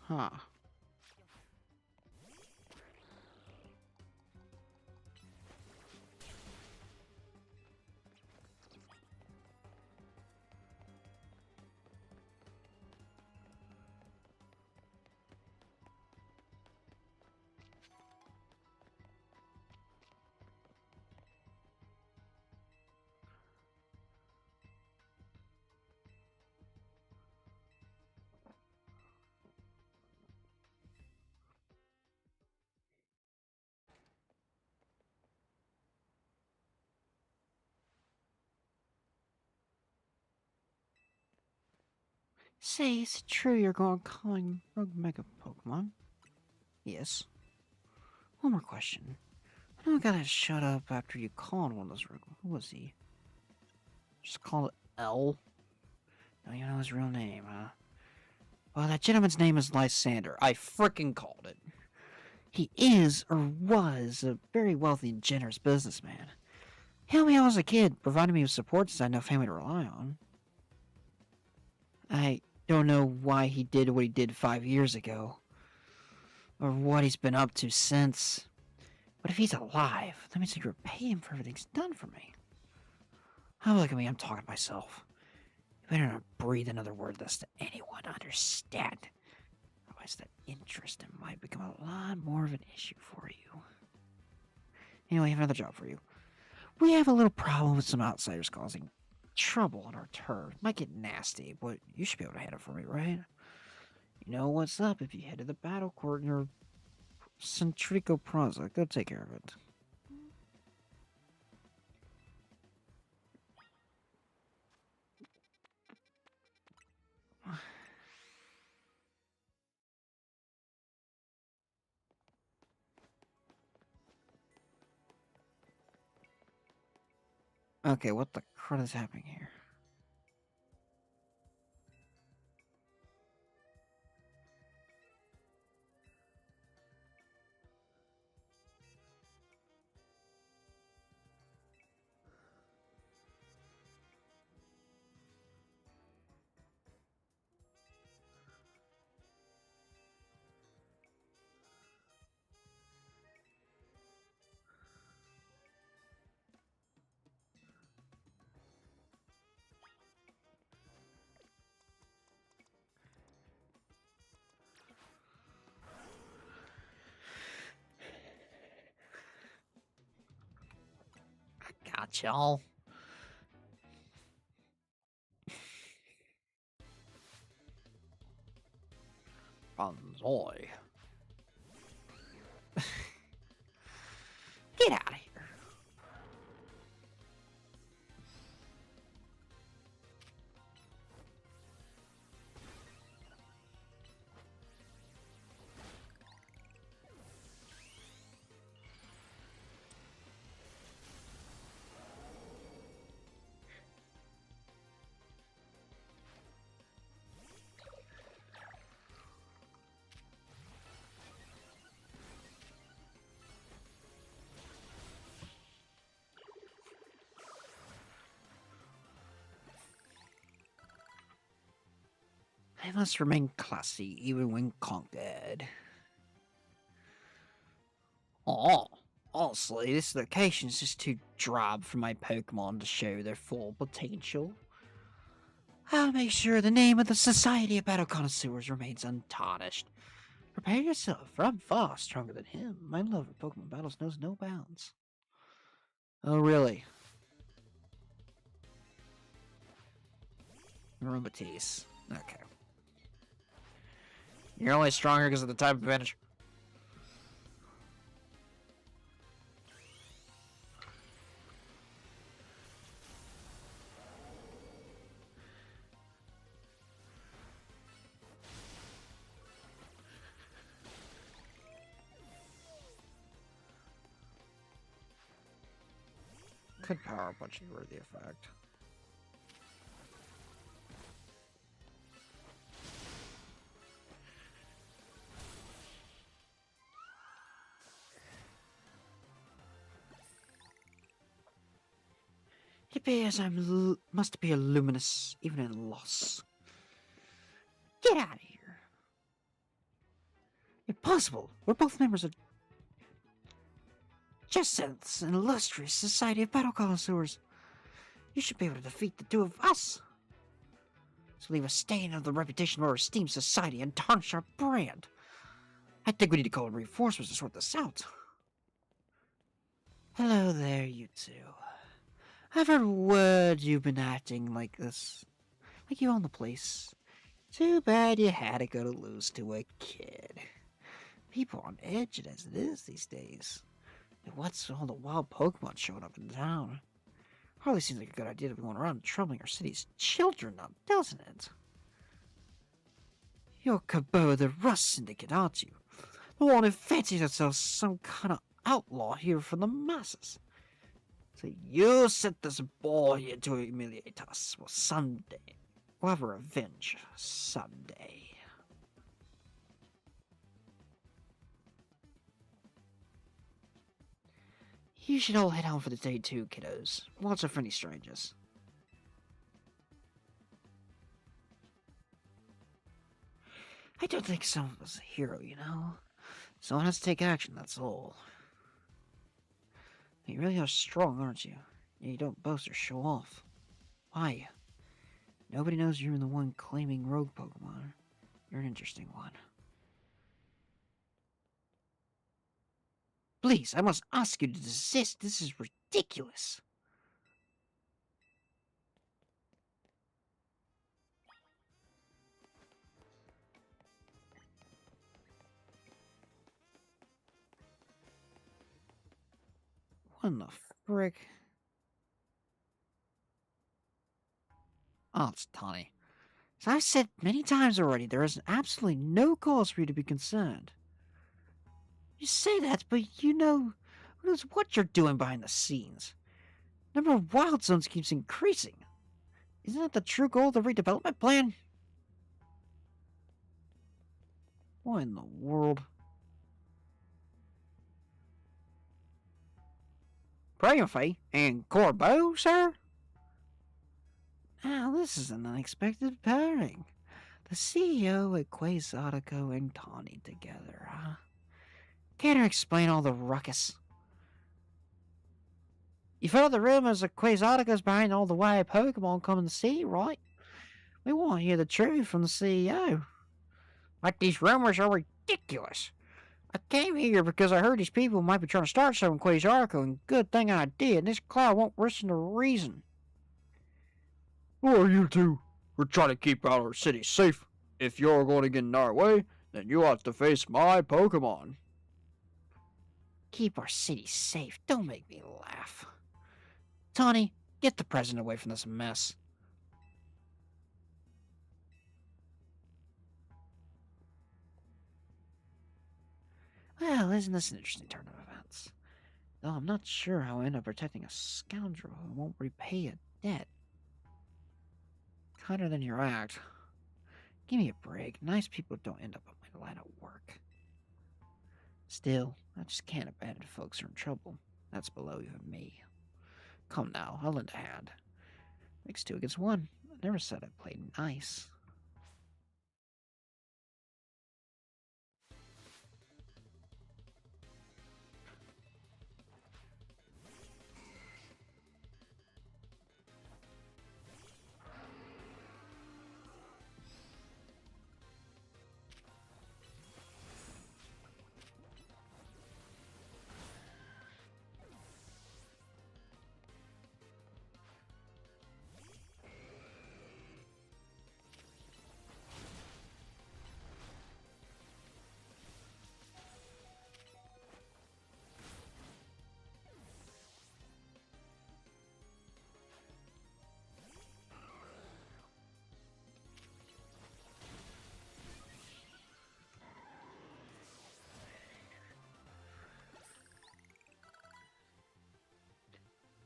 [SPEAKER 1] Huh. Say, is it true you're going calling rogue mega Pokemon? Yes. One more question. I know I gotta shut up after you called one of those rogue. Who was he? Just call it L? Don't even know his real name, huh? Well, that gentleman's name is Lysander. I frickin' called it. He is, or was, a very wealthy and generous businessman. He helped me out as a kid, provided me with support since I had no family to rely on. I don't know why he did what he did 5 years ago, or what he's been up to since. But if he's alive, that means I can repay him for everything he's done for me. Oh, look at me, I'm talking to myself. You better not breathe another word of this to anyone, understand? Otherwise, that interest in might become a lot more of an issue for you. Anyway, I have another job for you. We have a little problem with some outsiders causing trouble on our turf. Might get nasty, but you should be able to handle it for me, right? You know what's up if you head to the battle court in your Centrico Plaza. Go take care of it. Okay, what the crud is happening here? Got y'all. Bonzoy. Get out of here. I must remain classy even when conquered. Oh, honestly, this location is just too drab for my Pokemon to show their full potential. I'll make sure the name of the Society of Battle Connoisseurs remains untarnished. Prepare yourself, for I'm far stronger than him. My love for Pokemon battles knows no bounds. Oh, really? Aromatisse. Okay. You're only stronger because of the type advantage. Could power punch you for the effect. It appears must appear luminous, even in loss. Get out of here. Impossible. We're both members of Jessen's an illustrious society of battle connoisseurs. You should be able to defeat the two of us. So leave a stain on the reputation of our esteemed society and tarnish our brand. I think we need to call in reinforcements to sort this out. Hello there, you two. I've heard word you've been acting like this. Like you own the place. Too bad you had to go to lose to a kid. People are on edge as it is these days. And what's all the wild Pokemon showing up in town? Hardly seems like a good idea to be going around troubling our city's children now, doesn't it? You're Cabot the Rust Syndicate, aren't you? The one who fancies herself some kind of outlaw here for the masses. So you sent this boy here to humiliate us. Well, someday. We'll have revenge. Someday. You should all head home for the day too, kiddos. Lots of friendly strangers. I don't think someone was a hero, you know? Someone has to take action, that's all. You really are strong, aren't you? You don't boast or show off. Why? Nobody knows you're the one claiming rogue Pokemon. You're an interesting one. Please, I must ask you to desist. This is ridiculous. What in the frick? Oh, it's Tawny. As I've said many times already, there is absolutely no cause for you to be concerned. You say that, but you know who knows what you're doing behind the scenes. Number of wild zones keeps increasing. Isn't that the true goal of the redevelopment plan? What in the world? Primaphy and Corbeau, sir? Now, this is an unexpected pairing. The CEO at Quasartico and Tawny together, huh? Can't you explain all the ruckus? You've heard the rumors that Quasartico's behind all the wild Pokemon coming to see, right? We want to hear the truth from the CEO. Like these rumors are ridiculous. I came here because I heard these people might be trying to start something Quasartico, and good thing I did. This cloud won't listen to reason.
[SPEAKER 2] Who are you two? We're trying to keep our city safe. If you're going to get in our way, then you have to face my Pokemon.
[SPEAKER 1] Keep our city safe. Don't make me laugh. Tawny, get the president away from this mess. Well, isn't this an interesting turn of events? Though I'm not sure how I end up protecting a scoundrel who won't repay a debt. Kinder than your act. Give me a break. Nice people don't end up on my line of work. Still, I just can't abandon folks who are in trouble. That's below even me. Come now, I'll lend a hand. Makes 2 against 1. I never said I played nice.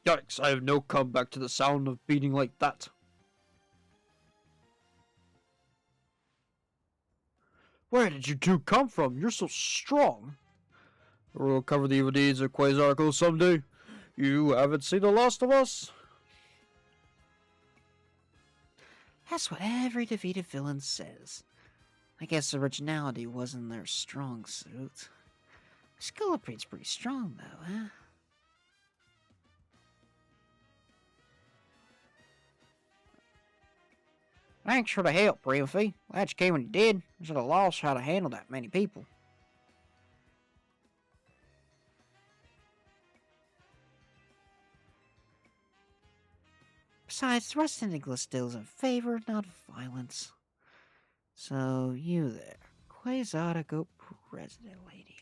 [SPEAKER 2] Yikes, I have no comeback to the sound of beating like that. Where did you two come from? You're so strong. We'll cover the evil deeds of Quasarco someday. You haven't seen the last of us?
[SPEAKER 1] That's what every defeated villain says. I guess originality wasn't their strong suit. Sculpin's pretty strong, though, huh? Thanks for the help, Primaphy. Glad you came when you did. I was at a loss how to handle that many people. Besides, the rest of Nicholas still is in favor, not violence. So, you there, Quasartico President Lady.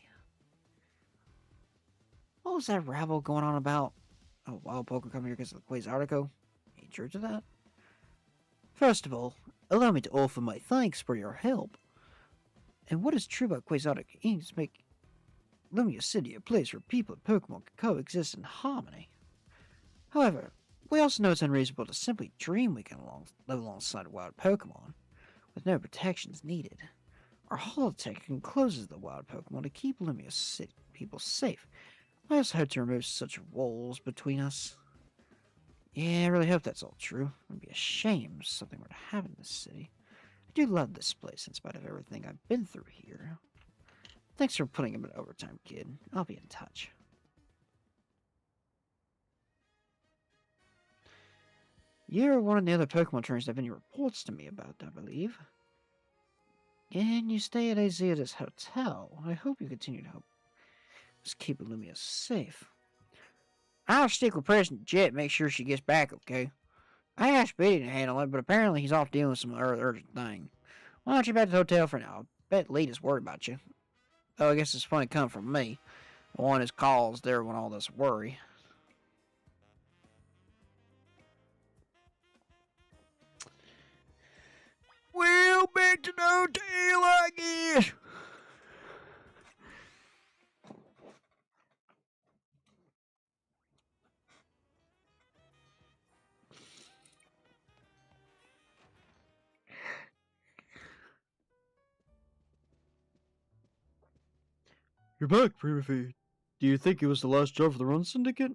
[SPEAKER 1] What was that rabble going on about? A wild Pokemon coming here because of the Quasartico? Ain't true to that? First of all, allow me to offer my thanks for your help. And what is true about Quasartico Inc. make Lumia City a place where people and Pokemon can coexist in harmony. However, we also know it's unreasonable to simply dream we can live alongside wild Pokemon, with no protections needed. Our holotech encloses the wild Pokemon to keep Lumia City people safe. I also hope to remove such walls between us. Yeah, I really hope that's all true. It would be a shame if something were to happen in this city. I do love this place in spite of everything I've been through here. Thanks for putting him in overtime, kid. I'll be in touch. You're one of the other Pokemon trainers that have any reports to me about, I believe. And you stay at Azia's hotel. I hope you continue to help us keep Lumia safe. I'll stick with President Jet and make sure she gets back, okay? I asked Betty to handle it, but apparently he's off dealing with some urgent thing. Why don't you back to the hotel for now? I bet Lita's worried about you. Oh, I guess it's funny coming from me. The one whose calls there when all this worry. Well, back to the hotel, I guess.
[SPEAKER 2] You're back, Primaphy. Do you think it was the last job for the Run Syndicate?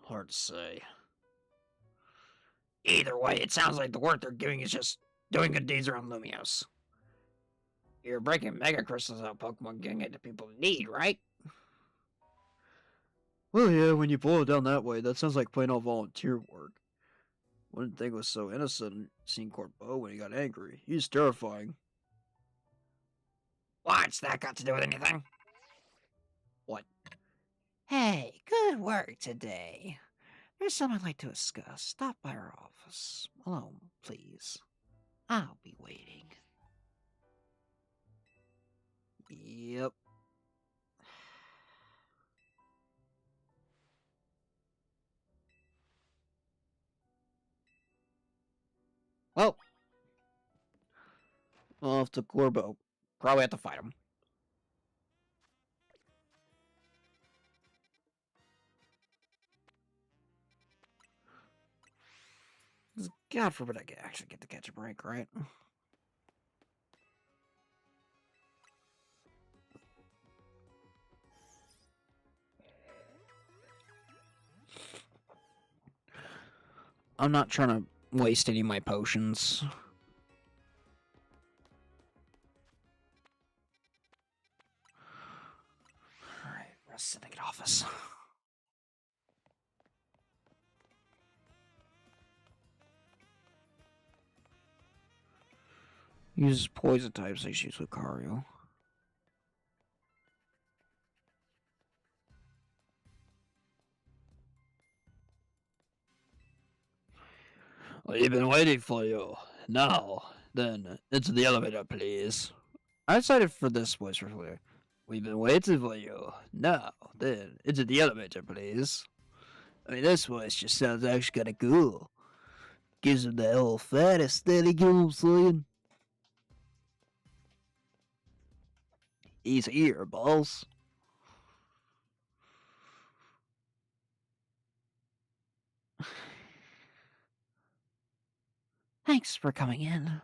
[SPEAKER 1] Hard to say.
[SPEAKER 4] Either way, it sounds like the work they're doing is just doing good deeds around Lumios. You're breaking Mega Crystals out Pokemon getting it to people in need, right?
[SPEAKER 2] Well, yeah, when you boil it down that way, that sounds like plain old volunteer work. Wouldn't think it was so innocent seeing Corbeau when he got angry. He's terrifying.
[SPEAKER 4] What's that got to do with anything?
[SPEAKER 1] What? Hey, good work today. There's something I'd like to discuss. Stop by our office. Alone, please. I'll be waiting. Yep. Well, off to Corbeau. Probably have to fight him. God forbid I actually get to catch a break, right? I'm not trying to waste any of my potions. Alright, rest syndicate office. Uses poison types like she's Lucario.
[SPEAKER 2] We've been waiting for you. Now, then, into the elevator, please.
[SPEAKER 1] I decided for this voice for later.
[SPEAKER 2] We've been waiting for you. Now, then, into the elevator, please. I mean, this voice just sounds actually kind of cool. Gives him that old fat aesthetic, you know what I'm saying? He's here, boss.
[SPEAKER 1] Thanks for coming in.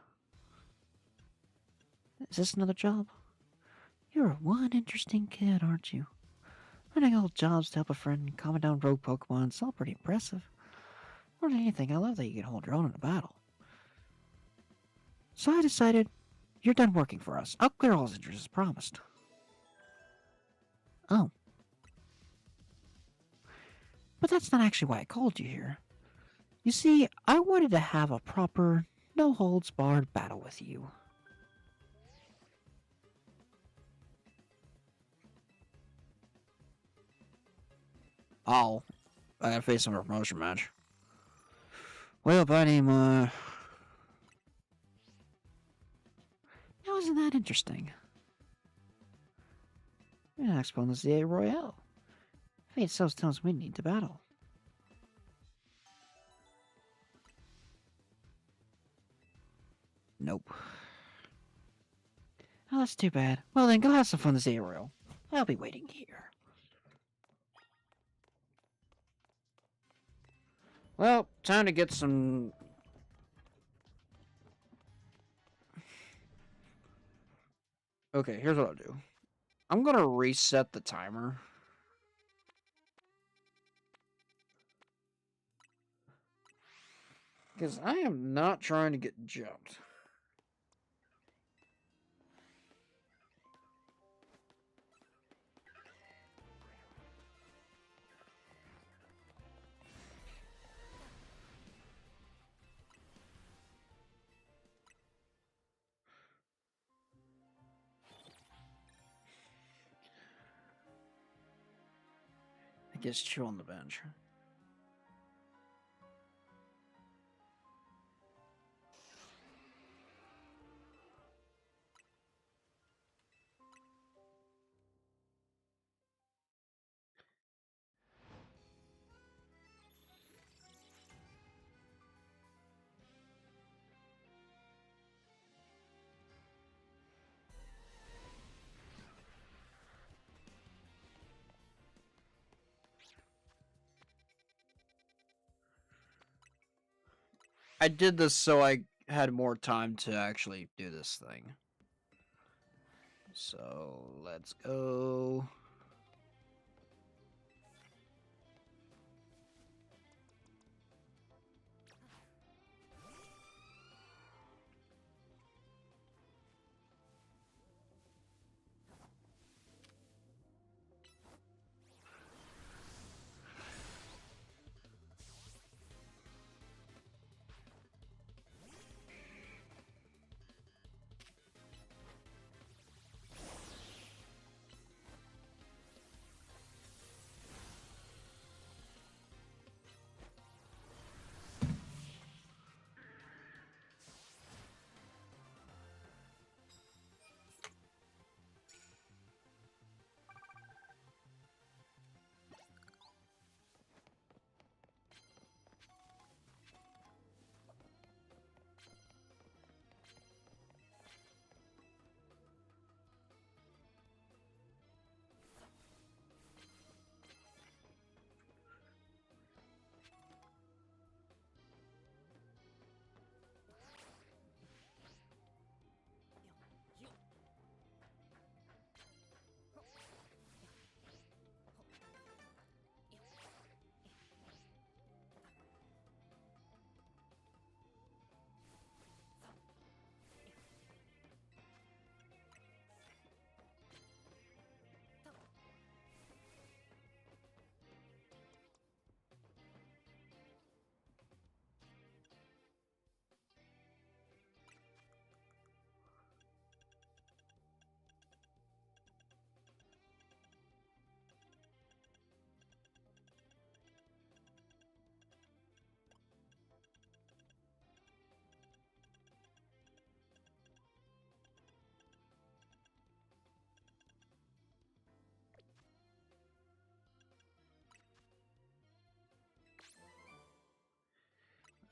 [SPEAKER 1] Is this another job? You're one interesting kid, aren't you? Running all jobs to help a friend, calming down rogue Pokemon, it's all pretty impressive. More than anything, I love that you can hold your own in a battle. So I decided, you're done working for us. I'll clear all his interests as promised. Oh. But that's not actually why I called you here. You see, I wanted to have a proper, no-holds-barred battle with you. Oh, I gotta face him in a promotion match. Well, by name, Now isn't that interesting? Your next opponent is the A Royale. Fate so tells we need to battle. Nope. Oh, that's too bad. Well then, go have some fun this A Royale. I'll be waiting here. Well, time to get some... Okay, here's what I'll do. I'm gonna reset the timer. Because I am not trying to get jumped. I guess chew on the bench. I did this so I had more time to actually do this thing. So, let's go.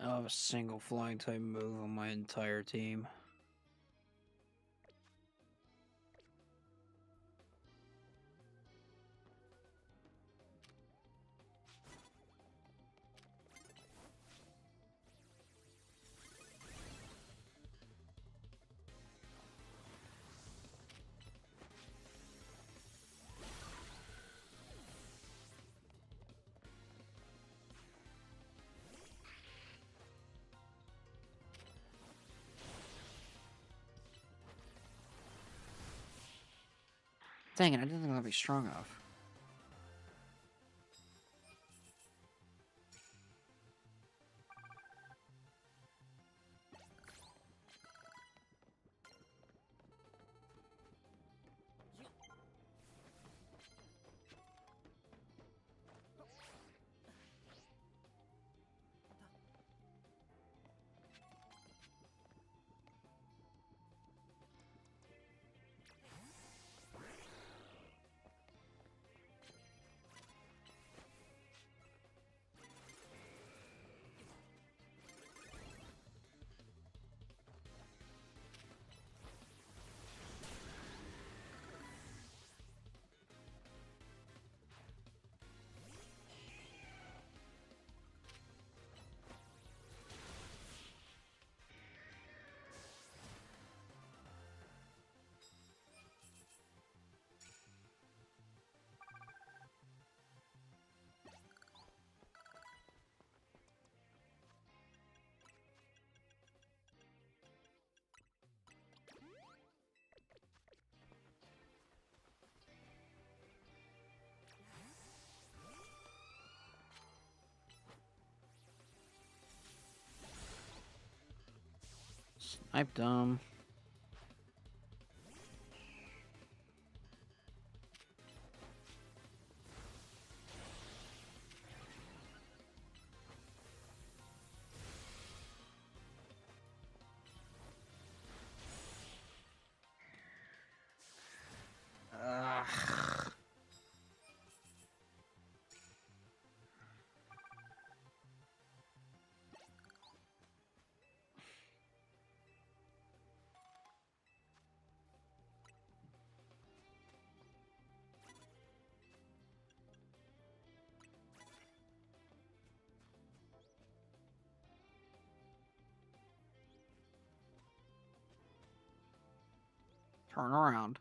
[SPEAKER 1] I don't have a single flying type move on my entire team. Dang it, I didn't think that'd be strong enough. Snipe them. Ugh. Turn around.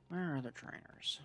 [SPEAKER 1] Where are the trainers?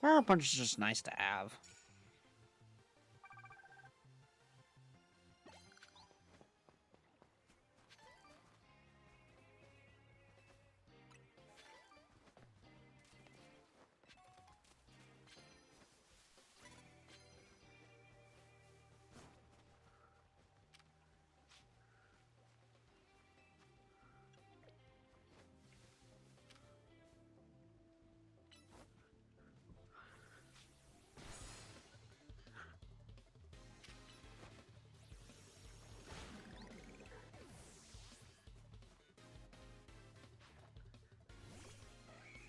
[SPEAKER 1] Power Punch is just nice to have.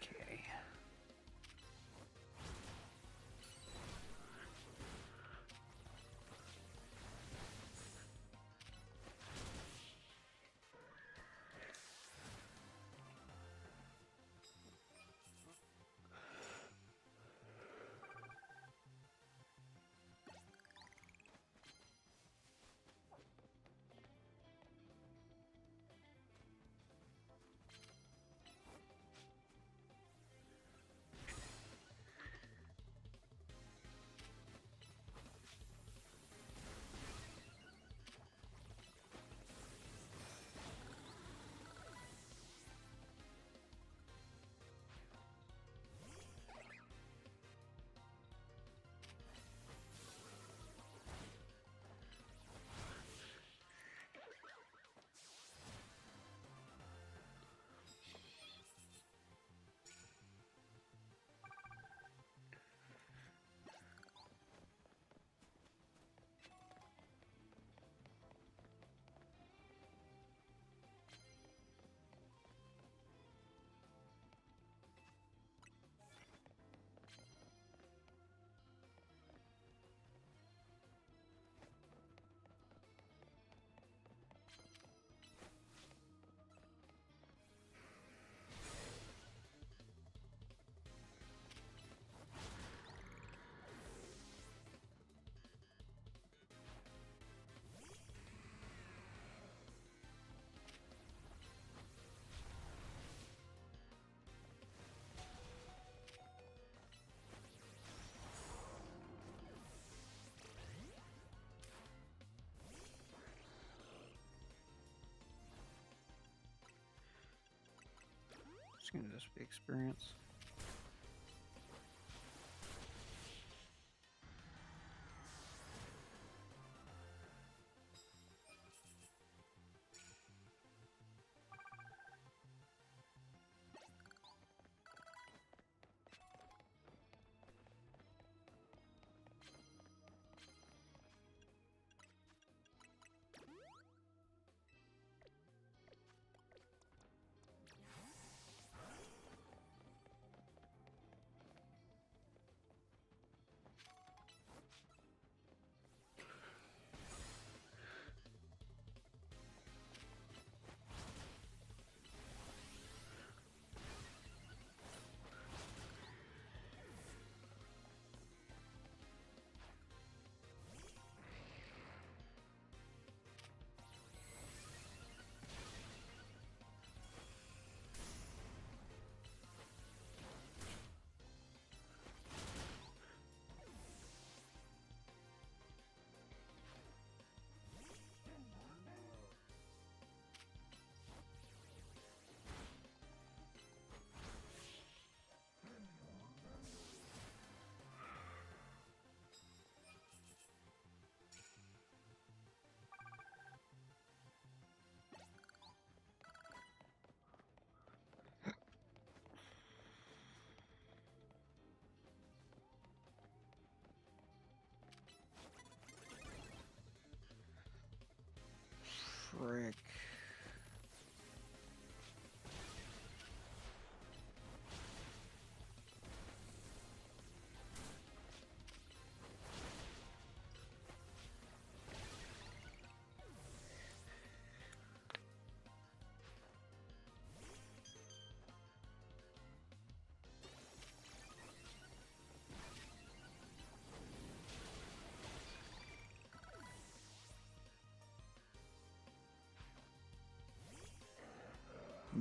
[SPEAKER 1] Okay. Just gonna just be experience. Frick.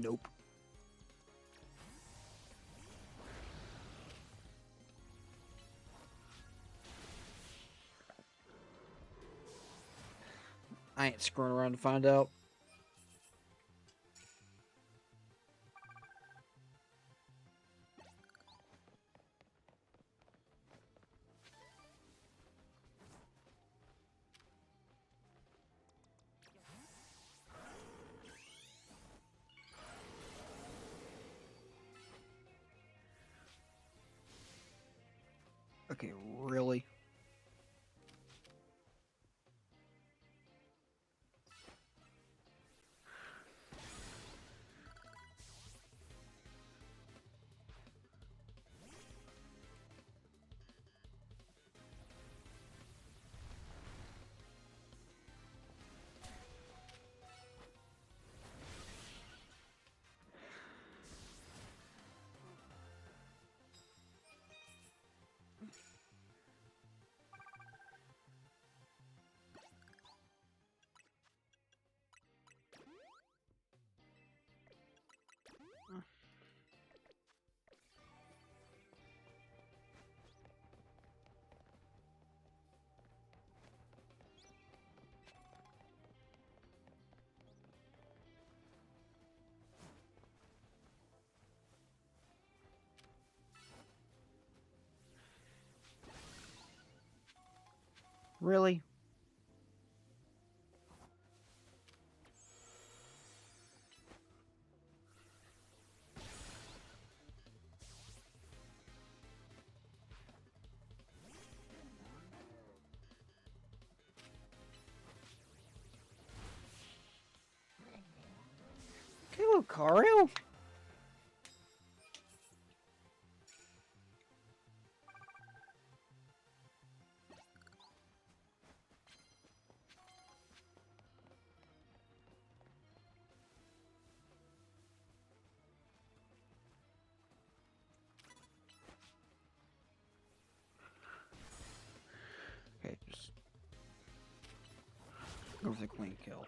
[SPEAKER 1] Nope. ain't screwing around to find out. Okay, really? Really? Okay, Lucario? Okay, just go for the clean kill.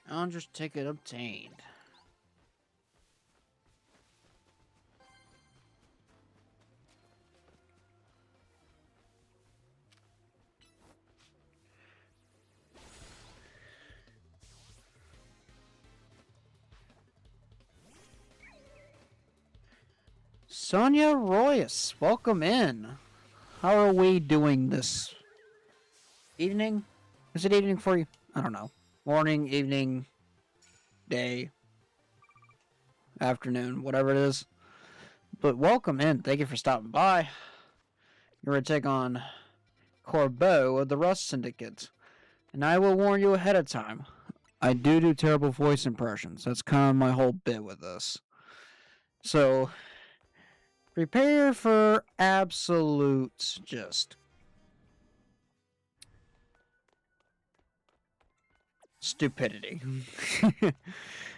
[SPEAKER 1] Challenger's ticket obtained. Sonia Royce, welcome in. How are we doing this evening? Is it evening for you? I don't know. Morning, evening, day, afternoon, whatever it is. But welcome in. Thank you for stopping by. You're going to take on Corbeau of the Rust Syndicate. And I will warn you ahead of time. I do terrible voice impressions. That's kind of my whole bit with this. So, prepare for absolute just stupidity.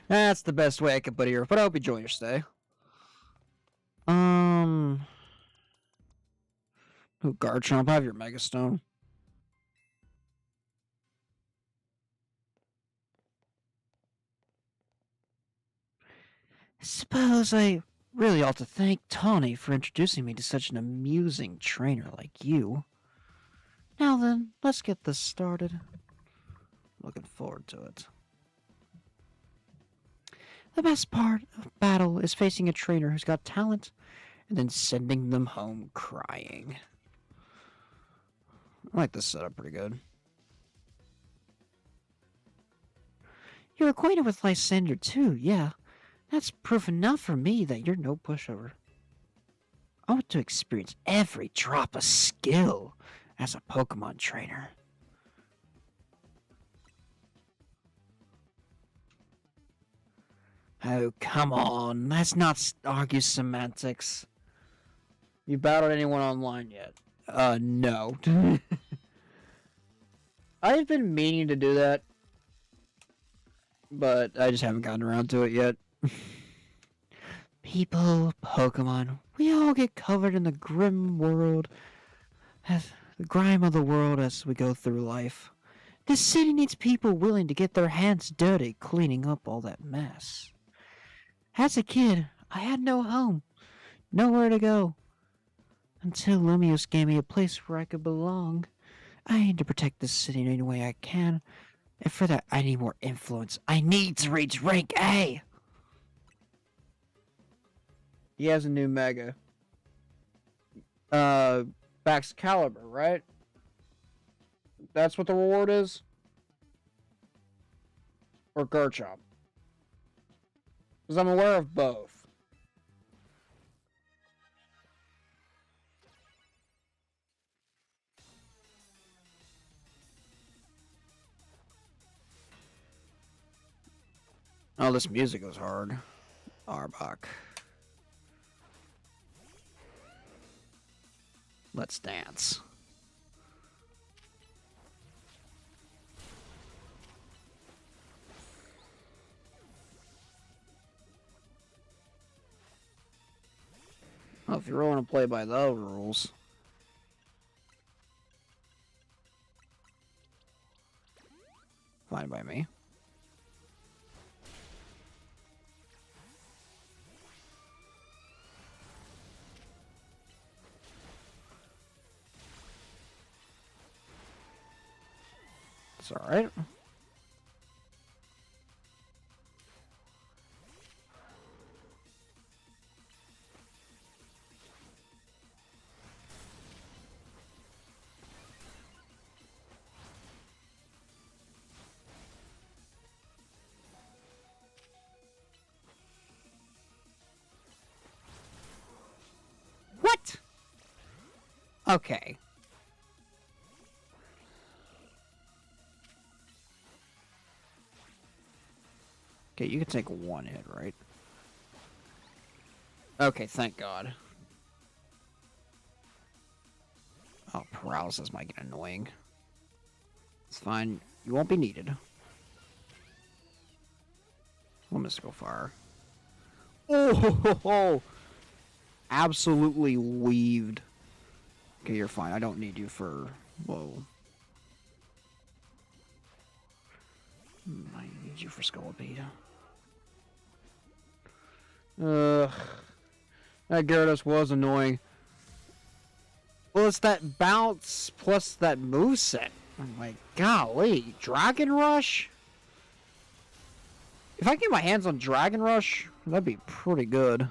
[SPEAKER 1] That's the best way I could put it here. But I hope you enjoy your stay. Oh, Garchomp, have your Mega Stone. Suppose I really ought to thank Tawny for introducing me to such an amusing trainer like you. Now then, let's get this started. Looking forward to it. The best part of battle is facing a trainer who's got talent and then sending them home crying. I like this setup pretty good. You're acquainted with Lysander too, yeah. That's proof enough for me that you're no pushover. I want to experience every drop of skill as a Pokemon trainer. Oh, come on. Let's not argue semantics. You battled anyone online yet? No. I've been meaning to do that, but I just haven't gotten around to it yet. People, Pokemon, we all get covered in the grim world, as the grime of the world as we go through life. This city needs people willing to get their hands dirty cleaning up all that mess. As a kid, I had no home, nowhere to go. Until Lumiose gave me a place where I could belong. I need to protect this city in any way I can. And for that, I need more influence. I need to reach rank A! He has a new Mega. Baxcalibur, right? That's what the reward is? Or Garchomp? Because I'm aware of both. Oh, this music was hard. Arbok. Let's dance. Well, if you really want to play by the rules. Fine by me. It's alright. What? Okay. Okay, you can take one hit, right? Okay, thank God. Oh, paralysis might get annoying. It's fine. You won't be needed. Well, Mystical Fire. Oh, ho, ho, ho. Absolutely weaved. Okay, you're fine. I don't need you for... Whoa. I need you for Scolipede. Ugh. That Gyarados was annoying. Well, it's that bounce plus that moveset. I'm like, golly. Dragon Rush? If I get my hands on Dragon Rush, that'd be pretty good.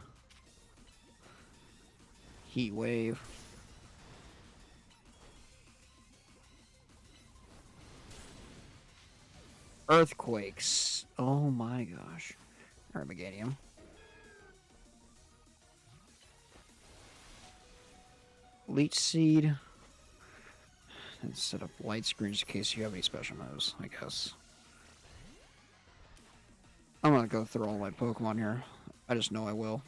[SPEAKER 1] Heat wave. Earthquakes. Oh my gosh. Armageddon. Leech seed. And set up light screens in case you have any special moves, I guess. I'm gonna go through all my Pokemon here. I just know I will.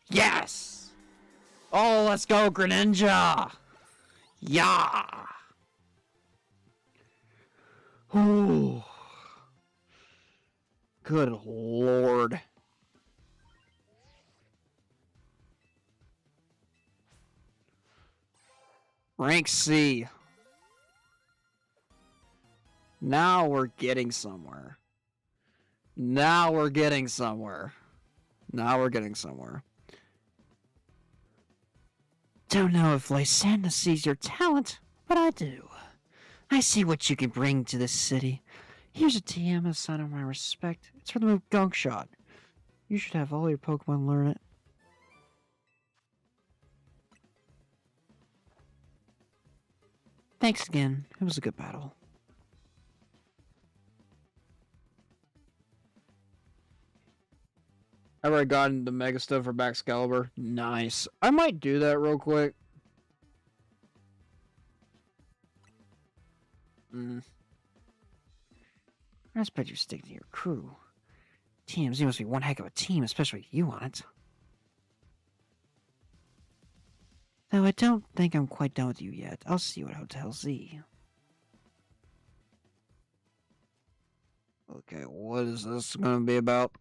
[SPEAKER 1] Yes! Oh, let's go, Greninja! Yeah! Ooh. Good lord. Rank C. Now we're getting somewhere. Now we're getting somewhere. Now we're getting somewhere. Don't know if Lysandra sees your talent, but I do. I see what you can bring to this city. Here's a TM, a sign of my respect. It's for the move Gunk Shot. You should have all your Pokemon learn it. Thanks again. It was a good battle. I've already gotten the Mega stuff for Baxcalibur. Nice. I might do that real quick. I expect you stick to your crew. TMZ must be one heck of a team, especially with you on it. Though I don't think I'm quite done with you yet. I'll see you at Hotel Z. Okay, what is this gonna be about?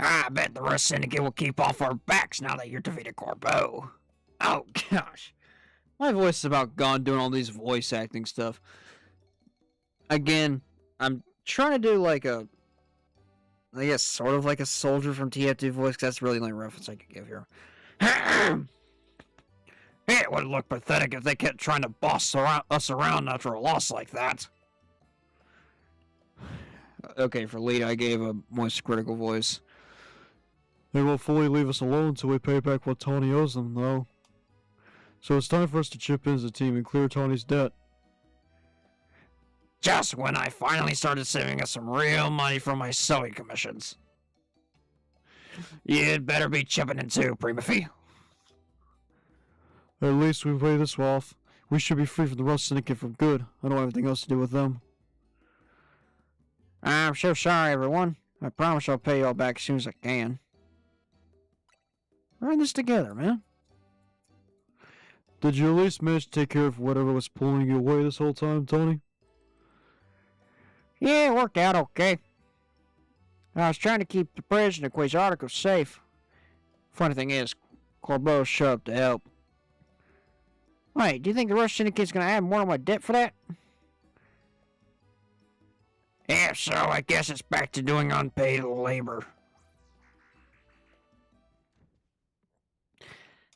[SPEAKER 4] I bet the rest syndicate will keep off our backs now that you're defeated Corbeau.
[SPEAKER 1] Oh gosh. My voice is about gone doing all these voice acting stuff. Again, I'm trying to do like a, I guess sort of like a soldier from TF2 voice, because that's really the only reference I could give here.
[SPEAKER 4] It would look pathetic if they kept trying to boss us around after a loss like that.
[SPEAKER 1] Okay, for lead I gave a moist critical voice.
[SPEAKER 2] They won't fully leave us alone until we pay back what Tawny owes them, though. So it's time for us to chip in as a team and clear Tawny's debt.
[SPEAKER 4] Just when I finally started saving us some real money from my sewing commissions. You'd better be chipping in too, Primaphy.
[SPEAKER 2] At least we pay this off. We should be free from the Rust Syndicate for good. I don't have anything else to do with them.
[SPEAKER 1] I'm so sorry, everyone. I promise I'll pay you all back as soon as I can. We're in this together, man.
[SPEAKER 2] Did you at least manage to take care of whatever was pulling you away this whole time, Tony?
[SPEAKER 1] Yeah, it worked out okay. I was trying to keep the bridge and the Quasarticus safe. Funny thing is, Corbeau showed up to help. Wait, do you think the Rush Syndicate's gonna add more to my debt for that?
[SPEAKER 4] If so, I guess it's back to doing unpaid labor.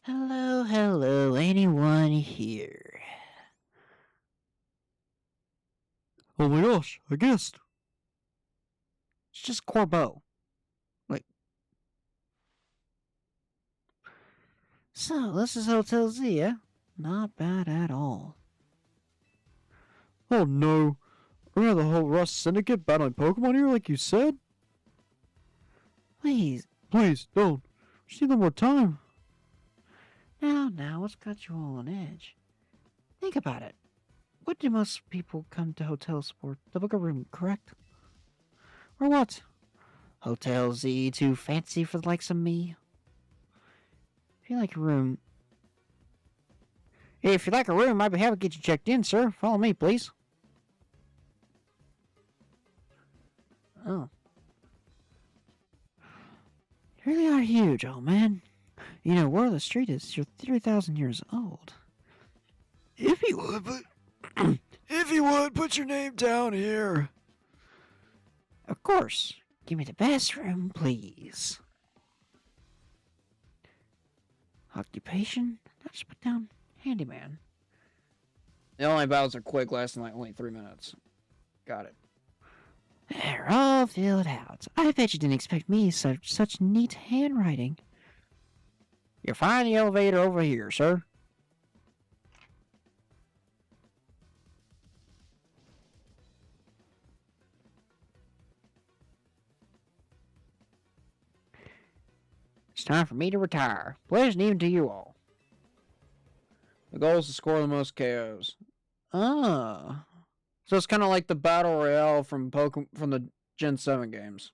[SPEAKER 1] Hello, hello, anyone here?
[SPEAKER 2] Oh my gosh, I guessed.
[SPEAKER 1] It's just Corbeau. Wait. So, this is Hotel Z, eh? Not bad at all.
[SPEAKER 2] Oh no. Are we gonna have the whole Rust Syndicate battling Pokemon here like you said?
[SPEAKER 1] Please.
[SPEAKER 2] Please, don't. Just need a little more time.
[SPEAKER 1] Now, what's got you all on edge? Think about it. What do most people come to hotels for? To book a room, correct? Or what? Hotel Z too fancy for the likes of me? If you like a room... If you like a room, I'd be happy to get you checked in, sir. Follow me, please. Oh. You really are huge, old man. You know, where the street is, you're 3,000 years old.
[SPEAKER 2] If you would, but... if you would, put your name down here.
[SPEAKER 1] Of course. Give me the bathroom, please. Occupation? I just put down handyman. The only battles are quick, lasting like only 3 minutes. Got it. They're all filled out. I bet you didn't expect me such neat handwriting. You'll find the elevator over here, sir. It's time for me to retire. Pleasure even to you all. The goal is to score the most KOs. Ah. So it's kind of like the Battle Royale from the Gen 7 games.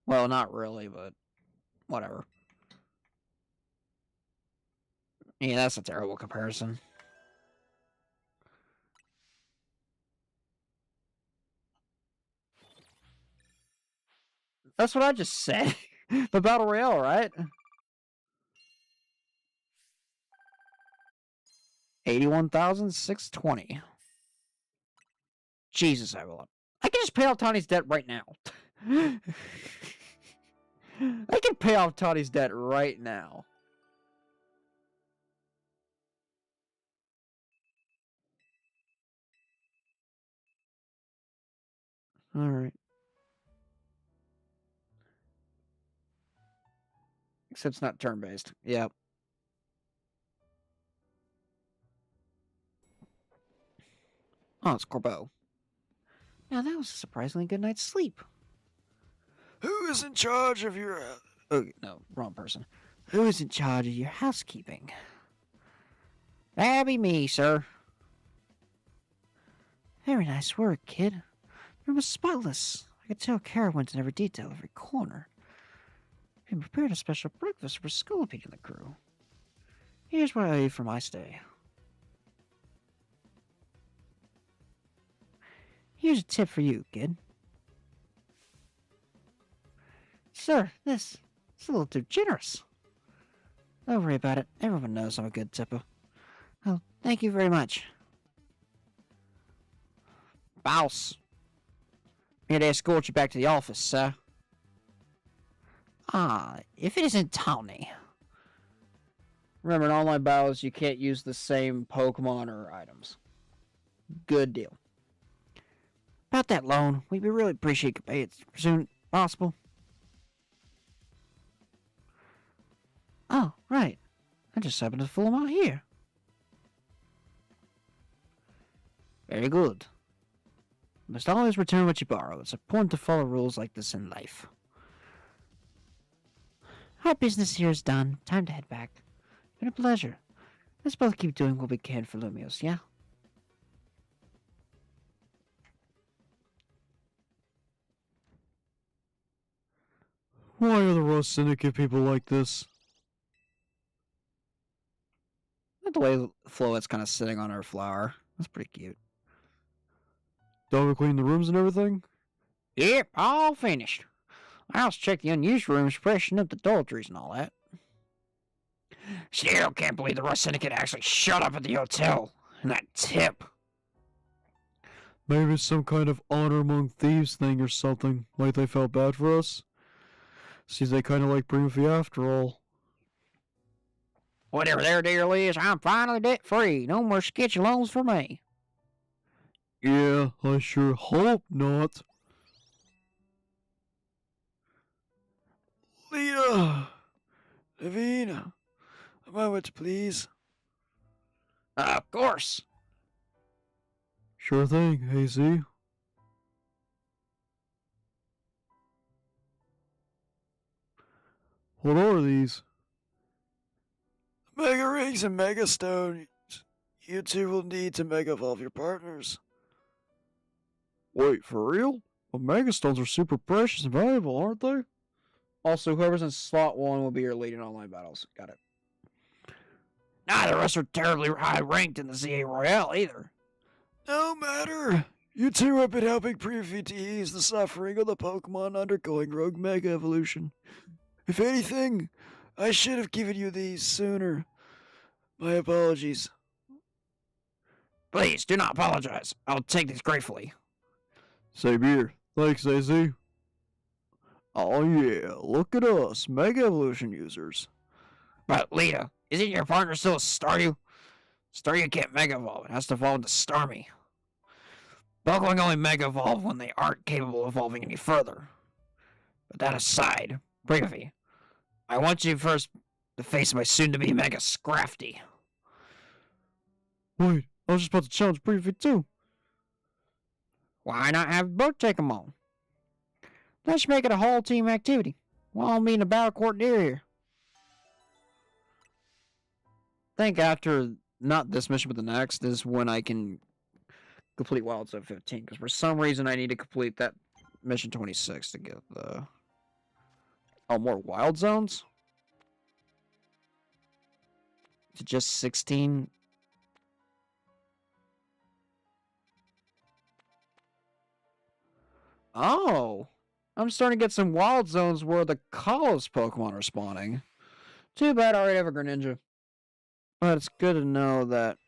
[SPEAKER 1] Well, not really, but whatever. Yeah, that's a terrible comparison. That's what I just said. The Battle Royale, right? 81,620. Jesus, I will. I can just pay off Tawny's debt right now. I can pay off Tawny's debt right now. Alright. Except it's not turn-based. Yep. Oh, it's Corbeau. Now that was a surprisingly good night's sleep.
[SPEAKER 2] Who is in charge of your...
[SPEAKER 1] Oh, no, wrong person. Who is in charge of your housekeeping? That'd be me, sir. Very nice work, kid. The room was spotless. I could tell Kara went in every detail, every corner. We prepared a special breakfast for Sculpey and the crew. Here's what I ate for my stay. Here's a tip for you, kid. Sir, this is a little too generous. Don't worry about it. Everyone knows I'm a good tipper. Oh, thank you very much. Boss. Here to escort you back to the office, sir. Ah, if it isn't Tawny. Remember, in online battles, you can't use the same Pokemon or items. Good deal. About that loan, we'd really appreciate you pay it as soon as possible. Oh, right. I just happened to fill them out here. Very good. You must always return what you borrow. It's important to follow rules like this in life. Our business here is done. Time to head back. It's been a pleasure. Let's both keep doing what we can for Lumios, yeah?
[SPEAKER 2] Why are the Rust Syndicate people like this?
[SPEAKER 1] The way Floet's kind of sitting on her flower. That's pretty cute.
[SPEAKER 2] Don't clean the rooms and everything?
[SPEAKER 1] Yep, all finished. I also checked the unused rooms, freshened up the toiletries and all that.
[SPEAKER 4] Still can't believe the Rust Syndicate actually showed up at the hotel. And that tip.
[SPEAKER 2] Maybe it's some kind of honor among thieves thing or something. Like they felt bad for us. Seems they kind of like Primaphy after all.
[SPEAKER 4] Whatever their deal is, I'm finally debt-free. No more sketchy loans for me.
[SPEAKER 2] Yeah, I sure hope not. Lita! Naveen! A moment, please.
[SPEAKER 4] Of course.
[SPEAKER 2] Sure thing, Hazy. What are these? Mega Rings and Mega Stones. You two will need to Mega Evolve your partners. Wait, for real? Well, Mega Stones are super precious and valuable, aren't they?
[SPEAKER 1] Also, whoever's in slot 1 will be your lead in online battles. Got it.
[SPEAKER 4] Neither of us are terribly high ranked in the ZA Royale either.
[SPEAKER 2] No matter. You two have been helping Primaphy to ease the suffering of the Pokemon undergoing Rogue Mega Evolution. If anything, I should have given you these sooner. My apologies.
[SPEAKER 4] Please, do not apologize. I'll take these gratefully.
[SPEAKER 2] Same here. Thanks, AC. Oh yeah, look at us, Mega Evolution users.
[SPEAKER 4] But Lita, isn't your partner still a Staryu? Staryu can't Mega Evolve. It has to evolve into Starmie. Pokemon only Mega Evolve when they aren't capable of evolving any further. But that aside, Primaphy, I want you first to face my soon-to-be Mega Scrafty.
[SPEAKER 2] Wait, I was just about to challenge Primaphy too.
[SPEAKER 4] Why not have both take them on? Let's make it a whole team activity. We'll all meet in a battle court near here.
[SPEAKER 1] I think after, not this mission, but the next, is when I can complete Wild Zone 15. Because for some reason, I need to complete that mission 26 to get the... Oh, more Wild Zones? To just 16? Oh! I'm starting to get some Wild Zones where the Kalos Pokemon are spawning. Too bad I already have a Greninja. But it's good to know that...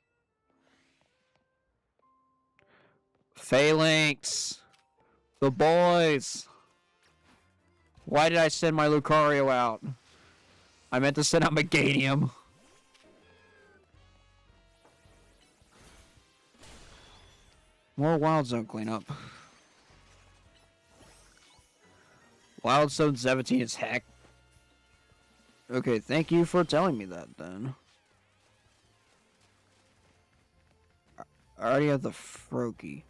[SPEAKER 1] Phalanx! The boys! Why did I send my Lucario out? I meant to send out Meganium. More Wild Zone cleanup. Wild Zone 17 is heck. Okay, thank you for telling me that then. I already have the Froakie.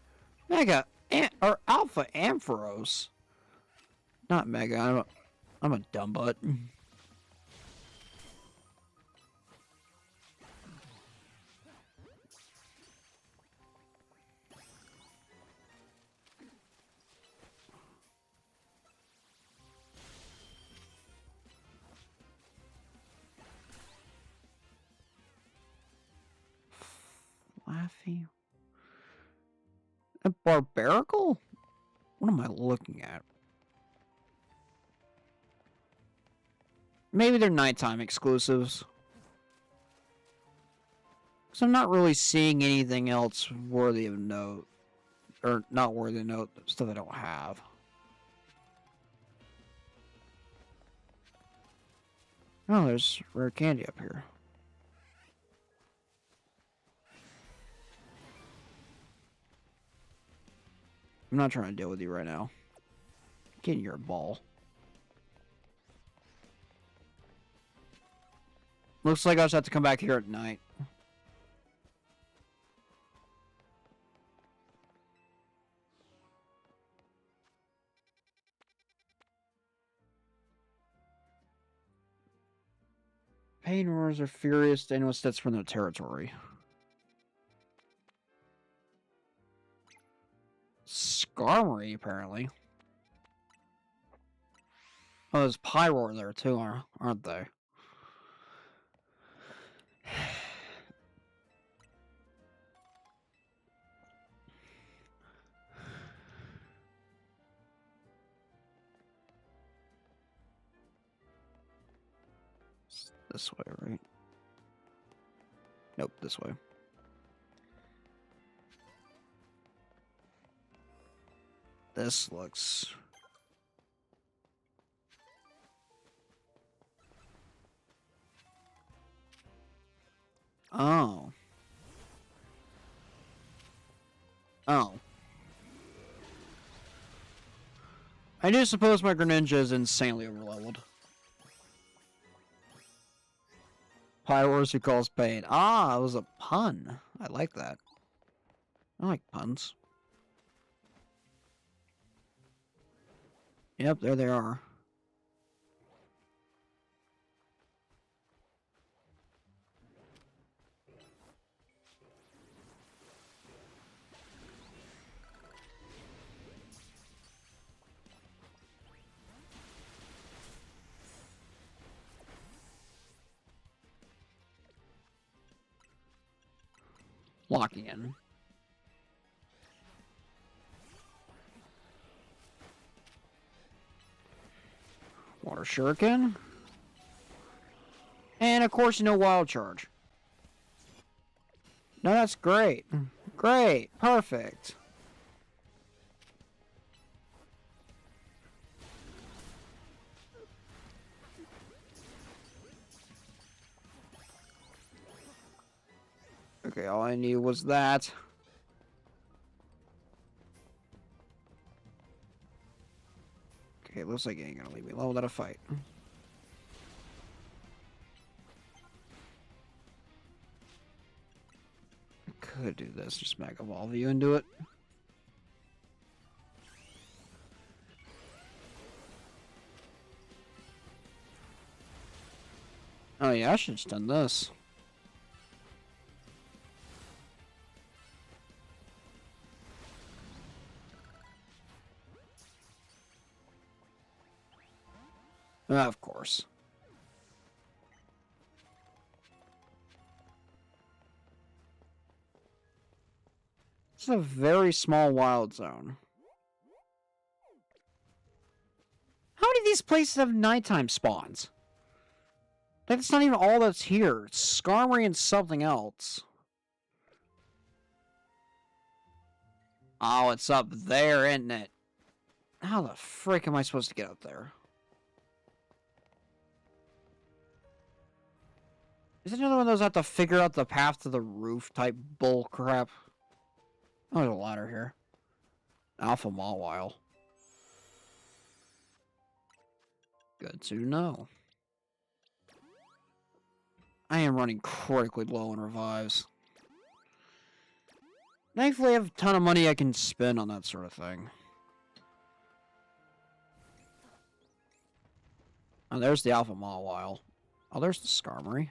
[SPEAKER 1] Mega or Alpha Ampharos. Not Mega. I'm a dumb butt. Laffy. A Barbarical? What am I looking at? Maybe they're nighttime exclusives. Because I'm not really seeing anything else worthy of note. Or not worthy of note, stuff I don't have. Oh, there's rare candy up here. I'm not trying to deal with you right now. Get in your ball. Looks like I'll just have to come back here at night. Pain roars are furious to anyone steps from their territory. Skarmory, apparently. Oh, there's Pyroar there too, aren't they? This way, right? Nope, this way. This looks... Oh. Oh. I do suppose my Greninja is insanely overleveled. Pyroars who calls pain. Ah, it was a pun. I like that. I like puns. Yep, there they are. Locking in. Water Shuriken. And of course, no Wild Charge. No, that's great. Great. Perfect. Okay, all I need was that. Okay, looks like he ain't gonna leave me alone without a fight. I could do this, just Mega Evolve you into it. Oh yeah, I should have just done this. Of course. It's a very small wild zone. How many of these places have nighttime spawns? Like, that's not even all that's here. It's Skarmory and something else. Oh, it's up there, isn't it? How the frick am I supposed to get up there? Is it another one of those I have to figure out the path to the roof type bull crap? Oh, there's a ladder here. Alpha Mawile. Good to know. I am running critically low on revives. Thankfully, I have a ton of money I can spend on that sort of thing. Oh, there's the Alpha Mawile. Oh, there's the Skarmory.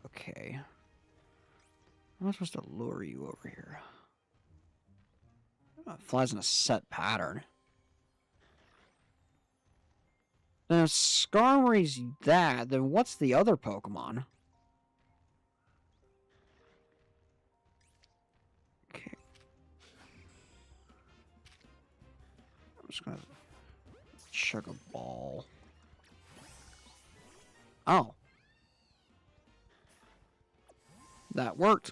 [SPEAKER 1] Okay. How am I supposed to lure you over here? Oh, it flies in a set pattern. Now, if Skarmory's that, then what's the other Pokemon? Okay. I'm just gonna chug a ball. Oh. That worked.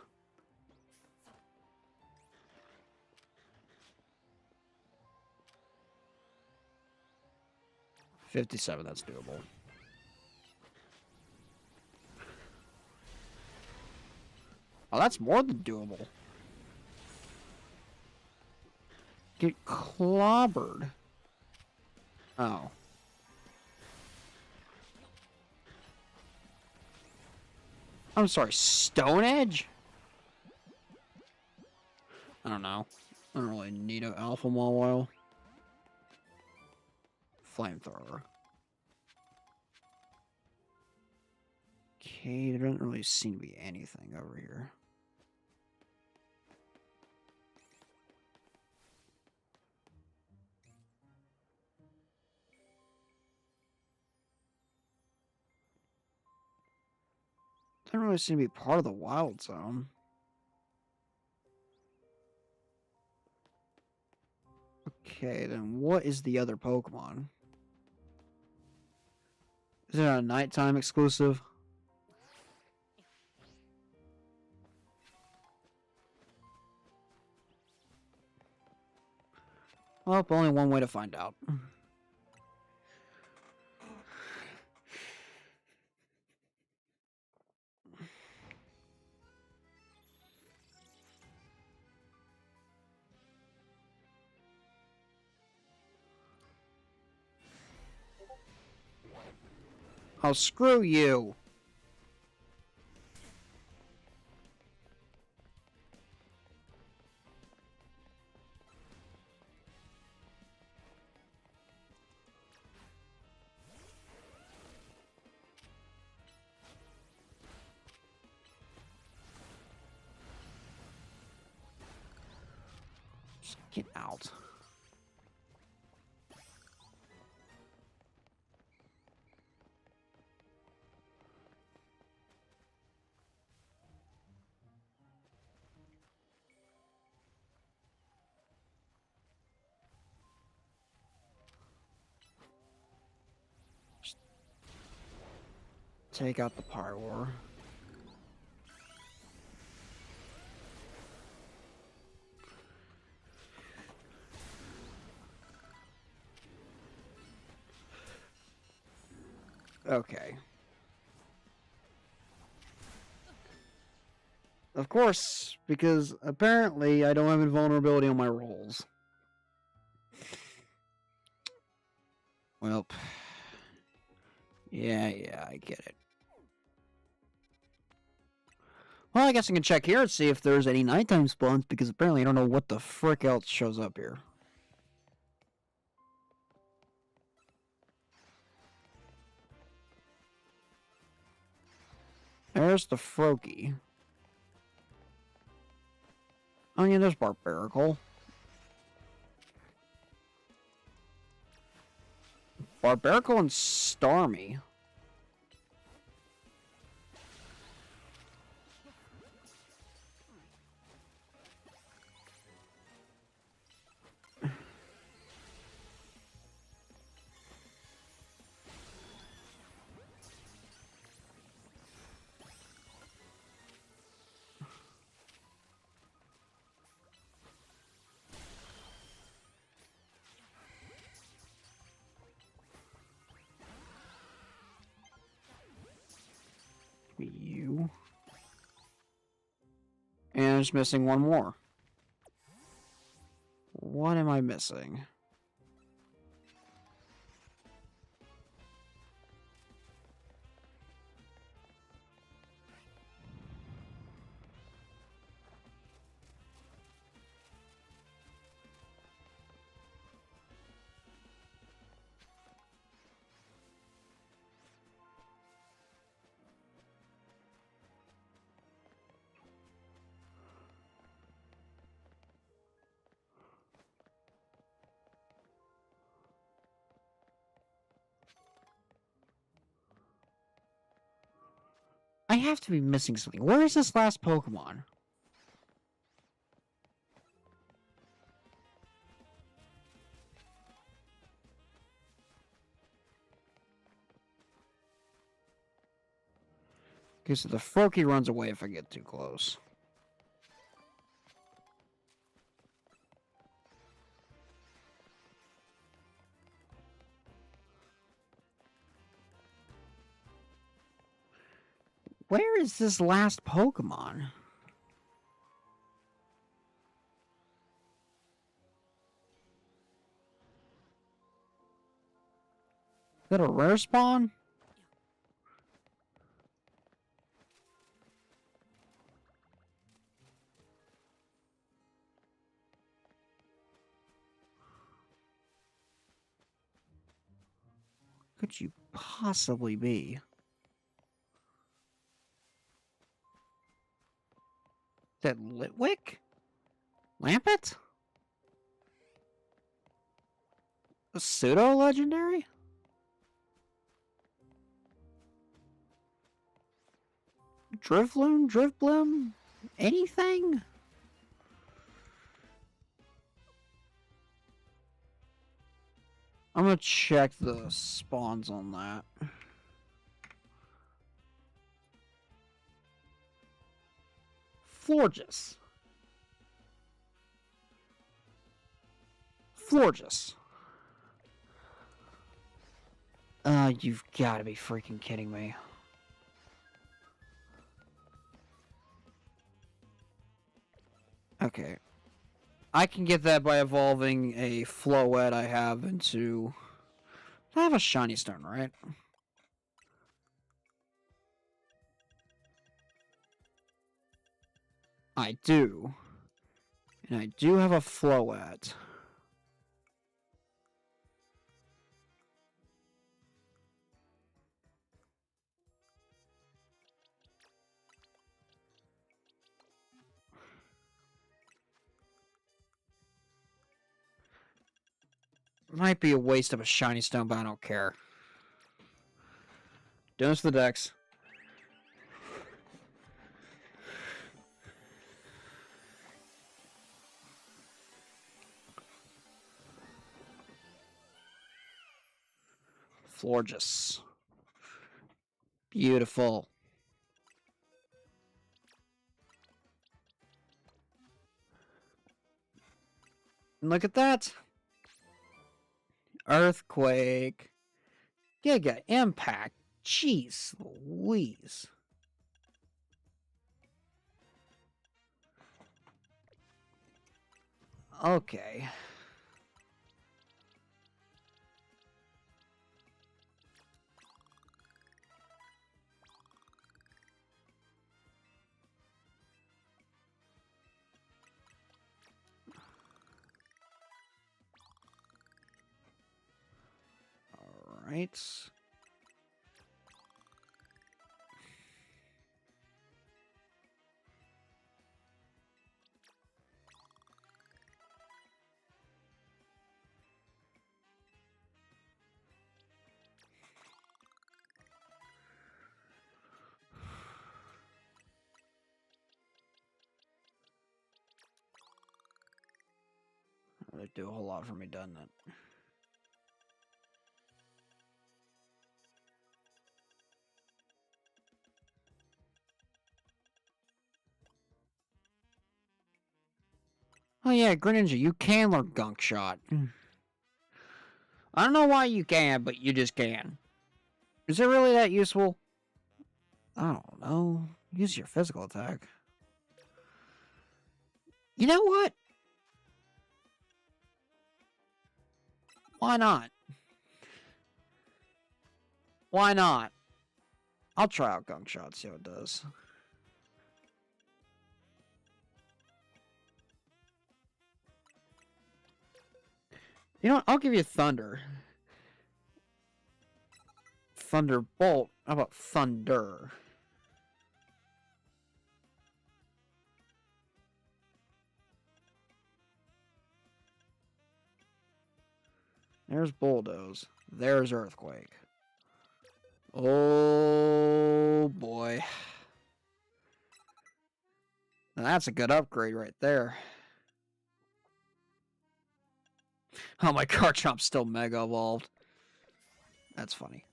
[SPEAKER 1] $57, that's doable. Oh, that's more than doable. Get clobbered. Oh. I'm sorry, Stone Edge? I don't know. I don't really need an Alpha Mawile. Flamethrower. Okay, there doesn't really seem to be anything over here. Doesn't really seem to be part of the wild zone. Okay, then what is the other Pokemon? Is it a nighttime exclusive? Well, only one way to find out. Oh, screw you. Just get out. Take out the Pyroar. Okay. Of course, because apparently I don't have invulnerability on my rolls. Well, yeah, I get it. Well, I guess I can check here and see if there's any nighttime spawns, because apparently I don't know what the frick else shows up here. There's the Froakie. Oh yeah, there's Barbarical. Barbarical and Starmie. You. And I'm just missing one more. What am I missing? I have to be missing something. Where is this last Pokemon? Okay, so the Froakie runs away if I get too close. Where is this last Pokemon? Is that a rare spawn? Could you possibly be? That Litwick? Lampet? A pseudo-legendary? Drifloon? Drifblim? Anything? I'm gonna check the spawns on that. Florges. Florges. You've got to be freaking kidding me. Okay. I can get that by evolving a Floette I have into... I have a Shiny Stone, right? I do. And I do have a Floette. Might be a waste of a Shiny Stone, but I don't care. Doing this for the Dex. Florges. Beautiful. And look at that. Earthquake. Giga Impact. Jeez Louise. Okay. All right. They do a whole lot for me, doesn't it? Oh yeah, Greninja, you can learn Gunk Shot. I don't know why you can, but you just can. Is it really that useful? I don't know. Use your physical attack. You know what? Why not? Why not? I'll try out Gunk Shot, see how it does. You know what? I'll give you Thunder. Thunderbolt. How about Thunder? There's Bulldoze. There's Earthquake. Oh boy. Now that's a good upgrade right there. Oh, my Garchomp's still Mega Evolved. That's funny.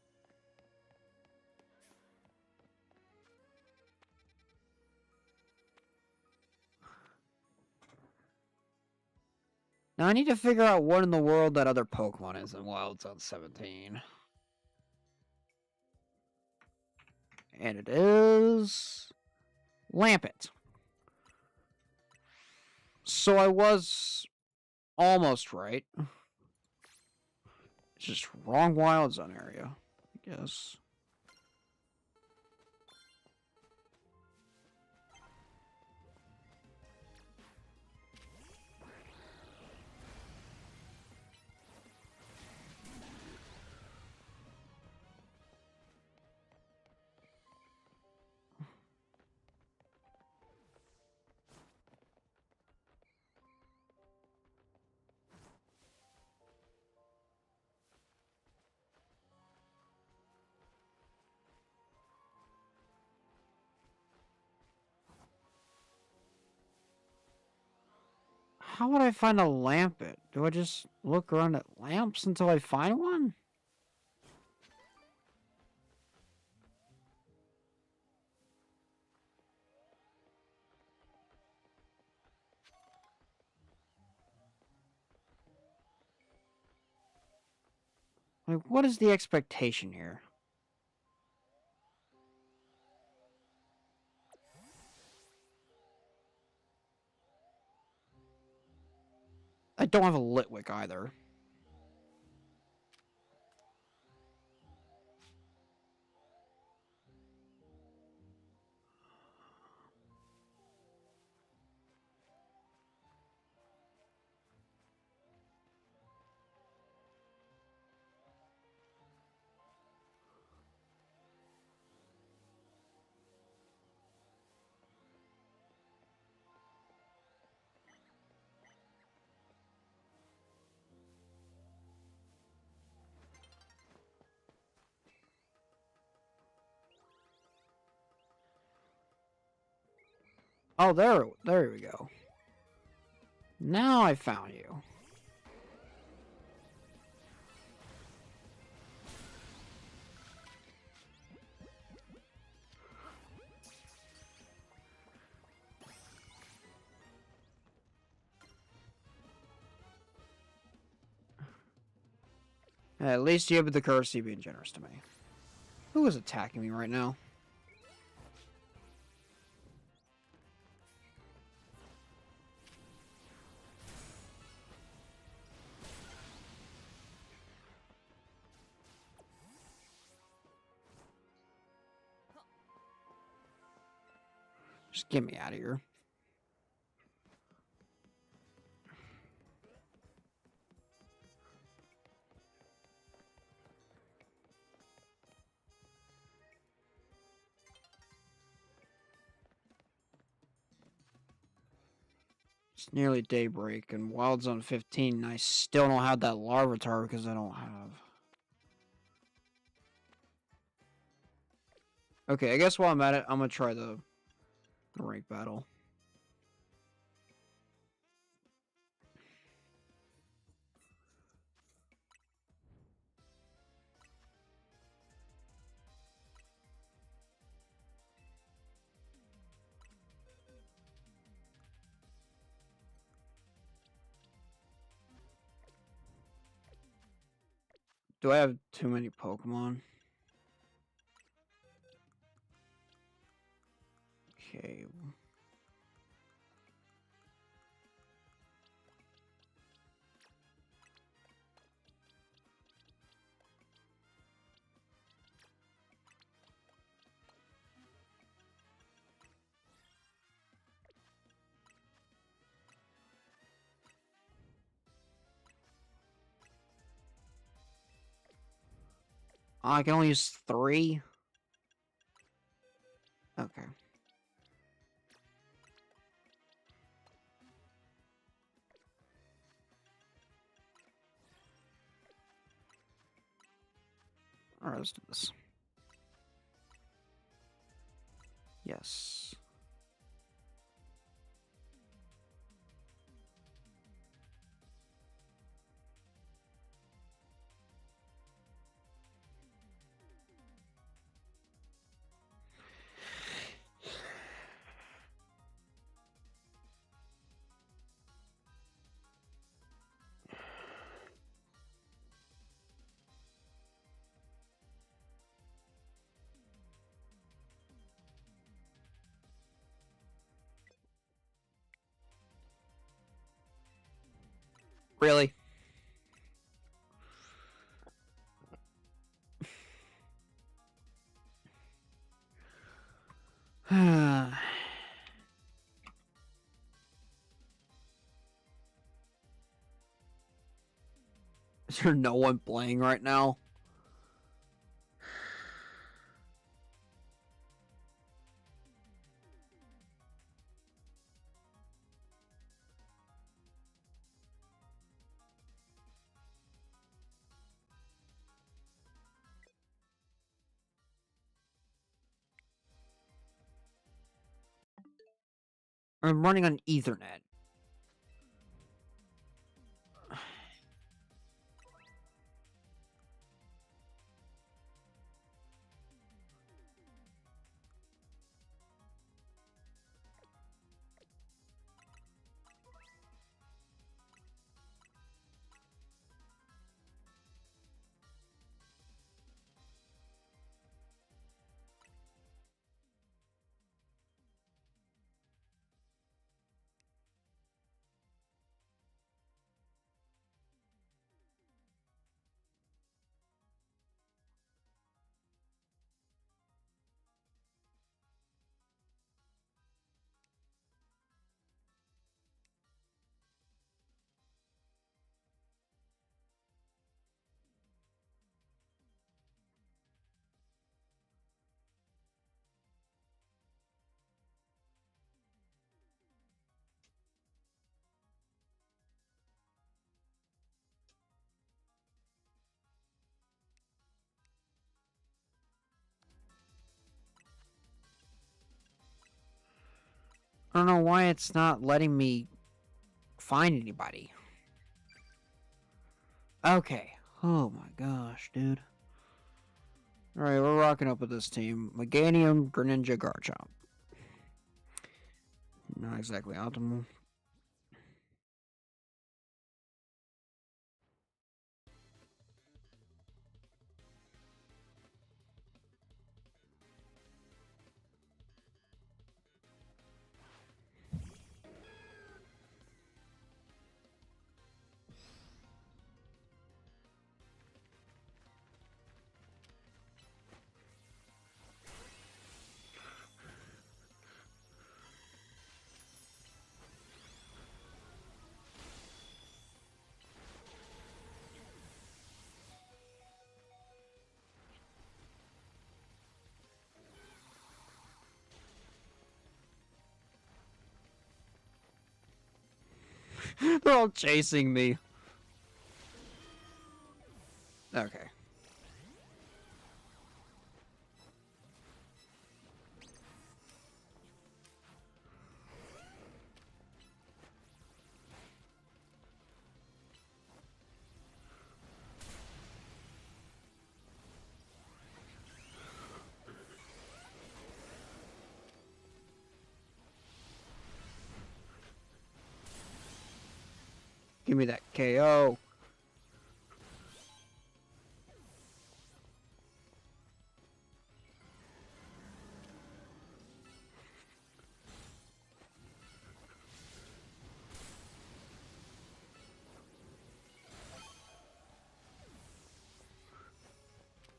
[SPEAKER 1] Now I need to figure out what in the world that other Pokemon is in Wild Zone 17. And it is... Lampet. So I was almost right. It's just wrong Wild Zone area, I guess. How would I find a Lampet? Do I just look around at lamps until I find one? Like, what is the expectation here? I don't have a Litwick either. Oh, there we go. Now I found you. At least you have the courtesy of being generous to me. Who is attacking me right now? Just get me out of here. It's nearly daybreak, and Wild Zone 15, and I still don't have that Larvitar because I don't have... Okay, I guess while I'm at it, I'm gonna try the rank battle. Do I have too many Pokemon? Okay. I can only use 3? Okay. Alright, let's do this. Yes. Really? Is there no one playing right now? I'm running on Ethernet. I don't know why it's not letting me find anybody. Okay. Oh my gosh, dude. Alright, we're rocking up with this team. Meganium, Greninja, Garchomp. Not exactly optimal. They're all chasing me. Okay. Give me that KO.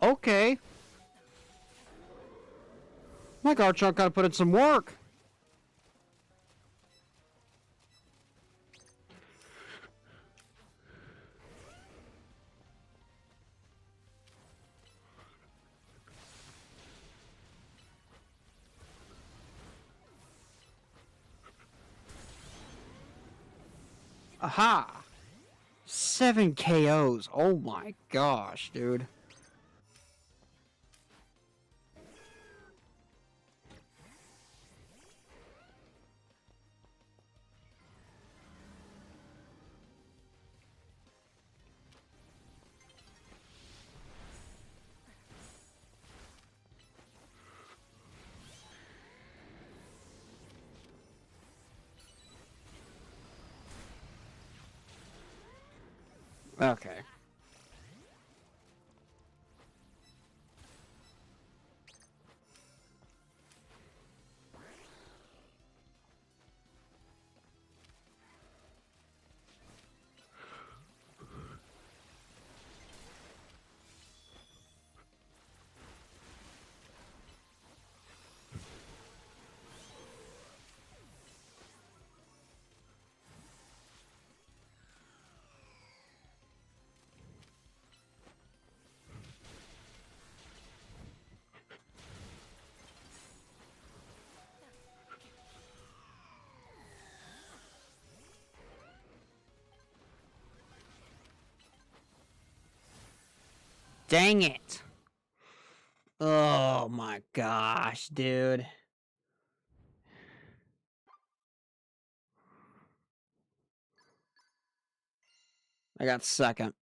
[SPEAKER 1] Okay. My Garchomp gotta put in some work. Aha! 7 KOs. Oh my gosh, dude. Okay. Dang it. Oh my gosh, dude. I got second.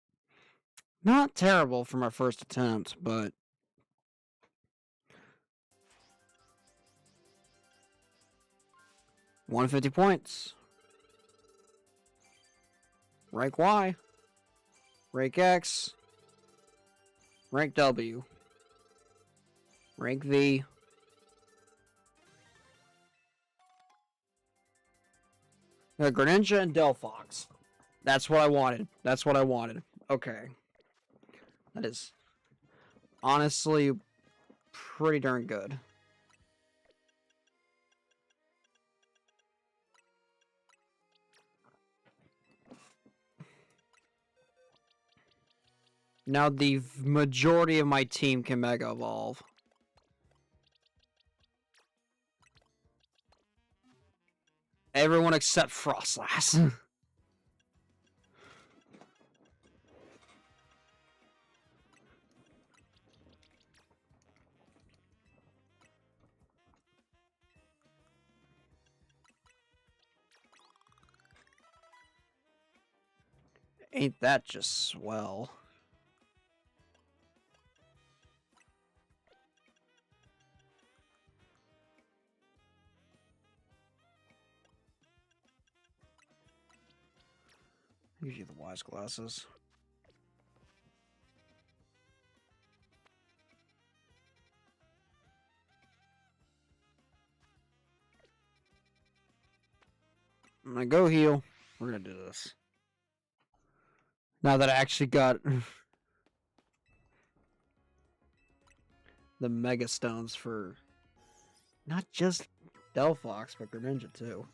[SPEAKER 1] Not terrible for my first attempt, but 150 points. Rank Y. Rank X. Rank W. Rank V. Greninja and Delphox. That's what I wanted. That's what I wanted. Okay. That is honestly pretty darn good. Now the majority of my team can Mega Evolve. Everyone except Frostlass. Ain't that just swell? Gives you the wise glasses. I'm gonna go heal. We're gonna do this. Now that I actually got the Mega Stones for not just Delphox, but Greninja too.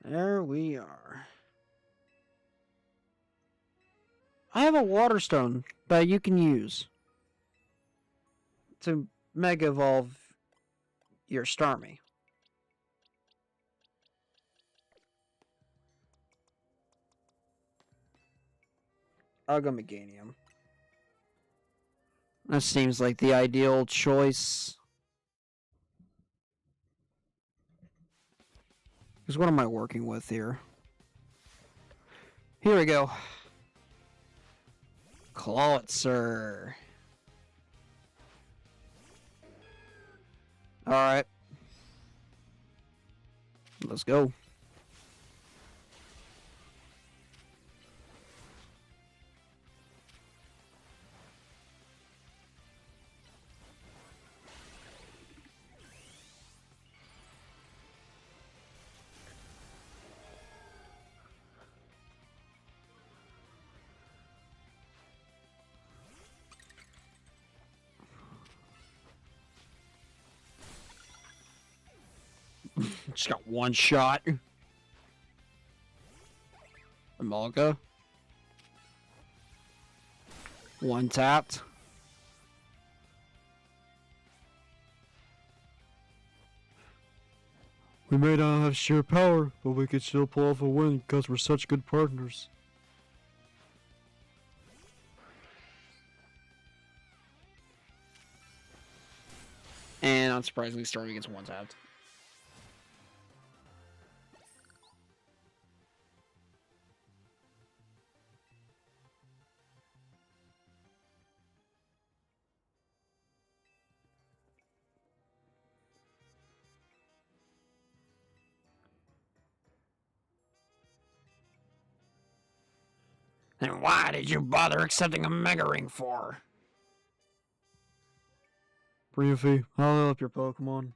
[SPEAKER 1] There we are. I have a water stone that you can use to Mega Evolve your Starmie. I'll go Meganium. That seems like the ideal choice. Because what am I working with here? Here we go. Clawitzer. Alright. Let's go. Just got one shot. Amalga. One tapped.
[SPEAKER 2] We may not have sheer power, but we could still pull off a win because we're such good partners.
[SPEAKER 1] And unsurprisingly, Stormy gets one tapped.
[SPEAKER 4] Then why did you bother accepting a Mega Ring for?
[SPEAKER 2] Primaphy, I'll help your Pokemon.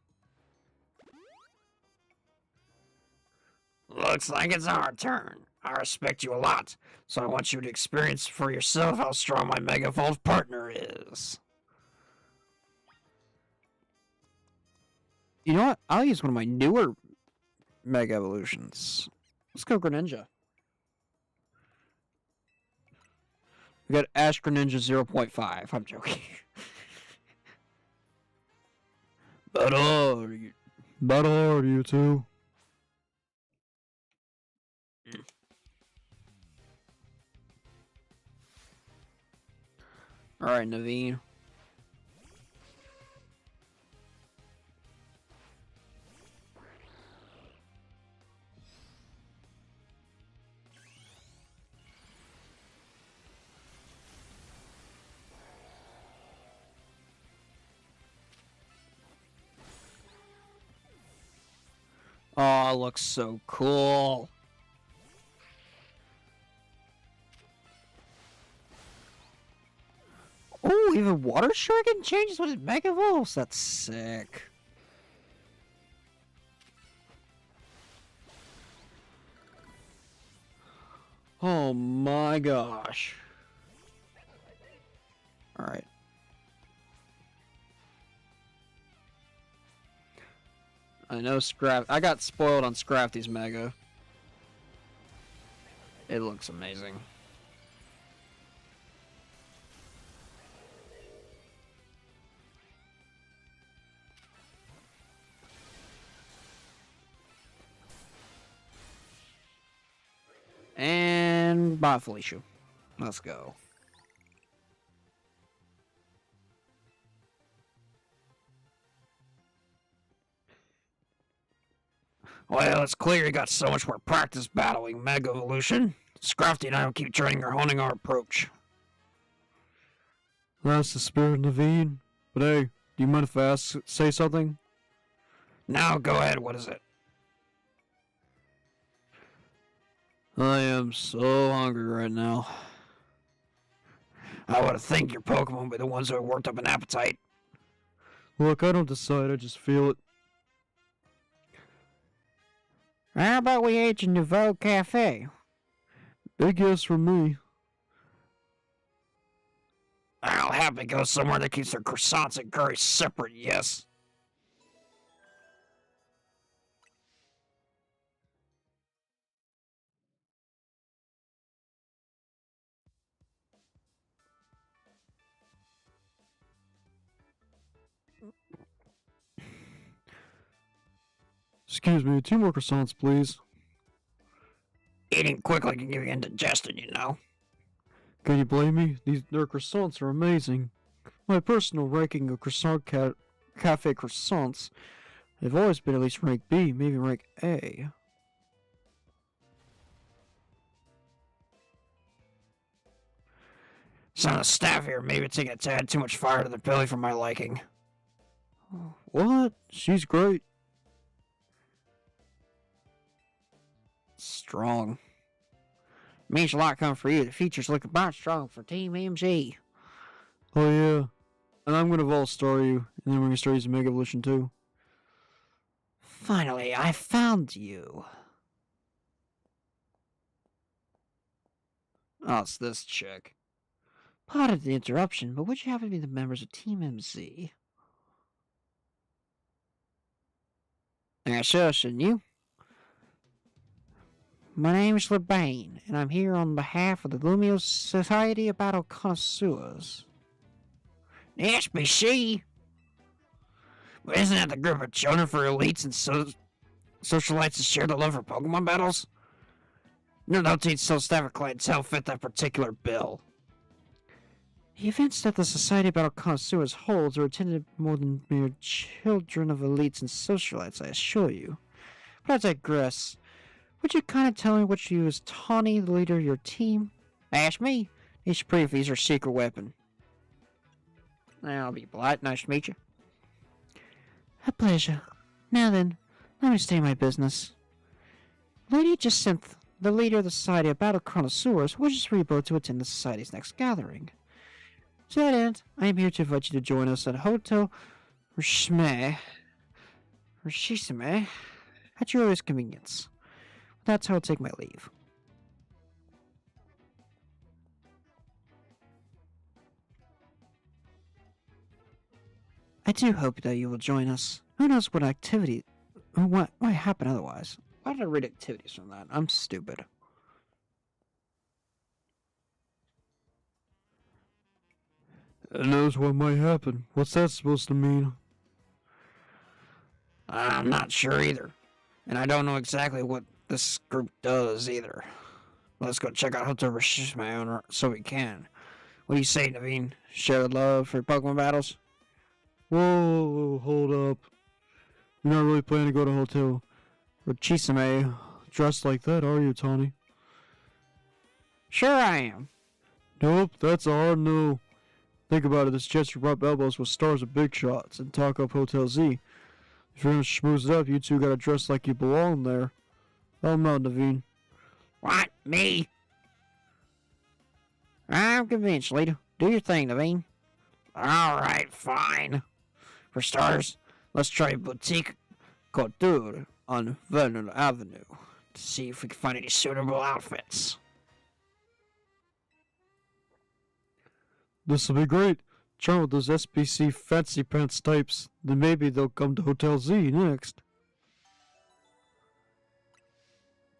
[SPEAKER 4] Looks like it's our turn. I respect you a lot, so I want you to experience for yourself how strong my Mega Evolved partner is.
[SPEAKER 1] You know what? I'll use one of my newer Mega Evolutions. Let's go Greninja. We got Ash Greninja 0.5. I'm joking.
[SPEAKER 2] Battle hard, you two.
[SPEAKER 1] Alright, Naveen. Oh, it looks so cool. Oh, even Water Shuriken changes when it Mega Evolves. That's sick. Oh my gosh. Alright. I know I got spoiled on Scrafty's Mega. It looks amazing. And bye, Felicia. Let's go.
[SPEAKER 4] Well, it's clear you got so much more practice battling Mega Evolution. Scrafty and I will keep training or honing our approach.
[SPEAKER 2] That's the spirit, Naveen. But hey, do you mind if I say something?
[SPEAKER 4] Now, go ahead, what is it?
[SPEAKER 1] I am so hungry right now.
[SPEAKER 4] I would think your Pokemon would be the ones who have worked up an appetite.
[SPEAKER 2] Look, I don't decide, I just feel it.
[SPEAKER 1] How about we eat in Nouveau Cafe?
[SPEAKER 2] Big yes from me.
[SPEAKER 4] I'll happily go somewhere that keeps their croissants and curry separate, yes.
[SPEAKER 2] Excuse me, 2 more croissants, please.
[SPEAKER 4] Eating quickly can give you indigestion, you know.
[SPEAKER 2] Can you blame me? Their croissants are amazing. My personal ranking of cafe croissants have always been at least rank B, maybe rank A.
[SPEAKER 4] Some of the staff here maybe taking a tad too much fire to the belly for my liking.
[SPEAKER 2] What? She's great.
[SPEAKER 1] Strong. Means a lot coming for you. The future's looking about strong for Team MG.
[SPEAKER 2] Oh yeah. And I'm gonna Vol-Star you, and then we're gonna start using Mega Evolution too.
[SPEAKER 1] Finally, I found you. Oh, it's this chick. Pardon the interruption, but would you happen to be the members of Team MZ? Sure, shouldn't you? My name is Lebane, and I'm here on behalf of the Lumio Society of Battle Connoisseurs.
[SPEAKER 4] The SBC? But isn't that the group of children for elites and socialites that share the love for Pokemon battles? No teach so staff or clientele fit that particular bill.
[SPEAKER 1] The events that the Society of Battle Connoisseurs holds are attended more than mere children of elites and socialites, I assure you. But I digress. Would you kind of tell me what you use Tawny, the leader of your team?
[SPEAKER 4] Ask me.
[SPEAKER 1] These Primaphy is her secret weapon. I'll be polite. Nice to meet you. A pleasure. Now then, let me state my business. Lady Jacinth, the leader of the Society of Battle Connoisseurs, wishes for you both to attend the Society's next gathering. To that end, I am here to invite you to join us at Hotel Rishisime at your earliest convenience. That's how I'll take my leave. I do hope that you will join us. Who knows what activity, what might happen otherwise. Why did I read activities from that? I'm stupid.
[SPEAKER 2] Who knows what might happen? What's that supposed to mean?
[SPEAKER 4] I'm not sure either. And I don't know exactly what this group does either. Let's go check out Hotel Rishisime so we can. What do you say, Naveen? Share love for Pokemon battles?
[SPEAKER 2] Whoa, hold up. You're not really planning to go to Hotel Rishisime dressed like that, are you, Tawny?
[SPEAKER 1] Sure I am.
[SPEAKER 2] Nope, that's a hard no. Think about it, this chance to rub elbows with stars of big shots and talk up Hotel Z. If you're gonna schmooze it up, you two gotta dress like you belong there. Help 'em out, Naveen.
[SPEAKER 4] What? Me?
[SPEAKER 1] I'm convinced, leader. Do your thing, Naveen.
[SPEAKER 4] Alright, fine. For starters, let's try Boutique Couture on Vernon Avenue to see if we can find any suitable outfits.
[SPEAKER 2] This'll be great. Charm with those SPC fancy pants types. Then maybe they'll come to Hotel Z next.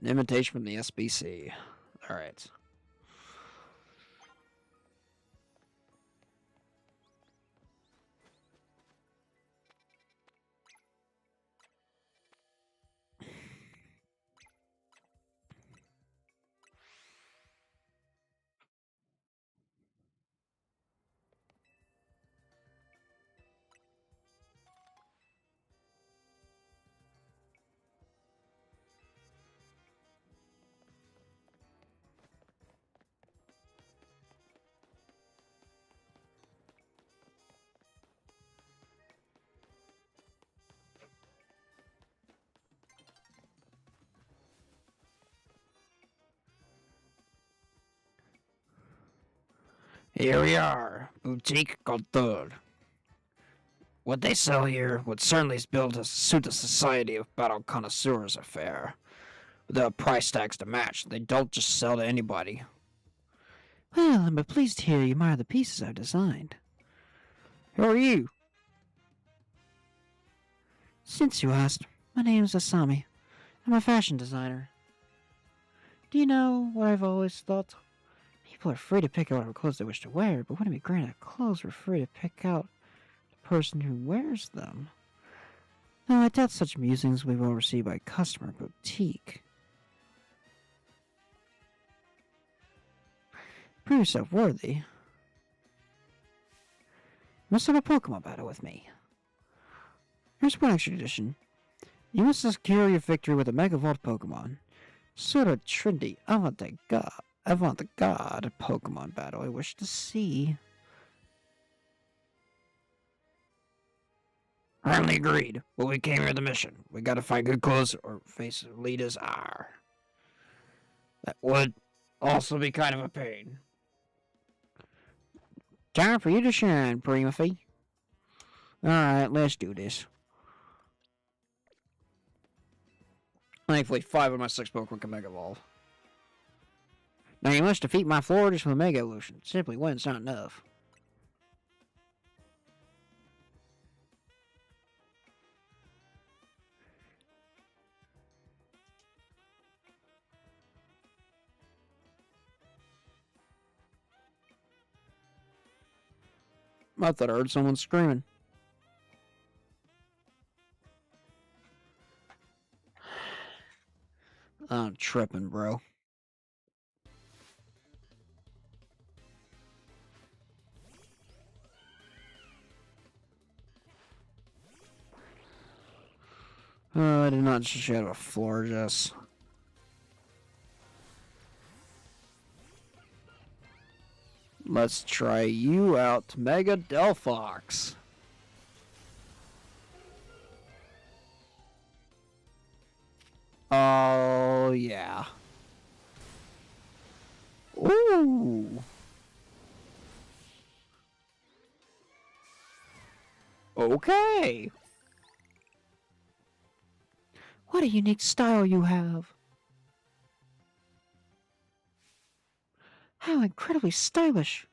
[SPEAKER 1] An invitation from the SBC. Alright.
[SPEAKER 4] Here we are, Boutique Couture. What they sell here would certainly be built to suit the Society of Battle Connoisseurs affair. With the price tags to match, they don't just sell to anybody.
[SPEAKER 1] Well, I'm pleased to hear you admire the pieces I've designed.
[SPEAKER 4] Who are you?
[SPEAKER 1] Since you asked, my name's Asami. I'm a fashion designer. Do you know what I've always thought? People are free to pick out whatever clothes they wish to wear, but wouldn't it be great if clothes were free to pick out the person who wears them? Though I doubt such musings will be well received by customer boutique. Prove yourself worthy. You must have a Pokemon battle with me. Here's one extra addition. You must secure your victory with a Mega Evolved Pokemon. Sort of trendy, avant-garde Pokemon battle I wish to see.
[SPEAKER 4] Firmly agreed. But we came here with a mission. We gotta find good clothes or face Lita's ire. That would also be kind of a pain.
[SPEAKER 1] Time for you to shine, Primaphy. Alright, let's do this.
[SPEAKER 4] Thankfully, 5 of my 6 Pokemon can Mega Evolve.
[SPEAKER 1] Now you must defeat my Floridas with a Mega Evolution. Simply one's not enough.
[SPEAKER 2] I thought I heard someone screaming.
[SPEAKER 1] I'm tripping, bro. I did not just have a Florges. Let's try you out, Mega Delphox. Oh, yeah. Ooh. Okay. What a unique style you have. How incredibly stylish.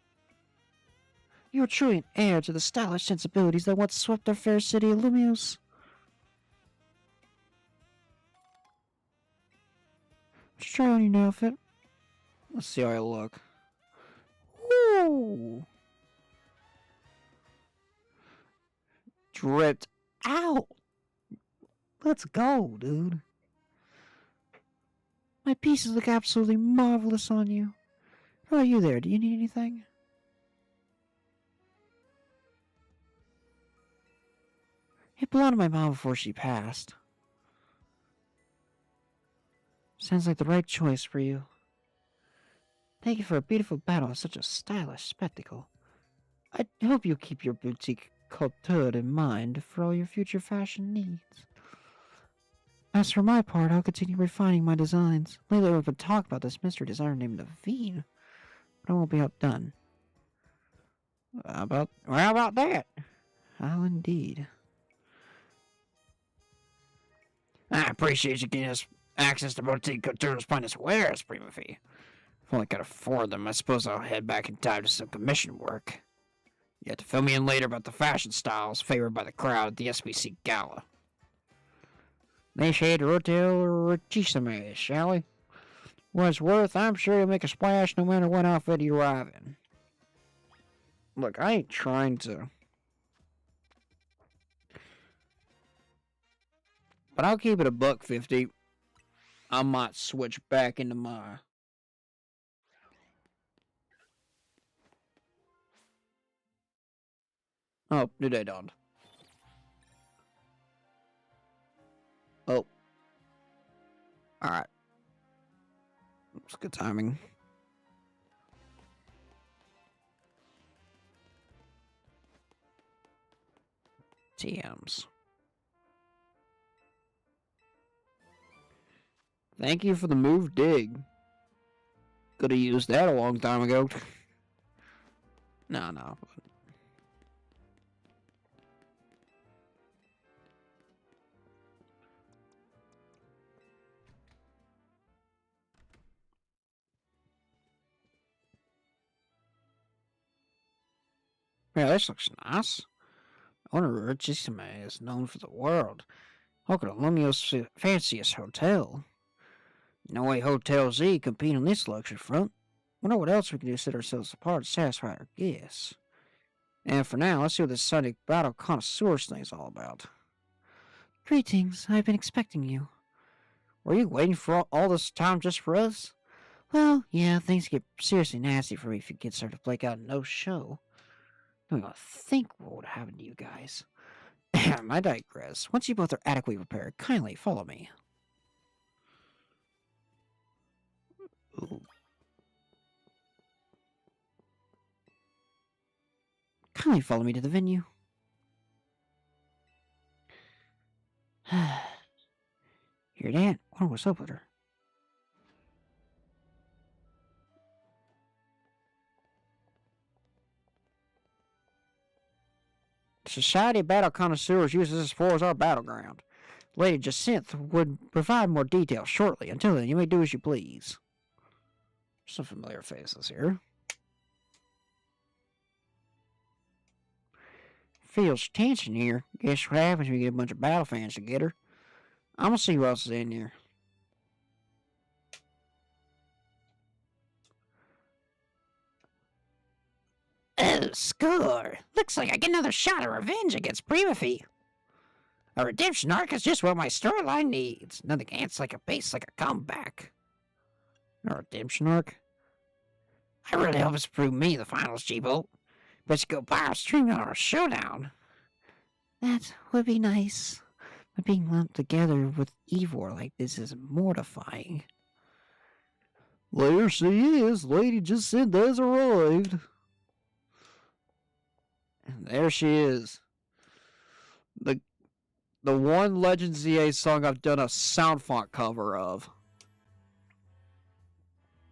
[SPEAKER 1] You are truly an heir to the stylish sensibilities that once swept our fair city of Lumios. Let's try on your new outfit. Let's see how I look. Ooh. Dripped out. Let's go, dude. My pieces look absolutely marvelous on you. How are you there? Do you need anything? It belonged to my mom before she passed. Sounds like the right choice for you. Thank you for a beautiful battle and such a stylish spectacle. I hope you keep your boutique couture in mind for all your future fashion needs. As for my part, I'll continue refining my designs. Lately, we've been talking about this mystery designer named Naveen, but I won't be outdone. How about that? How indeed.
[SPEAKER 4] I appreciate you getting us access to Boutique Couture's finest wares, Primaphy. If only I could afford them, I suppose I'll head back in time to some commission work. You have to fill me in later about the fashion styles favored by the crowd at the SBC Gala.
[SPEAKER 1] Let's head to Hotel Richisame, shall we? What it's worth, I'm sure you'll make a splash no matter what outfit you arrive in. Look, I ain't trying to. But I'll keep it a $1.50. I might switch back into my... Oh, new day dawned. Oh. Alright. It's good timing. TMs. Thank you for the move dig. Could have used that a long time ago. No. Yeah, this looks nice. I wonder where Richisame is known for the world. Look at Lumio's fanciest hotel. No way Hotel Z compete on this luxury front. Wonder what else we can do to set ourselves apart to satisfy our guests. And for now, let's see what this Sonic Battle Connoisseurs thing's all about. Greetings. I've been expecting you. Were you waiting for all this time just for us? Well, yeah, things get seriously nasty for me if you kids start to break out no show. Don't even think what would happen to you guys. I digress. Once you both are adequately prepared, kindly follow me. Ooh. Kindly follow me to the venue. Hear that? Wonder what's up with her. Society of Battle Connoisseurs uses this floor as our battleground. Lady Jacinth would provide more details shortly. Until then, you may do as you please. Some familiar faces here. Feels tension here. Guess what happens when you get a bunch of battle fans together. I'm gonna see who else is in here.
[SPEAKER 4] Oh, score! Looks like I get another shot of revenge against Primaphy. A redemption arc is just what my storyline needs. Nothing ants like a base like a comeback.
[SPEAKER 1] A redemption arc?
[SPEAKER 4] I really hope it's prove me the finals, G-Bolt. Bet you go buy our stream on our showdown.
[SPEAKER 1] That would be nice. But being lumped together with Ivor like this is mortifying.
[SPEAKER 2] There she is. Lady Jacinth has arrived.
[SPEAKER 1] And there she is. The one Legend ZA song I've done a sound font cover of.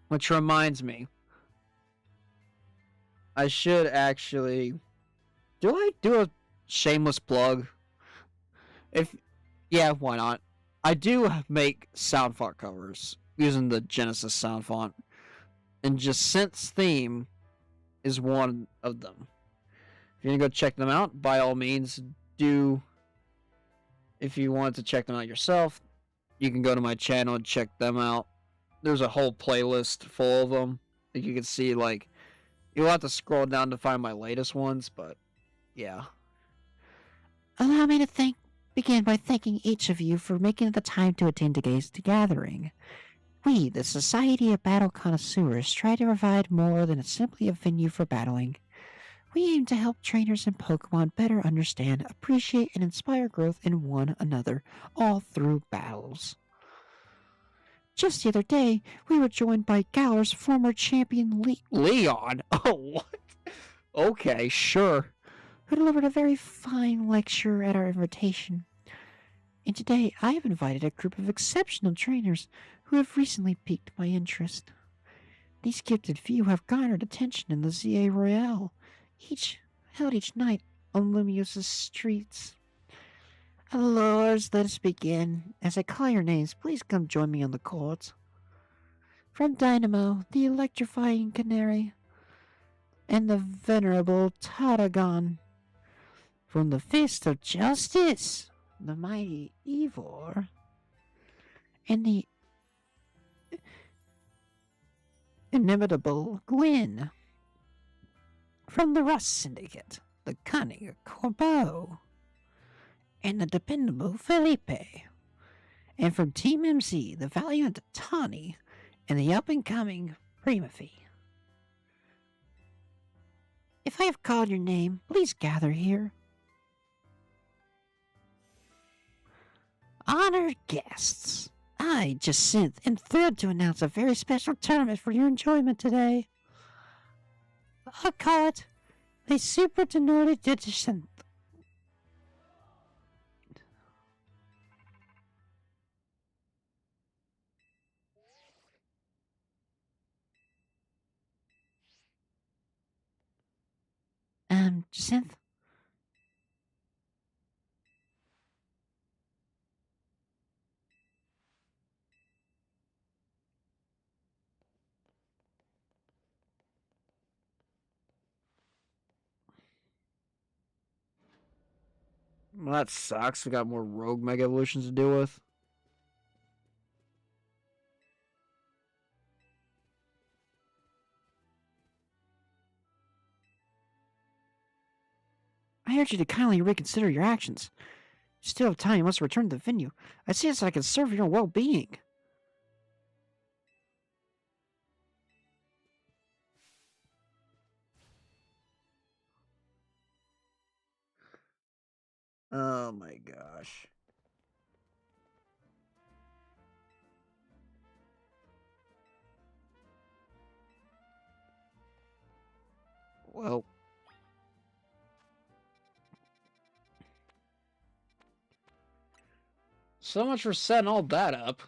[SPEAKER 1] Which reminds me. I should actually... Do I do a shameless plug? Yeah, why not? I do make sound font covers using the Genesis sound font. And Jacinth's theme is one of them. If you're gonna go check them out, by all means, do. If you want to check them out yourself, you can go to my channel and check them out. There's a whole playlist full of them. That you can see, like, you'll have to scroll down to find my latest ones, but yeah. Allow me to begin by thanking each of you for making the time to attend today's gathering. We, the Society of Battle Connoisseurs, try to provide more than simply a venue for battling. We aim to help trainers in Pokemon better understand, appreciate, and inspire growth in one another, all through battles. Just the other day, we were joined by Galar's former champion Leon? Oh, what? Okay, sure. Who delivered a very fine lecture at our invitation. And today, I have invited a group of exceptional trainers who have recently piqued my interest. These gifted few have garnered attention in the ZA Royale, held each night on Lumios's streets. Lords, let us begin. As I call your names, please come join me on the court. From Dynamo, the electrifying Canary, and the venerable Taragon. From the Fist of Justice, the mighty Ivor, and the inimitable Gwyn. From the Rust Syndicate, the cunning Corbeau, and the dependable Felipe. And from Team MC, the valiant Tawny, and the up-and-coming Primaphy. If I have called your name, please gather here. Honored guests, I, Jacinth, am thrilled to announce a very special tournament for your enjoyment today. I'll call it the Super Tenore de Jacinth. Jacinth? Well, that sucks. We got more rogue Mega Evolutions to deal with. I urge you to kindly reconsider your actions.
[SPEAKER 4] You still have time. You must return to the venue. I see it so I can serve your well-being.
[SPEAKER 1] Oh my gosh. Well. So much for setting all that up.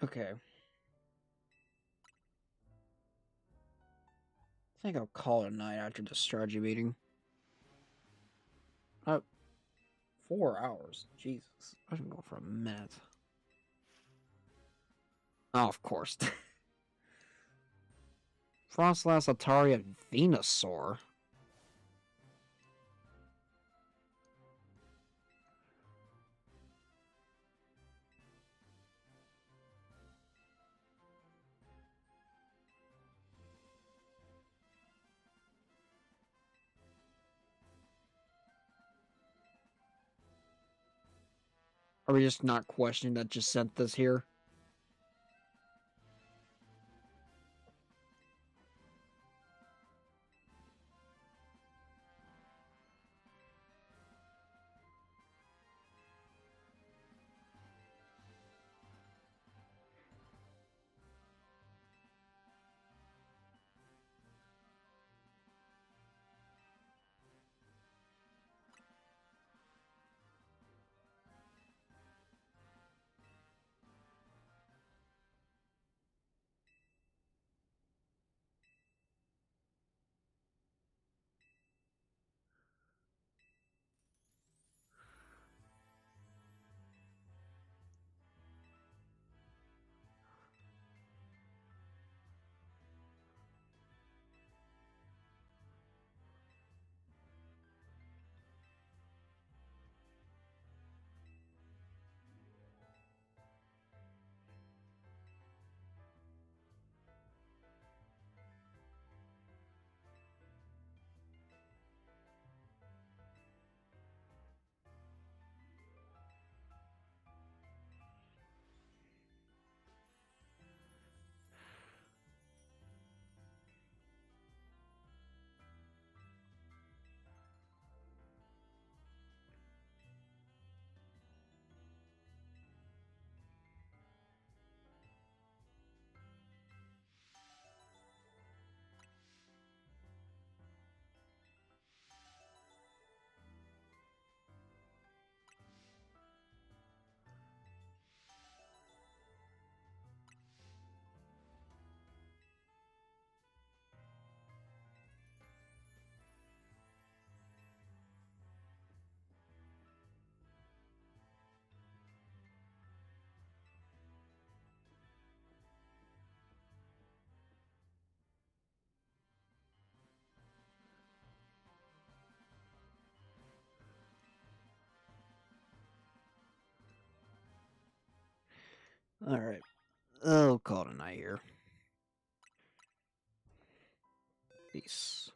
[SPEAKER 1] Okay. I think I'll call it a night after the strategy meeting. 4 hours. Jesus. I've been going for a minute. Oh, of course. Frostlass, Atari, and Venusaur. Are we just not questioning that just sent this here? Alright. I'll call it a night here. Peace.